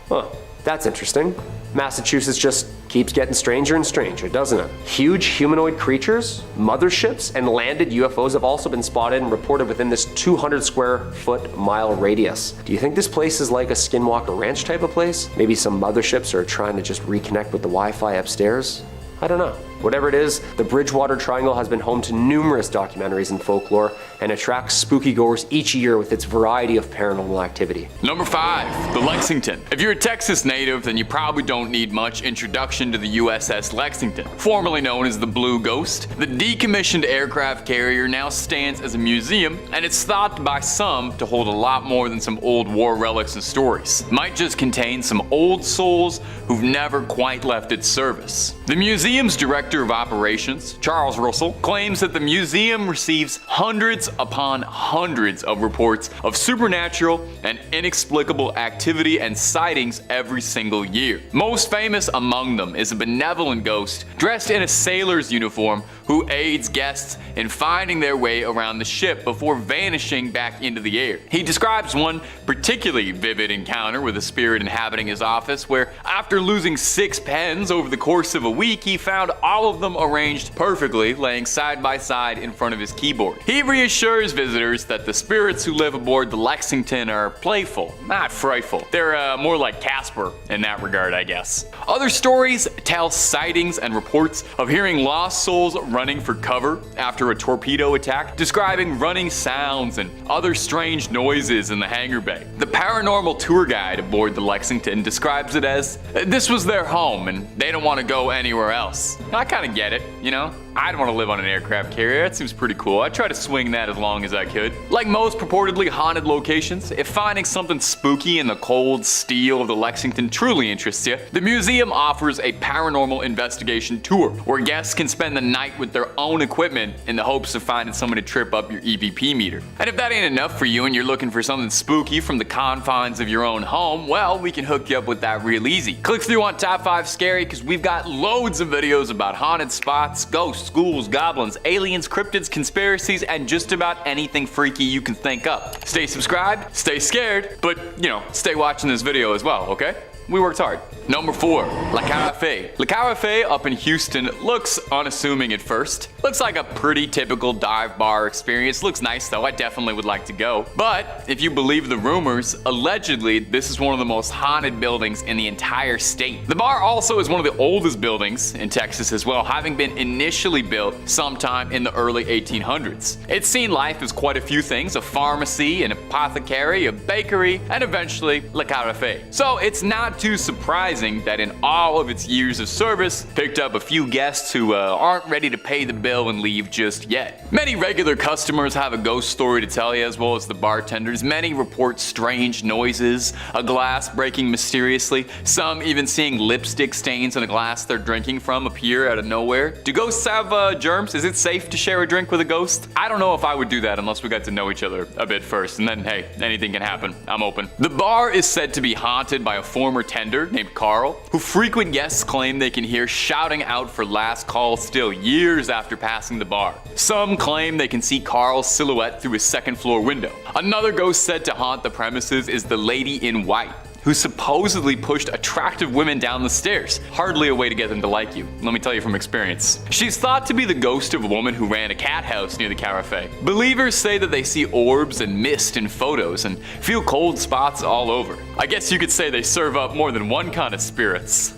Huh, that's interesting. Massachusetts just keeps getting stranger and stranger, doesn't it? Huge humanoid creatures, motherships, and landed UFOs have also been spotted and reported within this 200 square foot mile radius. Do you think this place is like a Skinwalker Ranch type of place? Maybe some motherships are trying to just reconnect with the Wi-Fi upstairs? I don't know. Whatever it is, the Bridgewater Triangle has been home to numerous documentaries and folklore and attracts spooky goers each year with its variety of paranormal activity. Number 5, the Lexington. If you're a Texas native, then you probably don't need much introduction to the USS Lexington, formerly known as the Blue Ghost. The decommissioned aircraft carrier now stands as a museum, and it's thought by some to hold a lot more than some old war relics and stories. It might just contain some old souls who've never quite left its service. The museum's director of operations, Charles Russell, claims that the museum receives hundreds upon hundreds of reports of supernatural and inexplicable activity and sightings every single year. Most famous among them is a benevolent ghost dressed in a sailor's uniform who aids guests in finding their way around the ship before vanishing back into the air. He describes one particularly vivid encounter with a spirit inhabiting his office where, after losing 6 pens over the course of a week, he found all of them arranged perfectly, laying side by side in front of his keyboard. He reassures visitors that the spirits who live aboard the Lexington are playful, not frightful. They're more like Casper in that regard, I guess. Other stories tell sightings and reports of hearing lost souls running for cover after a torpedo attack, describing running sounds and other strange noises in the hangar bay. The paranormal tour guide aboard the Lexington describes it as, this was their home and they don't want to go anywhere else. I kind of get it, you know? I'd want to live on an aircraft carrier, that seems pretty cool. I'd try to swing that as long as I could. Like most purportedly haunted locations, if finding something spooky in the cold steel of the Lexington truly interests you, the museum offers a paranormal investigation tour where guests can spend the night with their own equipment in the hopes of finding someone to trip up your EVP meter. And if that ain't enough for you and you're looking for something spooky from the confines of your own home, well, we can hook you up with that real easy. Click through on Top 5 Scary because we've got loads of videos about haunted spots, ghosts, ghouls, goblins, aliens, cryptids, conspiracies, and just about anything freaky you can think up. Stay subscribed, stay scared, but, you know, stay watching this video as well, okay? We worked hard. Number 4, Le Carafe. Le Carafe up in Houston looks unassuming at first. Looks like a pretty typical dive bar experience. Looks nice though, I definitely would like to go. But if you believe the rumors, allegedly this is one of the most haunted buildings in the entire state. The bar also is one of the oldest buildings in Texas as well, having been initially built sometime in the early 1800s. It's seen life as quite a few things, a pharmacy, an apothecary, a bakery, and eventually Le Carafe. So it's not too surprising that in all of its years of service, picked up a few guests who aren't ready to pay the bill and leave just yet. Many regular customers have a ghost story to tell you, as well as the bartenders. Many report strange noises, a glass breaking mysteriously, some even seeing lipstick stains on a glass they're drinking from appear out of nowhere. Do ghosts have germs? Is it safe to share a drink with a ghost? I don't know if I would do that unless we got to know each other a bit first, and then hey, anything can happen. I'm open. The bar is said to be haunted by a former tender named Carl, who frequent guests claim they can hear shouting out for last call still years after passing the bar. Some claim they can see Carl's silhouette through a second-floor window. Another ghost said to haunt the premises is the Lady in White, who supposedly pushed attractive women down the stairs. Hardly a way to get them to like you, let me tell you from experience. She's thought to be the ghost of a woman who ran a cat house near the Carafe. Believers say that they see orbs and mist in photos and feel cold spots all over. I guess you could say they serve up more than one kind of spirits.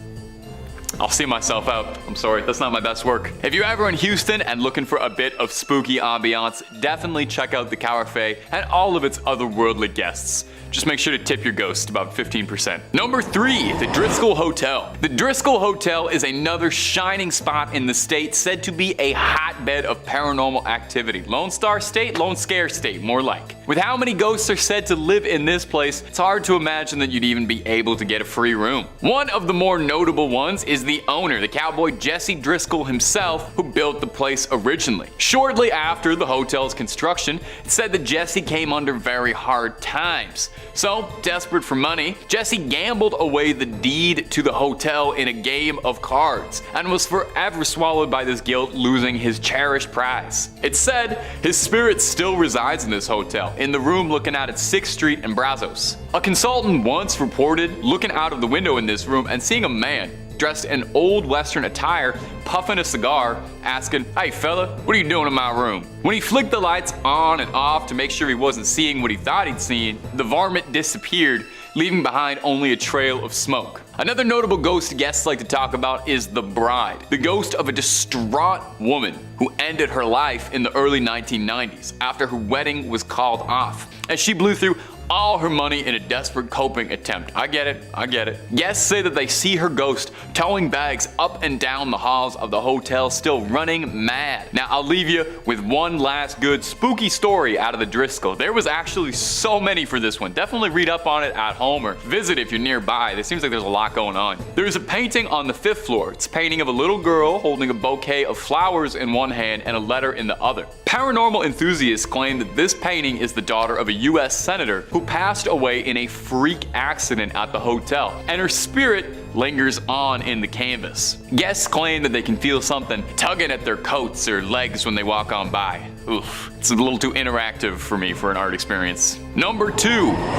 I'll see myself out. I'm sorry, that's not my best work. If you're ever in Houston and looking for a bit of spooky ambiance, definitely check out the Carafe and all of its otherworldly guests. Just make sure to tip your ghost about 15%. Number 3, the Driskill Hotel. The Driskill Hotel is another shining spot in the state, said to be a hotbed of paranormal activity. Lone Star State, Lone Scare State, more like. With how many ghosts are said to live in this place, it's hard to imagine that you'd even be able to get a free room. One of the more notable ones is the owner, the cowboy Jesse Driskill himself, who built the place originally. Shortly after the hotel's construction, it's said that Jesse came under very hard times. So, desperate for money, Jesse gambled away the deed to the hotel in a game of cards, and was forever swallowed by this guilt, losing his cherished prize. It's said his spirit still resides in this hotel, in the room looking out at 6th Street and Brazos. A consultant once reported looking out of the window in this room and seeing a man dressed in old western attire, puffing a cigar, asking, "Hey fella, what are you doing in my room?" When he flicked the lights on and off to make sure he wasn't seeing what he thought he'd seen, the varmint disappeared, leaving behind only a trail of smoke. Another notable ghost guests like to talk about is the bride, the ghost of a distraught woman who ended her life in the early 1990s after her wedding was called off, as she blew through all her money in a desperate coping attempt. I get it. Guests say that they see her ghost towing bags up and down the halls of the hotel, still running mad. Now I'll leave you with one last good spooky story out of the Driskill. There was actually so many for this one. Definitely read up on it at home or visit if you're nearby. It seems like there's a lot going on. There's a painting on the 5th floor. It's a painting of a little girl holding a bouquet of flowers in one hand and a letter in the other. Paranormal enthusiasts claim that this painting is the daughter of a US senator who passed away in a freak accident at the hotel, and her spirit lingers on in the canvas. Guests claim that they can feel something tugging at their coats or legs when they walk on by. Oof, it's a little too interactive for me for an art experience. Number 2,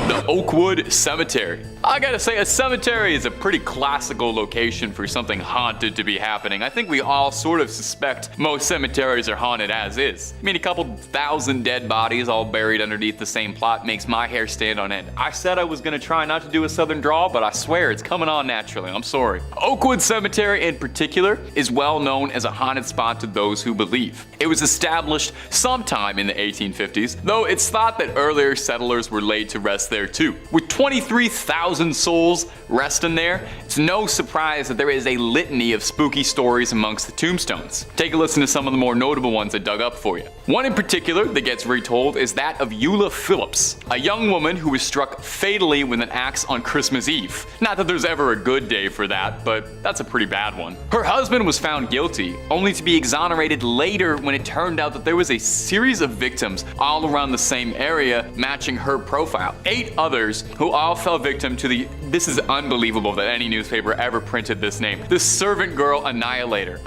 the Oakwood Cemetery. I gotta say, a cemetery is a pretty classical location for something haunted to be happening. I think we all sort of suspect most cemeteries are haunted as is. I mean, a couple thousand dead bodies all buried underneath the same plot makes my hair stand on end. I said I was gonna try not to do a southern drawl, but I swear it's coming on naturally. I'm sorry. Oakwood Cemetery in particular is well known as a haunted spot to those who believe. It was established sometime in the 1850s, though it's thought that earlier settlers were laid to rest there too. With 23,000 souls resting there, it's no surprise that there is a litany of spooky stories amongst the tombstones. Take a listen to some of the more notable ones I dug up for you. One in particular that gets retold is that of Eula Phillips, a young woman who was struck fatally with an axe on Christmas Eve. Not that there's ever a good day for that, but that's a pretty bad one. Her husband was found guilty, only to be exonerated later when it turned out that there was a series of victims all around the same area matching her profile. 8 others who all fell victim to this is unbelievable that any newspaper ever printed this name, the Servant Girl Annihilator.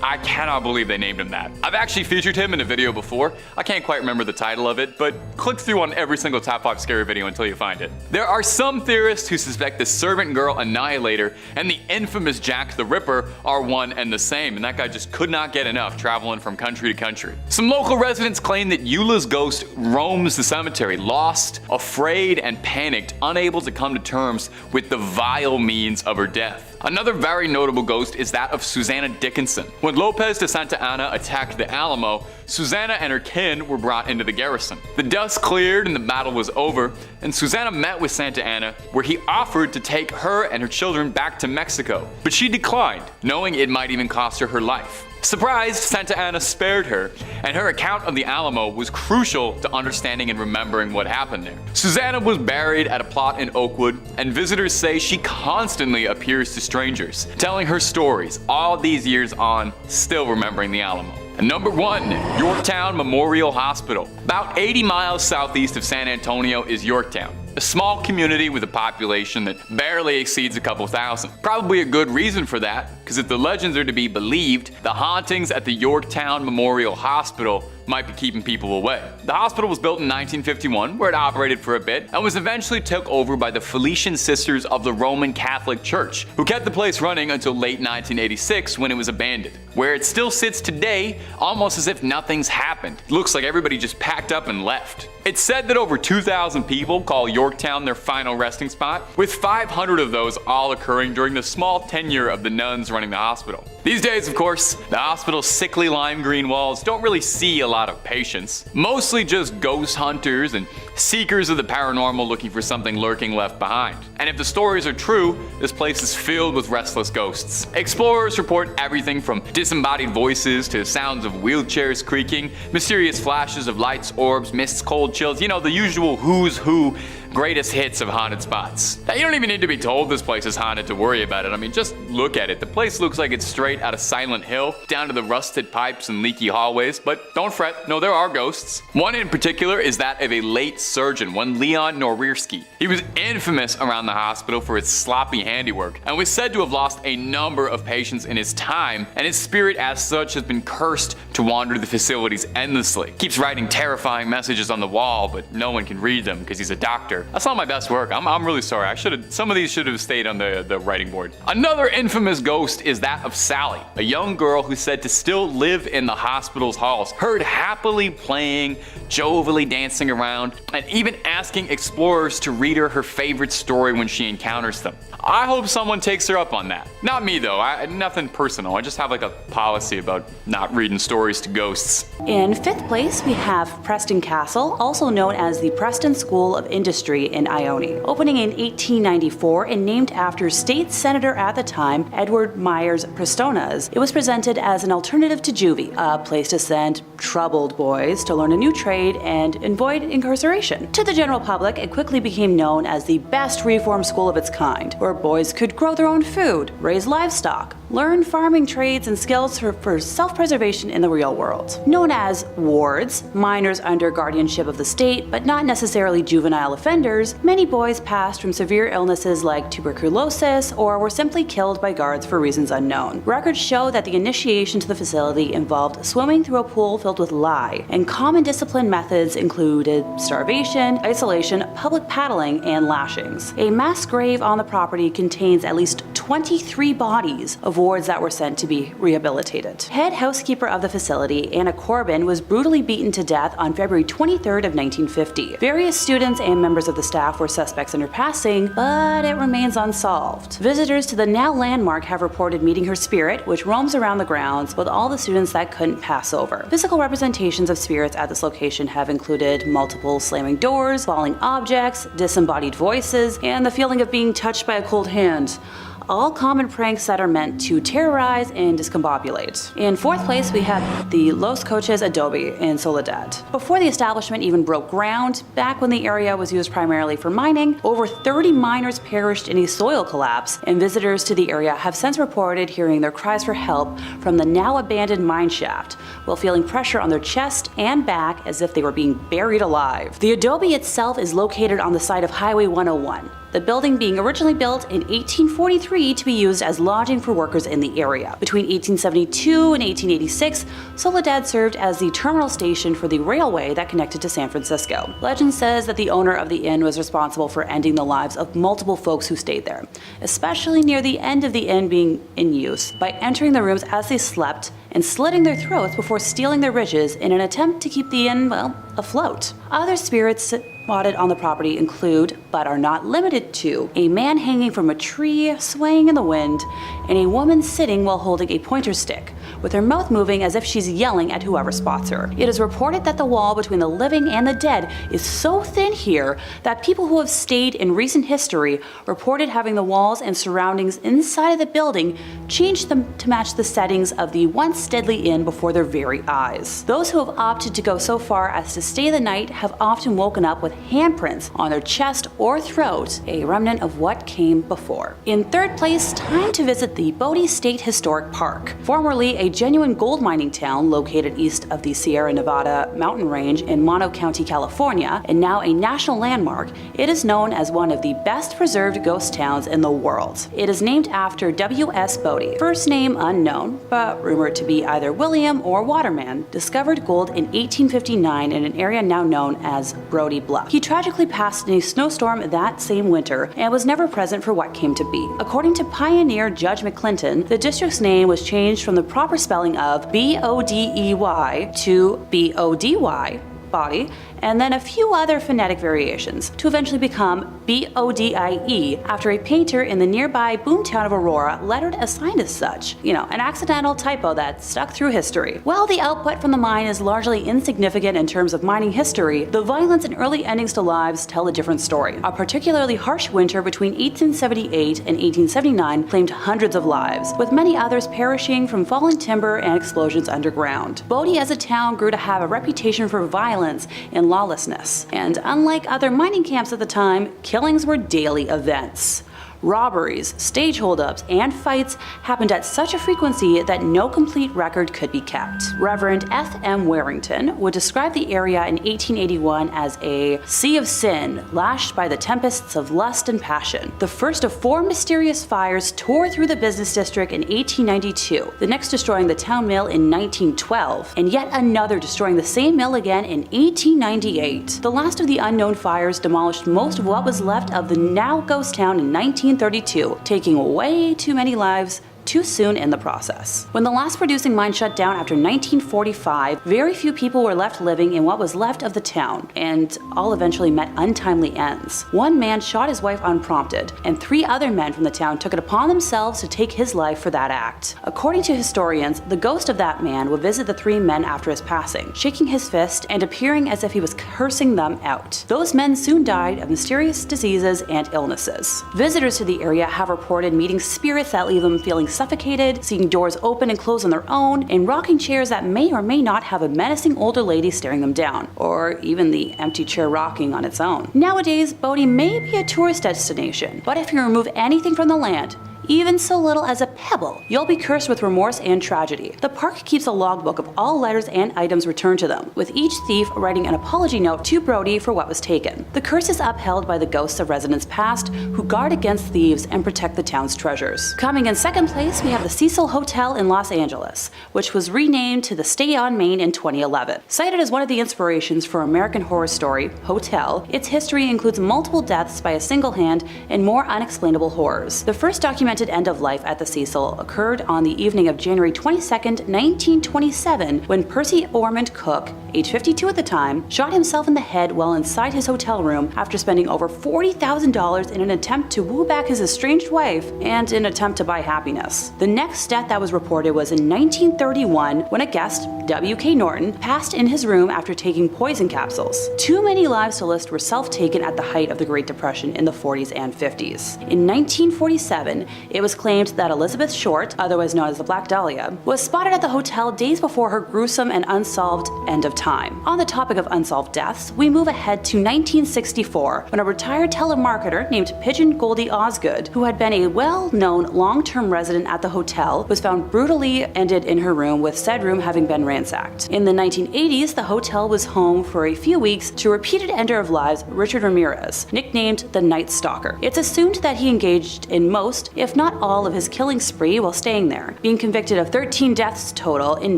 I cannot believe they named him that. I've actually featured him in a video before. I can't quite remember the title of it, but click through on every single top 5 scary video until you find it. There are some theorists who suspect the Servant Girl Annihilator and the infamous Jack the Ripper are one and the same, and that guy just could not get enough traveling from country to country. Some local residents claim that Eula's ghost roams the cemetery, lost, afraid, and panicked, unable to come to terms with the vile means of her death. Another very notable ghost is that of Susanna Dickinson. When Lopez de Santa Anna attacked the Alamo, Susanna and her kin were brought into the garrison. The dust cleared and the battle was over, and Susanna met with Santa Anna, where he offered to take her and her children back to Mexico. But she declined, knowing it might even cost her her life. Surprised, Santa Anna spared her, and her account of the Alamo was crucial to understanding and remembering what happened there. Susanna was buried at a plot in Oakwood, and visitors say she constantly appears to strangers, telling her stories all these years on, still remembering the Alamo. And number 1, Yorktown Memorial Hospital. About 80 miles southeast of San Antonio is Yorktown, a small community with a population that barely exceeds a couple thousand. Probably a good reason for that, because if the legends are to be believed, the hauntings at the Yorktown Memorial Hospital might be keeping people away. The hospital was built in 1951, where it operated for a bit, and was eventually took over by the Felician Sisters of the Roman Catholic Church, who kept the place running until late 1986 when it was abandoned, where it still sits today, almost as if nothing's happened. It looks like everybody just packed up and left. It's said that over 2,000 people call Yorktown their final resting spot, with 500 of those all occurring during the small tenure of the nuns running the hospital. These days, of course, the hospital's sickly lime green walls don't really see a lot of patients. Mostly just ghost hunters and seekers of the paranormal looking for something lurking left behind. And if the stories are true, this place is filled with restless ghosts. Explorers report everything from disembodied voices to sounds of wheelchairs creaking, mysterious flashes of lights, orbs, mists, cold chills, you know, the usual who's who greatest hits of haunted spots. Now, you don't even need to be told this place is haunted to worry about it. I mean, just look at it. The place looks like it's straight out of Silent Hill, down to the rusted pipes and leaky hallways, but don't fret, no, there are ghosts. One in particular is that of a late surgeon, one Leon Norwirski. He was infamous around the hospital for his sloppy handiwork, and was said to have lost a number of patients in his time, and his spirit as such has been cursed to wander the facilities endlessly. Keeps writing terrifying messages on the wall, but no one can read them because he's a doctor. here. That's not my best work. I'm really sorry. Some of these should have stayed on the writing board. Another infamous ghost is that of Sally, a young girl who's said to still live in the hospital's halls, heard happily playing, jovially dancing around, and even asking explorers to read her favorite story when she encounters them. I hope someone takes her up on that. Not me though, nothing personal. I just have like a policy about not reading stories to ghosts. In 5th place, we have Preston Castle, also known as the Preston School of Industry in Ione. Opening in 1894 and named after state senator at the time, Edward Myers Prestonas, it was presented as an alternative to juvie, a place to send troubled boys to learn a new trade and avoid incarceration. To the general public, it quickly became known as the best reform school of its kind, where boys could grow their own food, raise livestock, learn farming trades and skills for self-preservation in the real world. Known as wards, minors under guardianship of the state, but not necessarily juvenile offenders, many boys passed from severe illnesses like tuberculosis or were simply killed by guards for reasons unknown. Records show that the initiation to the facility involved swimming through a pool filled with lye, and common discipline methods included starvation, isolation, public paddling, and lashings. A mass grave on the property contains at least 23 bodies of wards that were sent to be rehabilitated. Head housekeeper of the facility, Anna Corbin, was brutally beaten to death on February 23rd of 1950. Various students and members of the staff were suspects in her passing, but it remains unsolved. Visitors to the now landmark have reported meeting her spirit, which roams around the grounds with all the students that couldn't pass over. Physical representations of spirits at this location have included multiple slamming doors, falling objects, disembodied voices, and the feeling of being touched by a cold hand. All common pranks that are meant to terrorize and discombobulate. In 4th place, we have the Los Coches Adobe in Soledad. Before the establishment even broke ground, back when the area was used primarily for mining, over 30 miners perished in a soil collapse, and visitors to the area have since reported hearing their cries for help from the now abandoned mine shaft, while feeling pressure on their chest and back as if they were being buried alive. The adobe itself is located on the site of Highway 101. The building being originally built in 1843 to be used as lodging for workers in the area. Between 1872 and 1886, Soledad served as the terminal station for the railway that connected to San Francisco. Legend says that the owner of the inn was responsible for ending the lives of multiple folks who stayed there, especially near the end of the inn being in use, by entering the rooms as they slept and slitting their throats before stealing their riches in an attempt to keep the inn, afloat. Other spirits spotted on the property include, but are not limited to, a man hanging from a tree, swaying in the wind, and a woman sitting while holding a pointer stick, with her mouth moving as if she's yelling at whoever spots her. It is reported that the wall between the living and the dead is so thin here that people who have stayed in recent history reported having the walls and surroundings inside of the building changed them to match the settings of the once deadly inn before their very eyes. Those who have opted to go so far as to stay the night have often woken up with handprints on their chest or throat, a remnant of what came before. In 3rd place, time to visit the Bodie State Historic Park. Formerly a genuine gold mining town located east of the Sierra Nevada mountain range in Mono County, California, and now a national landmark, it is known as one of the best preserved ghost towns in the world. It is named after W.S. Bodie, first name unknown, but rumored to be either William or Waterman, discovered gold in 1859 in an area now known as Brody Bluff. He tragically passed in a snowstorm that same winter and was never present for what came to be. According to pioneer Judge McClinton, the district's name was changed from the proper spelling of B-O-D-E-Y to B-O-D-Y, body, and then a few other phonetic variations to eventually become B-O-D-I-E after a painter in the nearby boomtown of Aurora lettered assigned as such. An accidental typo that stuck through history. While the output from the mine is largely insignificant in terms of mining history, the violence and early endings to lives tell a different story. A particularly harsh winter between 1878 and 1879 claimed hundreds of lives, with many others perishing from fallen timber and explosions underground. Bodie as a town grew to have a reputation for violence and lawlessness, and unlike other mining camps at the time, killings were daily events. robberies, stage holdups, and fights happened at such a frequency that no complete record could be kept. Reverend F.M. Warrington would describe the area in 1881 as a sea of sin lashed by the tempests of lust and passion. The first of 4 mysterious fires tore through the business district in 1892, the next destroying the town mill in 1912, and yet another destroying the same mill again in 1898. The last of the unknown fires demolished most of what was left of the now ghost town in 1932, taking way too many lives too soon in the process. When the last producing mine shut down after 1945, very few people were left living in what was left of the town, and all eventually met untimely ends. One man shot his wife unprompted, and 3 other men from the town took it upon themselves to take his life for that act. According to historians, the ghost of that man would visit the 3 men after his passing, shaking his fist and appearing as if he was cursing them out. Those men soon died of mysterious diseases and illnesses. Visitors to the area have reported meeting spirits that leave them feeling suffocated, seeing doors open and close on their own, and rocking chairs that may or may not have a menacing older lady staring them down, or even the empty chair rocking on its own. Nowadays, boating may be a tourist destination, but if you remove anything from the land, even so little as a pebble, you'll be cursed with remorse and tragedy. The park keeps a logbook of all letters and items returned to them, with each thief writing an apology note to Brody for what was taken. The curse is upheld by the ghosts of residents past, who guard against thieves and protect the town's treasures. Coming in second place, we have the Cecil Hotel in Los Angeles, which was renamed to the Stay on Main in 2011. Cited as one of the inspirations for American Horror Story, Hotel, its history includes multiple deaths by a single hand and more unexplainable horrors. The first documented end of life at the Cecil occurred on the evening of January 22, 1927, when Percy Ormond Cook, age 52 at the time, shot himself in the head while inside his hotel room after spending over $40,000 in an attempt to woo back his estranged wife and an attempt to buy happiness. The next death that was reported was in 1931 when a guest, W.K. Norton, passed in his room after taking poison capsules. Too many lives to list were self-taken at the height of the Great Depression in the 40s and 50s. In 1947, it was claimed that Elizabeth Short, otherwise known as the Black Dahlia, was spotted at the hotel days before her gruesome and unsolved end of time. On the topic of unsolved deaths, we move ahead to 1964, when a retired telemarketer named Pigeon Goldie Osgood, who had been a well-known long-term resident at the hotel, was found brutally ended in her room, with said room having been ransacked. In the 1980s, the hotel was home for a few weeks to repeated ender of lives Richard Ramirez, nicknamed the Night Stalker. It's assumed that he engaged in most, if not all, of his killing spree while staying there, being convicted of 13 deaths total in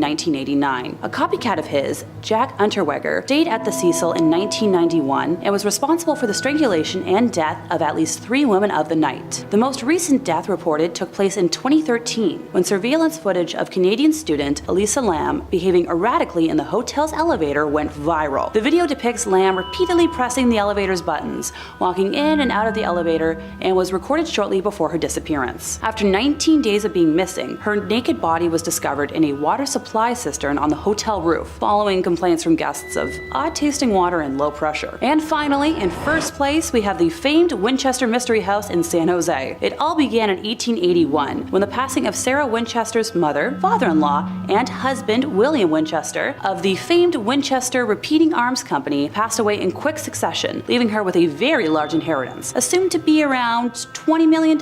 1989. A copycat of his, Jack Unterweger, stayed at the Cecil in 1991 and was responsible for the strangulation and death of at least 3 women of the night. The most recent death reported took place in 2013, when surveillance footage of Canadian student Elisa Lam behaving erratically in the hotel's elevator went viral. The video depicts Lam repeatedly pressing the elevator's buttons, walking in and out of the elevator, and was recorded shortly before her disappearance. After 19 days of being missing, her naked body was discovered in a water supply cistern on the hotel roof, following complaints from guests of odd-tasting water and low pressure. And finally, in first place, we have the famed Winchester Mystery House in San Jose. It all began in 1881, when the passing of Sarah Winchester's mother, father-in-law, and husband, William Winchester, of the famed Winchester Repeating Arms Company, passed away in quick succession, leaving her with a very large inheritance, assumed to be around $20 million,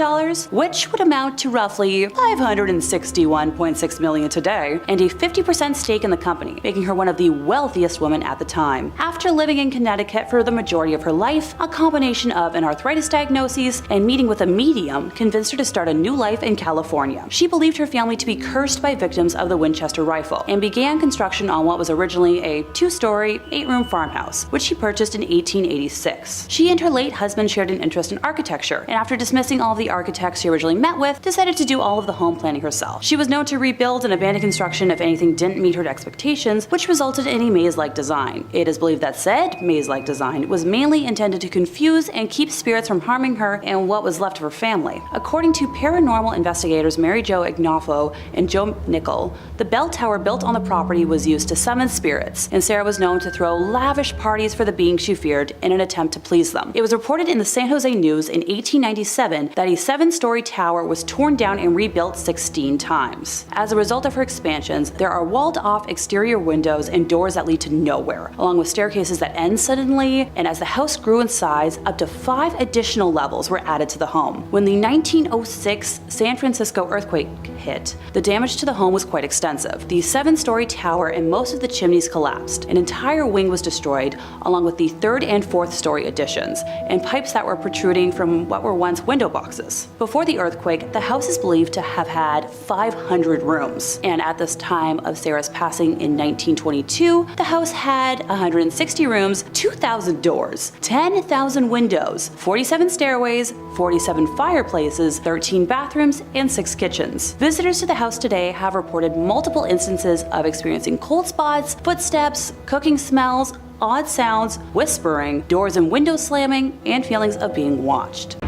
which would amount to roughly $561.6 million today, and a 50% stake in the company, making her one of the wealthiest women at the time. After living in Connecticut for the majority of her life, a combination of an arthritis diagnosis and meeting with a medium convinced her to start a new life in California. She believed her family to be cursed by victims of the Winchester rifle, and began construction on what was originally a 2-story, 8-room farmhouse, which she purchased in 1886. She and her late husband shared an interest in architecture, and after dismissing all of the architects she originally met with, decided to do all of the home planning herself. She was known to rebuild and abandon construction if anything didn't meet her expectations, which resulted in a maze-like design. It is believed that said maze-like design was mainly intended to confuse and keep spirits from harming her and what was left of her family. According to paranormal investigators Mary Jo Ignofo and Joe Nickel, the bell tower built on the property property was used to summon spirits, and Sarah was known to throw lavish parties for the beings she feared in an attempt to please them. It was reported in the San Jose News in 1897 that a 7-story tower was torn down and rebuilt 16 times. As a result of her expansions, there are walled-off exterior windows and doors that lead to nowhere, along with staircases that end suddenly, and as the house grew in size, up to 5 additional levels were added to the home. When the 1906 San Francisco earthquake hit, the damage to the home was quite extensive. The 7-story tower and most of the chimneys collapsed. An entire wing was destroyed, along with the 3rd and 4th story additions, and pipes that were protruding from what were once window boxes. Before the earthquake, the house is believed to have had 500 rooms, and at this time of Sarah's passing in 1922, the house had 160 rooms, 2,000 doors, 10,000 windows, 47 stairways, 47 fireplaces, 13 bathrooms, and 6 kitchens. Visitors to the house today have reported multiple instances of experiencing cold spots, footsteps, cooking smells, odd sounds, whispering, doors and windows slamming, and feelings of being watched.